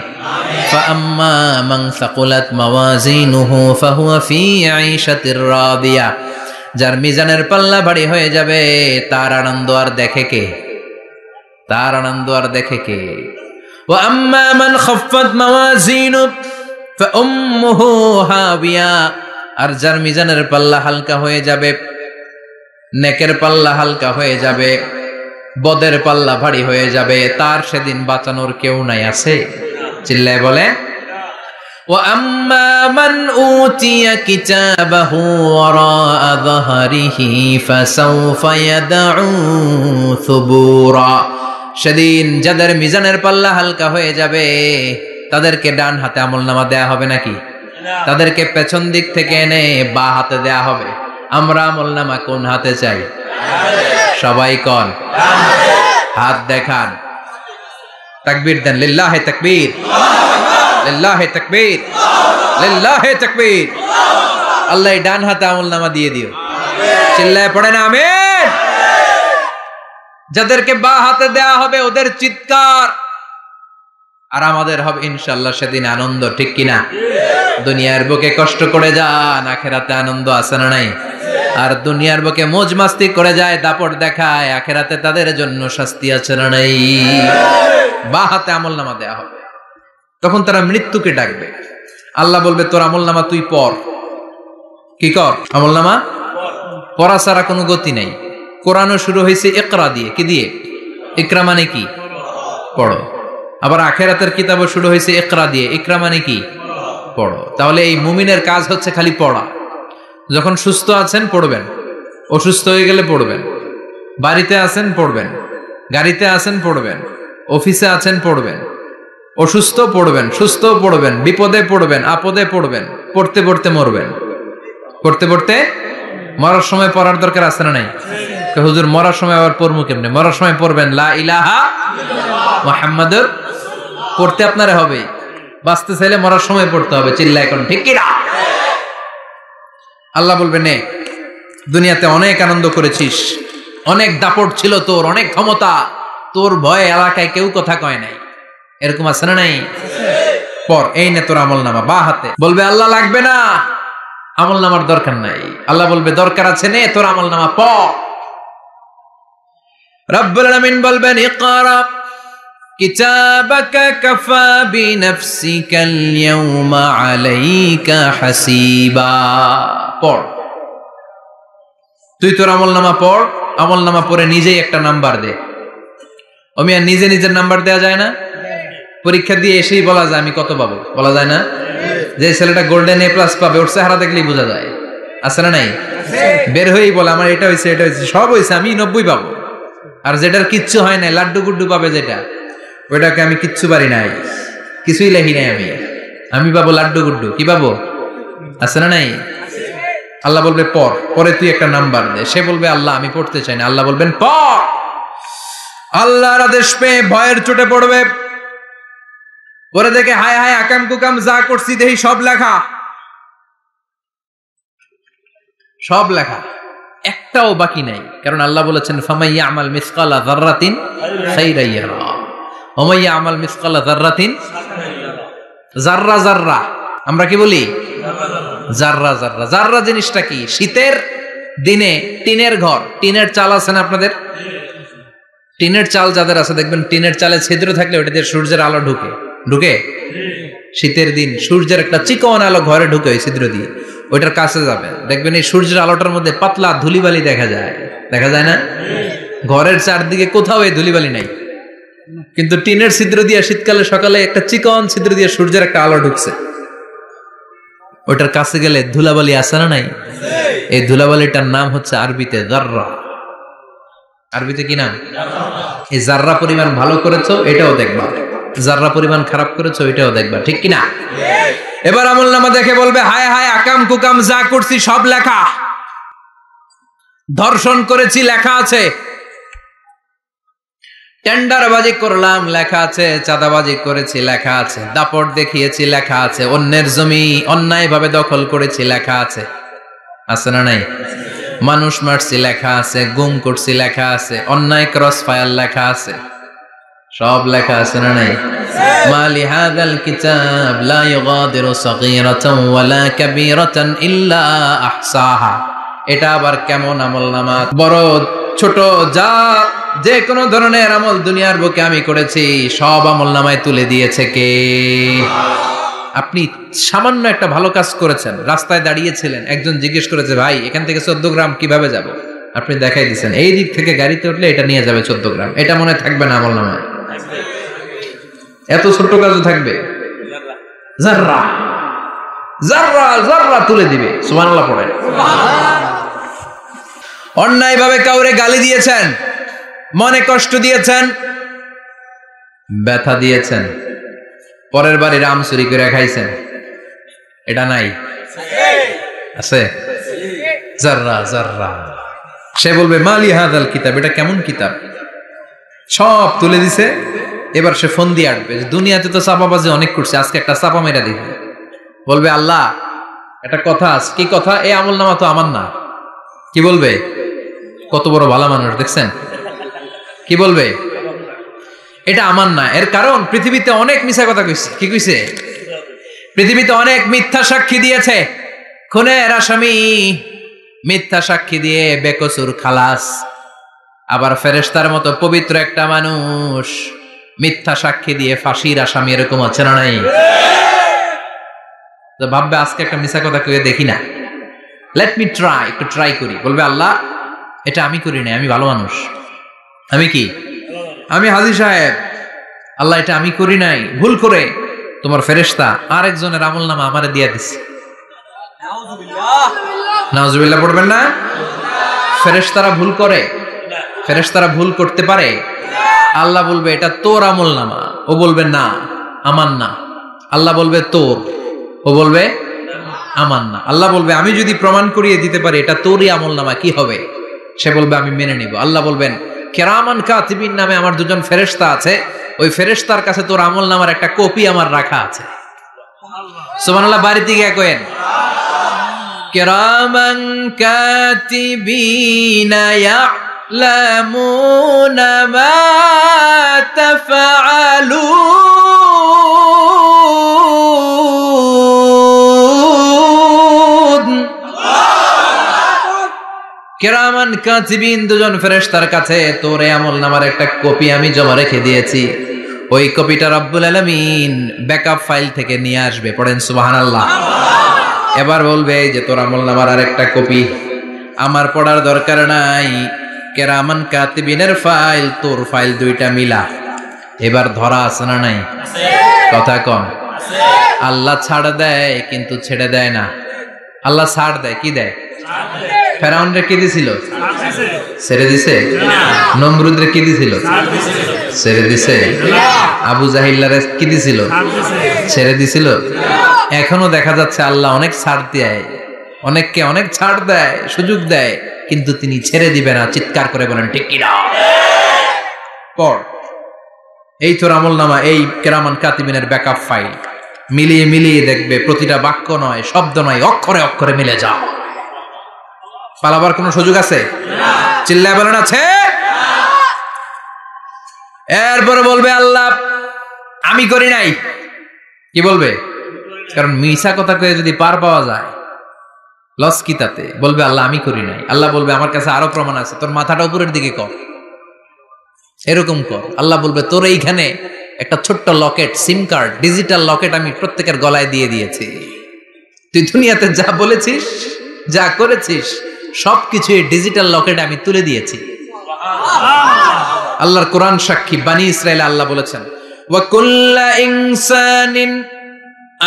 [SPEAKER 1] فأما من ثقلت موازينه فهو في عيشة راضية, যার মিজানের পাল্লা ভারী হয়ে যাবে, তার আনন্দ আর দেখে কে? তার আনন্দ আর দেখে কে? وأما من خفت موازينه فأمه هاوية, আর যার মিজানের পাল্লা হালকা হয়ে যাবে, নেকের পাল্লা হালকা হয়ে যাবে, বদের পাল্লা ভারী হয়ে যাবে, তার সেদিন বাঁচানোর কেউ নাই। আছে? চিল্লায় বলে। وَأَمَّا مَنْ أُوتِيَ كِتَابَهُ وَرَاءَ ظَهْرِهِ فَسَوْفَ يَدْعُو ثُبُورًا, সেদিন যাদের মিজানের পাল্লা হালকা হয়ে যাবে, তাদেরকে ডান হাতে আমলনামা দেয়া হবে নাকি? তাদেরকে পেছন দিক থেকে এনে বা হাতে দেয়া হবে। আমরা আমলনামা কোন হাতে চাই? সবাই কোন হাত দেখান, তাকবীর দেন, লিল্লাহে তাকবীর, লিল্লাহে তাকবীর, লিল্লাহে তাকবীর। আল্লাহ ডান হাতে আমলনামা দিয়ে দিও, চিল্লায় পড়েন আমিন। যাদেরকে বা হাতে দেয়া হবে ওদের চিৎকার, আর আমাদের হবে ইনশাআল্লাহ সেদিন আনন্দ, ঠিক কিনা? দুনিয়ার বুকে কষ্ট করে যান, আখিরাতে আনন্দ আছে না নাই? আর দুনিয়ার বুকে মौज মাস্তি করে যায়, দাপট দেখায়, আখিরাতে তাদের জন্য শাস্তি আছে না নাই? বা হাতে আমলনামা দেয়া হবে। তখন তারা মৃত্যুকে ডাকবে, আল্লাহ বলবে তোর আমলনামা তুই পড়। কি কর? আমলনামা পড়া ছাড়া কোনো গতি নেই। কোরআনও শুরু হয়েছে ইকরা দিয়ে। কি দিয়ে? ইকরা মানে কি? পড়ো। আবার আখিরাতের কিতাবও শুরু হয়েছে ইকরা দিয়ে। ইকরা মানে কি? পড়ো। তাহলে এই মুমিনের কাজ হচ্ছে খালি পড়া। যখন সুস্থ আছেন পড়বেন, অসুস্থ হয়ে গেলে পড়বেন, বাড়িতে আছেন পড়বেন, গাড়িতে আছেন পড়বেন, অফিসে আছেন পড়বেন, অসুস্থ পড়বেন, সুস্থ পড়বেন, বিপদে পড়বেন, আপদে পড়বেন, পড়তে পড়তে মরবেন। পড়তে পড়তে মরার সময় পড়ার দরকার আছে না নাই? হুজুর মরার সময় আবার পড়বো কেমনে? মরার সময় পড়বেন লা ইলাহা মুহাম্মাদুর, পড়তে আপনারে হবে। বাঁচতে চাইলে মরার সময় পড়তে হবে। চিল্লা এখন ঠিক কিনা? আল্লাহ বলবেন নে, দুনিয়াতে অনেক আনন্দ করেছিস, অনেক দাপট ছিল তোর, অনেক ক্ষমতা, তোর ভয়ে এলাকায় কেউ কথা কয় নাই। এরকম আছে না নাই? পর এই নে তোর আমলনামা বা হাতে। বলবে আল্লাহ লাগবে না, আমলনামার দরকার নাই। আল্লাহ বলবে দরকার আছে, নে তোর আমলনামা পড়। রব্বুল আলামিন বলবেন ইকরা কিতাবাকা কাফা বিনাফসিকাল ইয়াউমা আলাইকা হাসিবা। পড়, তুই তোর আমলনামা পড়, আমলনামা পড়ে নিজেই একটা নাম্বার দে। আমি আর নিজে নিজের নাম্বার দেওয়া যায় না? পরীক্ষা দিয়ে এসেই বলা যায় আমি কত পাবো, বলা যায় না? যে ছেলেটা গোল্ডেন A+ পাবে ওর চেহারা দেখলেই বোঝা যায়, আছে না নাই? বের হয়েই বলে আমার এটা হয়েছে, এটা হয়েছে, সব হয়েছে, আমি 90 পাবো। আর যেটার কিচ্ছু হয় নাই, লাড্ডু গুড্ডু পাবে যেটা, ওইটাকে আমি কিচ্ছু পারি নাই, কিছুই লেখি নাই আমি পাবো লাড্ডু গুড্ডু। কি পাবো? আছে না নাই? আল্লাহ বলবে পড়, পরে তুই একটা নাম্বার দে। সে বলবে আল্লাহ আমি পড়তে চাই না। আল্লাহ বলবেন পড়। আল্লাহর আদেশ পেয়ে ভয়ের চোটে পড়বে, পরে দেখে হায় হায় আকাম কুকাম যা করছি দেখি সব লেখা, সব লেখা, একটাও বাকি নাই। কারণ আল্লাহ বলেছেন ফামাই ইয়ামাল মিসকালা যাররাতিন খাইরান ইয়ারা ওয়া মান ইয়ামাল মিসকালা যাররাতিন, যাররা যাররা আমরা কি বলি? যাররা যাররা। যাররা জিনিসটা কি? শীতের দিনে টিনের ঘর, টিনের চাল আছে না আপনাদের? টিনের চাল যাদের আছে দেখবেন টিনের চালে ছিদ্র থাকলে ওটা দিয়ে সূর্যের আলো ঢুকে ঢুকে শীতের দিন সূর্যের একটা চিকন আলো ঘরে ঢুকে ওই ছিদ্র দিয়ে, ওইটার কাছে যাবে দেখবেন এই সূর্যের আলোটার মধ্যে পাতলা ধুলিবালি দেখা যায়, দেখা যায় না? ঘরের চারদিকে কোথাও এই ধুলিবালি নাই, কিন্তু টিনের ছিদ্র দিয়ে শীতকালে সকালে একটা চিকন ছিদ্র দিয়ে সূর্যের একটা আলো ঢুকছে, ওইটার কাছে গেলে ধুলাবালি আসে না নাই? এই ধুলাবালিটার নাম হচ্ছে আরবিতে যাররা। আরবিতে কি নাম? এই যাররা পরিমাণ ভালো করেছো এটাও দেখবা, যাররা পরিমাণ খারাপ করেছো এটাও দেখবা, ঠিক কিনা? এবার আমলনামা দেখে বলবে হায় হায় আকাম কুকাম যা করছি সব লেখা, ধর্ষণ করেছি লেখা আছে, টেন্ডারবাজি করলাম লেখা আছে, চাঁদাবাজি করেছি লেখা আছে, দাপট দেখিয়েছি লেখা আছে, অন্যের জমি অন্যায়ভাবে দখল করেছি লেখা আছে, আছে না নাই? মানুষ মারছি লেখা আছে, গুম করছি লেখা আছে, অন্যায় ক্রস ফায়ার লেখা আছে, সব লেখা আছে না নাই? মালি হাযাল কিতাব লা ইউগাদিরু সাগীরাতান ওয়ালা কাবীরাতান ইল্লা আহসাহা। এটা আবার কেমন আমলনামা? বড় ছোট যা যে কোনো ধরনের আমল দুনিয়ার বুকে আমি করেছি সব আমলনামায় তুলে দিয়েছে কে? আপনি সামান্য একটা ভালো কাজ করেছেন, রাস্তায় দাঁড়িয়েছিলেন, একজন জিজ্ঞেস করেছে ভাই এখান থেকে 14 গ্রাম কিভাবে যাব, আপনি দেখাই দিচ্ছেন এই দিক থেকে গাড়িতে উঠলে এটা নিয়ে যাবে 14 গ্রাম, এটা মনে থাকবে না আমলনামায়? এত ছোট্ট কাজও থাকবে? যাররা যাররা যাররা তুলে দিবে। সুবহানাল্লাহ পড়ে। অন্যায়ভাবে কাউরে গালি দিয়েছেন, মনে কষ্ট দিয়েছেন, ব্যথা দিয়েছেন, পরের বাড়ির আম চুরি করে খাইছেন, এটা নাই? আছে? যাররা যাররা। সে বলবে মালি হাযাল কিতাব, এটা কেমন কিতাব, সব তুলে দিছে। এবার সে ফোন দিয়ে আসবে, দুনিয়াতে তো চাপাবাজি অনেক করছে, আজকে একটা চাপা মেরা দিবে। বলবে আল্লাহ একটা কথা আছে। কি কথা? এই আমলনামা তো আমার না। কি বলবে? কত বড় ভালো মানুষ দেখছেন, কি বলবে? এটা আমার না। এর কারণ পৃথিবীতে অনেক মিথ্যা কথা কইছে। কি কইছে? পৃথিবীতে অনেক মিথ্যা সাক্ষী দিয়েছে, খুনের আসামি মিথ্যা সাক্ষী দিয়ে বেকসুর খালাস। আবার ফেরেশতার মতো পবিত্র একটা মানুষ মিথ্যা সাক্ষী দিয়ে ফাঁসির আসামি, এরকম আছে না নাই? তো ভাববে আজকে একটা মিথ্যা কথা কইয়ে দেখি না, লেট মি ট্রাই, একটু ট্রাই করি। বলবে আল্লাহ এটা আমি করি নাই, আমি ভালো মানুষ। আমি কি? আমি হাজী সাহেব। আল্লাহ এটা আমি করি নাই, ভুল করে তোমার ফেরেশতা আরেকজনের আমলনামা আমারে দিয়া দিছে। নাউজুবিল্লাহ পড়বেন না? ফেরেশতারা ভুল করে? ফেরেশতারা ভুল করতে পারে? আল্লাহ বলবে এটা তোর আমলনামা, ও বলবে না আমার না। আল্লাহ বলবে তোর, ও বলবে আমার না। আল্লাহ বলবে আমি যদি প্রমাণ করিয়ে দিতে পারি এটা তোরই আমলনামা, কি হবে? সে বলবে আমি মেনে নিব। আল্লাহ বলবেন কিরামান কাতিবিন নামে আমার দুজন ফেরেশতা আছে, ওই ফেরেশতার কাছে তোর আমলনামার একটা কপি আমার রাখা আছে। সুবহানাল্লাহ। বাড়িতে গিয়ে কইেন কিরামান কাতিবিনা ইয়ালামুনা মা তাফআলুন। কিরামান কাতিবিন দুজন ফেরেশতার কাছে তোর আমলনামার একটা কপি আমি জমা রেখে দিয়েছি। ওই কপিটা রব্বুল আলামিন ব্যাকআপ ফাইল থেকে নিয়ে আসবে। পড়েন সুবহানাল্লাহ। এবার বলবে যে তোর আমলনামার আরেকটা কপি আমার পড়ার দরকার নাই, কেরামান কাতিবিনের ফাইল তোর ফাইল দুইটা মিলা। এবার ধরা আছে না নাই? কথা কম। আল্লাহ ছাড় দেয় কিন্তু ছেড়ে দেয় না। আল্লাহ ছাড় দেয়, কি দেয়? ফেরাউনরে কি দিছিল? ছেড়ে দিছে। নমরুদরে কি দিছিল? ছেড়ে দিছে। আবু জাহিল্লারে কি দিছিল? ছেড়ে দিছিল। এখনো দেখা যাচ্ছে আল্লাহ অনেক ছাড় দেয়, অনেককে অনেক ছাড় দেয়, সুযোগ দেয়, কিন্তু তিনি ছেড়ে দিবে না। চিৎকার করে বলেন ঠিক কিনা? পড় এই তোর আমলনামা, এই কেরামান কাতিবিনের ব্যাকআপ ফাইল মিলিয়ে মিলিয়ে দেখবে প্রতিটা বাক্য নয়, শব্দ নয়, অক্ষরে অক্ষরে মিলে যাও। পালাবার কোনো সুযোগ আছে? চিল্লায় বলেন আছে। এরপরে বলবে আল্লাহ আমি করি নাই। কি বলবে? কারণ মিশা কথা কয়ে যদি পার পাওয়া যায় লস কি তাতে? বলবে আল্লাহ আমি করি নাই। আল্লাহ বলবে আমার কাছে আরো প্রমাণ আছে, তোর মাথাটা উপরের দিকে কর, এরকম কর। আল্লাহ বলবে তোর এইখানে একটা ছোট্ট লকেট, সিম কার্ড, ডিজিটাল লকেট আমি প্রত্যেকের গলায় দিয়ে দিয়েছি। তুই দুনিয়াতে যা বলেছিস, যা করেছিস, সবকিছু এই ডিজিটাল লকেটে আমি তুলে দিয়েছি। আল্লাহর কোরআন সাক্ষী। বানি ইসরাইল আল্লাহ বলেছেন ওয়া কুল্লা ইনসানিন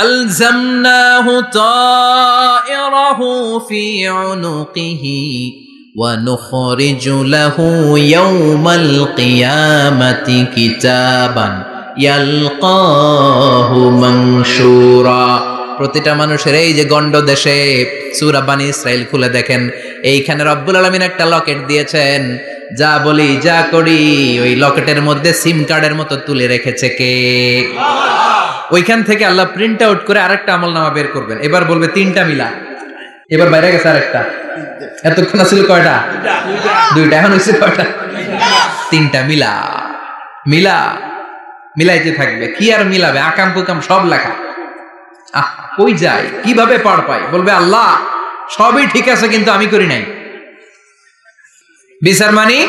[SPEAKER 1] আলজামনাহু তায়রাহু ফি উনুকিহি ওয়া নুখরিজু লাহু ইয়াওমাল কিয়ামাতি কিতাবান ইয়ালকাহু মানশুরা। প্রতিটা মানুষের এই যে গন্ড দেশে সূরা বানি ইসরাইল খুলে দেখেন, এইখানে রব্বুল আলামিন একটা লকেট দিয়েছেন। যা বলি যা করি ওই লকেটের মধ্যে সিম কার্ডের মতো তুলে রেখেছে কে? ওইখান থেকে আল্লাহ প্রিন্ট আউট করে আরেকটা আমলনামা বের করবেন। এবার বলবে তিনটা মিলা। এবার বাইরে গেছে আরেকটা। এতক্ষণ ছিল কয়টা? দুইটা। এখন হয়েছে কয়টা? তিনটা। মিলা মিলা মিলাইতে থাকবে। কি আর মিলাবে? আকাম কুকাম সব লেখা। কই যায়, কিভাবে পার পাই? বলবে আল্লাহ সবই ঠিক আছে কিন্তু আমি করি নাই। বিচার মানি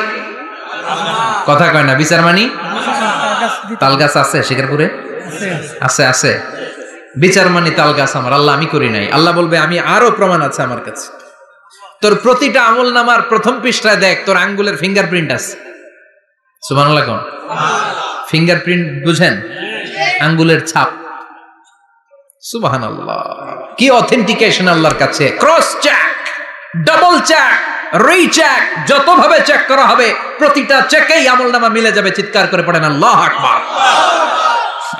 [SPEAKER 1] কথা কয় না। বিচার মানি তাল গাছ আছে শিকারপুরে? আছে আছে। বিচার মানি তাল গাছ আমার। আল্লাহ আমি করি নাই। আল্লাহ বলবে আমি আরো প্রমাণ আছে আমার কাছে। তোর প্রতিটা আমলনামার প্রথম পৃষ্ঠায় দেখ তোর আঙ্গুলের ফিঙ্গারপ্রিন্ট আছে। সুবহানাল্লাহ কোন? ফিঙ্গারপ্রিন্ট বুঝেন? আঙ্গুলের ছাপ। সুবহানাল্লাহ, কি অথেন্টিকেশন আল্লাহর কাছে। Cross check, double check, recheck, যতভাবে চেক করা হবে প্রতিটা চেকেই আমলনামা মিলে যাবে। চিৎকার করে পড়েন আল্লাহু আকবার।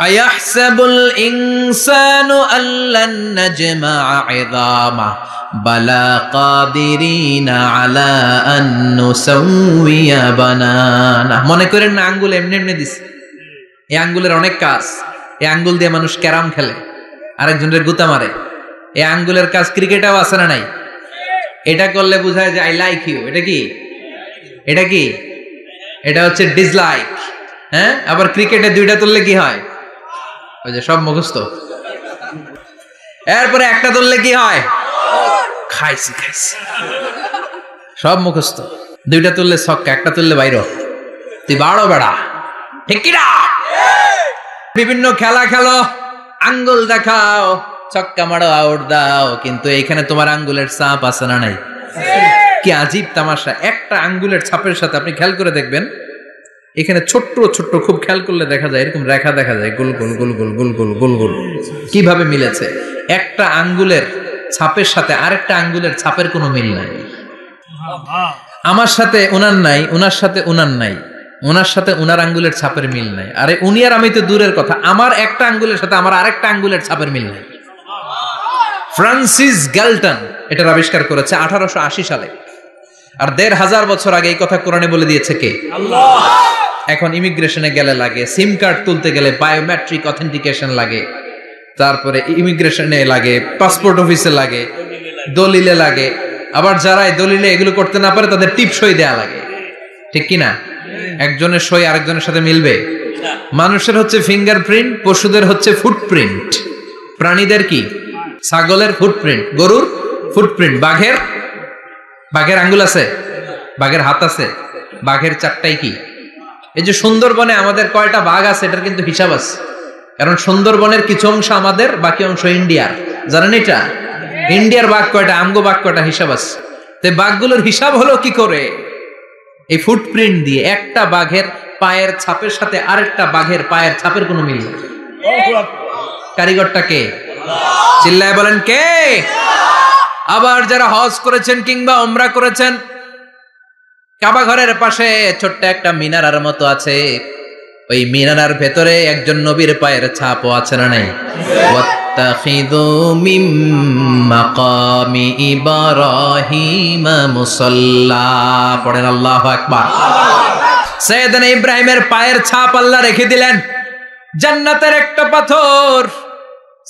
[SPEAKER 1] আয়াহসাবুল ইনসানু আল্লান নাজমা'a 'ইযামা বালা কাদিরিনা আলা আন নুসাউইয়া বানানা। মনে করেন না আঙ্গুল এমনি এমনি দিছে। এই আঙ্গুলের অনেক কাজ। এই আঙ্গুল দিয়ে মানুষ ক্যারাম খেলে, আরেকজনের গুতা মারে। এই আঙ্গুলের কাজ ক্রিকেটেও আছে না নাই? এটা করলে বোঝায় যে আই লাইক ইউ। এটা কি? এটা কি? এটা হচ্ছে ডিসলাইক। হ্যাঁ, আবার ক্রিকেটে দুইটা তুললে কি হয়? ওই যে সব মুখস্থ। এরপরে একটা তুললে কি হয়? খাইছি খাইছি, সব মুখস্থ। দুইটা তুললে ছক্কা, একটা তুললে বাইরে। তুই বাড়ো বেড়া, ঠিক কিনা? বিভিন্ন খেলা খেলো, আঙ্গুল দেখাও, ছক্কা মারো, আউট দাও, কিন্তু এখানে তোমার আঙ্গুলের ছাপ আছে না নাই? কি আজীব তামাশা। একটা আঙ্গুলের ছাপের সাথে আপনি খেয়াল করে দেখবেন, এখানে ছোট্ট ছোট্ট খুব খেয়াল করলে দেখা যায় এরকম রেখা দেখা যায়, গোল গোল গোল গোল গোল গোল গোল গোল। কিভাবে মিলেছে? একটা আঙ্গুলের ছাপের সাথে আরেকটা আঙ্গুলের ছাপের কোনো মিল নাই। আমার সাথে উনার নাই, উনার সাথে উনার নাই, ওনার সাথে উনার আঙ্গুলের ছাপের মিল নাই। আরে উনি আর আমি তো দূরের কথা, আমার একটা আঙ্গুলের সাথে আমার আরেকটা আঙ্গুলের ছাপের মিল নাই। ফ্রান্সিস গ্যালটন এটার আবিষ্কার করেছে 1880 সালে। আর 1500 বছর আগে এই কথা কোরআনে বলে দিয়েছে কে? আল্লাহ। এখন ইমিগ্রেশনে গেলে লাগে, সিম কার্ড তুলতে গেলে বায়োমেট্রিক অথেন্টিকেশন লাগে, তারপরে ইমিগ্রেশনে লাগে, পাসপোর্ট অফিসে লাগে, দলিলে লাগে। আবার যারা দলিলে এগুলো করতে না পারে তাদের টিপ সই দেয়া লাগে, ঠিক কিনা? একজনের সই আরেকজনের সাথে মিলবে? মানুষের হচ্ছে ফিঙ্গারপ্রিন্ট, পশুদের হচ্ছে ফুটপ্রিন্ট। প্রাণীদের কি? ছাগলের ফুটপ্রিন্ট, গরুর ফুটপ্রিন্ট, বাঘের আঙ্গুল আছে, বাঘের হাত আছে, বাঘের চারটাই কি? এই যে সুন্দরবনে আমাদের কয়টা বাঘ আছে এটার কিন্তু হিসাব আছে, কারণ সুন্দরবনের কিছু অংশ আমাদের, বাকি অংশ ইন্ডিয়ার। জানেন এটা? ইন্ডিয়ার বাঘ কয়টা, আমগো বাঘ কয়টা, হিসাব আছে। তো বাঘগুলোর হিসাব হলো কি করে? এই ফুটপ্রিন্ট দিয়ে। একটা বাঘের পায়ের ছাপের সাথে আরেকটা বাঘের পায়ের ছাপের কোনো মিল নেই। কারিগরটা কে? চিল্লায় বলেন কে? আবার যারা হজ করেছেন কিংবা উমরা করেছেন, কাবা ঘরের পাশে ছোট্ট একটা মিনারার মতো আছে, ওই মিনারার ভেতরে একজন নবীর পায়ের ছাপও আছে না নাই? ওয়াত্তাখিযু মিন মাকামি ইব্রাহিম মুসাল্লা, পড়েন আল্লাহু আকবার। সাইয়েদনা ইব্রাহিমের পায়ের ছাপ আল্লাহ রেখে দিলেন জান্নাতের একটা পাথর।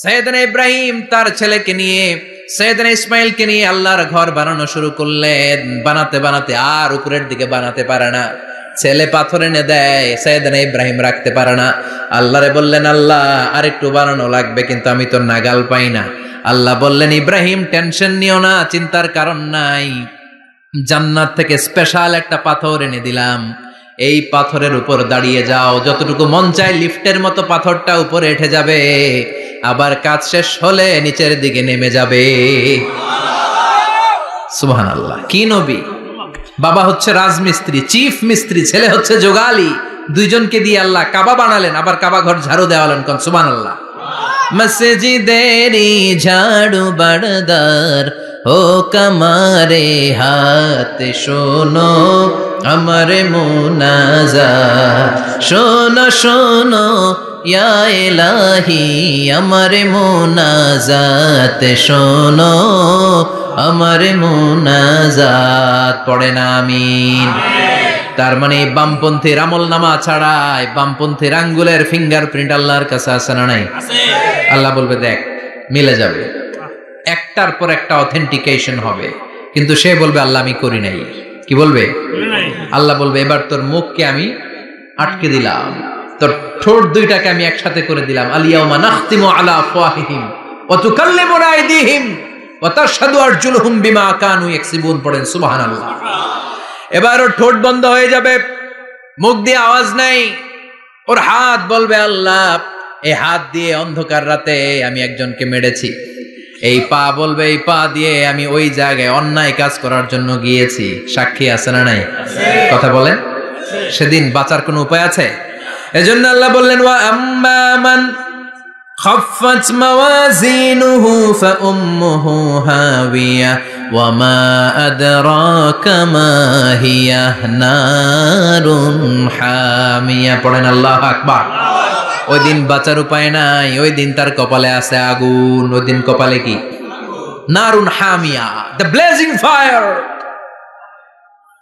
[SPEAKER 1] সাইয়েদনা ইব্রাহিম তার ছেলেকে নিয়ে, সাইয়েদনা ইসমাইলকে নিয়ে আল্লাহর ঘর বানানো শুরু করলেন। বানাতে বানাতে আর উপরের দিকে বানাতে পারে না, ছেলে পাথর এনে দেয়, সাইয়েদনা ইব্রাহিম রাখতে পারে না। আল্লাহরে বললেন, আল্লাহ আর একটু বানানো লাগবে, কিন্তু আমি তো নাগাল পাই না। আল্লাহ বললেন, ইব্রাহিম টেনশন নিও না, চিন্তার কারণ নাই, জান্নাত থেকে স্পেশাল একটা পাথর এনে দিলাম, এই পাথরের উপর দাঁড়িয়ে যাও, যতটুকু মন চায় লিফটের মতো পাথরটা উপরে উঠে যাবে, আবার কাজ শেষ হলে নিচের দিকে নেমে যাবে। সুবহানাল্লাহ। কি নবী! বাবা হচ্ছে রাজমিস্ত্রি, চিফ মিস্ত্রি, ছেলে হচ্ছে যোগালী, দুইজনকে দিয়ে আল্লাহ কাবা বানালেন, আবার কাবা ঘর ঝাড়ু দেওয়ালেন। কোন সুবহানাল্লাহ। মসজিদেরি ঝাড়ু বারদার ও কামারে হাত, শোনো আমার মুনাজাত, শোনো শোনো ইয়া ইলাহি আমার মুনাজাত, শোনো আমার মুনাজাত, পড়েন আমিন। তার মানে বামপন্থীর আমল নামা ছাড়াই বামপন্থীর আঙ্গুলের ফিঙ্গারপ্রিন্ট আল্লাহর কাছে আছে না নাই? আল্লাহ বলবে দেখ মিলে যাবে, একটার পর একটা অথেন্টিকেশন হবে, কিন্তু সে বলবে আল্লাহ আমি করি নাই। কি বলবে? আল্লাহ বলবে এবার তোর মুখকে আমি আটকে দিলাম, তোর ঠোঁট দুইটাকে আমি একসাথে করে দিলাম। আলিয়াউমা নাখতিমু আলা আফওয়াহিহিম ওয়া তুকাল্লিমুনা আইদিহিম ওয়া তাশহাদু আরজুলুহুম বিমা কানু ইয়াকসিবুন, পড়েন সুবহানাল্লাহ। এবার ওর ঠোঁট বন্ধ হয়ে যাবে, মুখ দিয়ে আওয়াজ নাই, ওর হাত বলবে আল্লাহ এই হাত দিয়ে অন্ধকার রাতে আমি একজনকে মেরেছি, এই পা বলবে এই পা দিয়ে আমি ওই জায়গায় অন্যায় কাজ করার জন্য গিয়েছি। সাক্ষী আছে না নাই? কথা বলেন। সেদিন বাঁচার কোনো উপায় আছে? এজন্য আল্লাহ বললেন, ওয়া আম্মা মান খাফফাত মাওয়াজিনুহু ফাউম্মুহু হাওিয়া ওয়া মা আদরাকা মা হিয়া নারুন হামিয়া, পড়েন আল্লাহু আকবার। ওই দিন বাঁচার উপায় নাই, ওই দিন তার কপালে আছে আগুন। ওই দিন কপালে কি? নারুন হামিয়া, the blazing fire,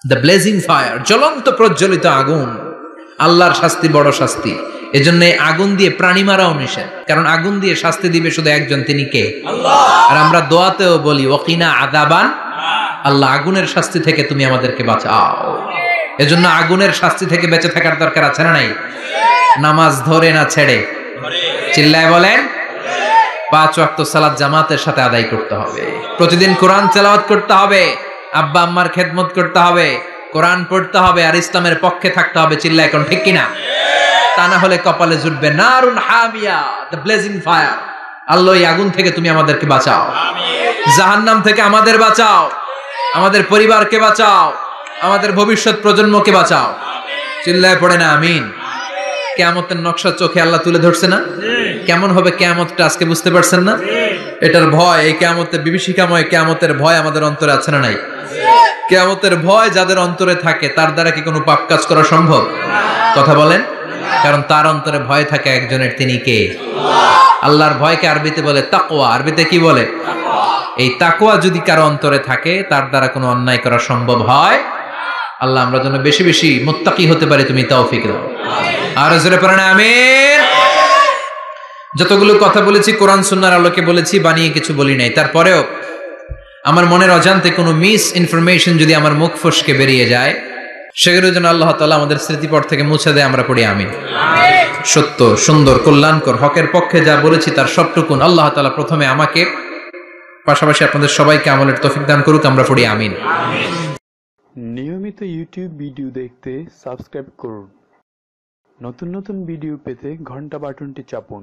[SPEAKER 1] the blazing fire, জ্বলন্ত প্রজ্বলিত আগুন। আল্লাহর শাস্তি বড় শাস্তি। এজন্য আগুন দিয়ে প্রাণী মারাও নিষেধ, কারণ আগুন দিয়ে শাস্তি দিবে শুধু একজন, তিনি কে? আল্লাহ। আর আমরা দোয়াতেও বলি ওয়াকিনা আযাবান, আল্লাহ আগুনের শাস্তি থেকে তুমি আমাদেরকে বাঁচাও। এজন্য আগুনের শাস্তি থেকে বেঁচে থাকার দরকার আছে না নাই? নামাজ ধরে না ছেড়ে? চিল্লায় বলেন। 5 ওয়াক্ত সালাত জামাতের সাথে আদায় করতে হবে, প্রতিদিন কোরআন তেলাওয়াত করতে হবে, আব্বা আম্মার খেদমত করতে হবে, কোরআন পড়তে হবে, আর ইসলামের পক্ষে থাকতে হবে। চিল্লায় এখন ঠিক কিনা? তা না হলে কপালে জুটবে নারুন হামিয়া, দ্য ব্লেজিং ফায়ার। আল্লাহ এই আগুন থেকে তুমি আমাদেরকে বাঁচাও, জাহান্নাম থেকে আমাদের বাঁচাও, আমাদের পরিবারকে বাঁচাও, আমাদের ভবিষ্যৎ প্রজন্মকে বাঁচাও। চিল্লায় পড়ে না আমিন। কিয়ামতের নকশা চোখে আল্লাহ তুলে ধরছে না? কেমন হবে কিয়ামতটা আজকে বুঝতে পারছেন না? এটার ভয়, এই কিয়ামতের বিভীষিকাময় কিয়ামতের ভয় আমাদের অন্তরে আছে না নাই? কিয়ামতের ভয় যাদের অন্তরে থাকে তার দ্বারা কি কোনো পাপ কাজ করা সম্ভব? কথা বলেন। কারণ তার অন্তরে ভয় থাকে একজনের, তিনি কে? আল্লাহর ভয়কে আরবিতে বলে তাকওয়া। আরবিতে কি বলে? এই তাকওয়া যদি কারো অন্তরে থাকে তার দ্বারা কোনো অন্যায় করা সম্ভব হয়। আল্লাহ আমরা যেন বেশি বেশি মুত্তাকি হতে পারি, তুমি তৌফিক দাও। আর জোরে পড়েন আমিন। যতগুলো কথা বলেছি কোরআন সুন্নাহর আলোকে বলেছি, বানিয়ে কিছু বলি নাই। তারপরেও আমার মনের অজান্তে কোনো মিস ইনফরমেশন যদি আমার মুখ ফসকে বেরিয়ে যায়, সেগুলো যেন আল্লাহ তাআলা আমাদের স্মৃতিপট থেকে মুছে দেয়, আমরা পড়ি আমিন। সত্য, সুন্দর, কল্যাণকর, হকের পক্ষে যা বলেছি তার সবটুকুন আল্লাহ তাআলা প্রথমে আমাকে, পাশাপাশি আপনাদের সবাইকে আমলের তৌফিক দান করুক, আমরা পড়ি আমিন।
[SPEAKER 2] নিয়মিত ইউটিউব ভিডিও দেখতে সাবস্ক্রাইব করুন। নতুন নতুন ভিডিও পেতে ঘন্টা বাটনটি চাপুন।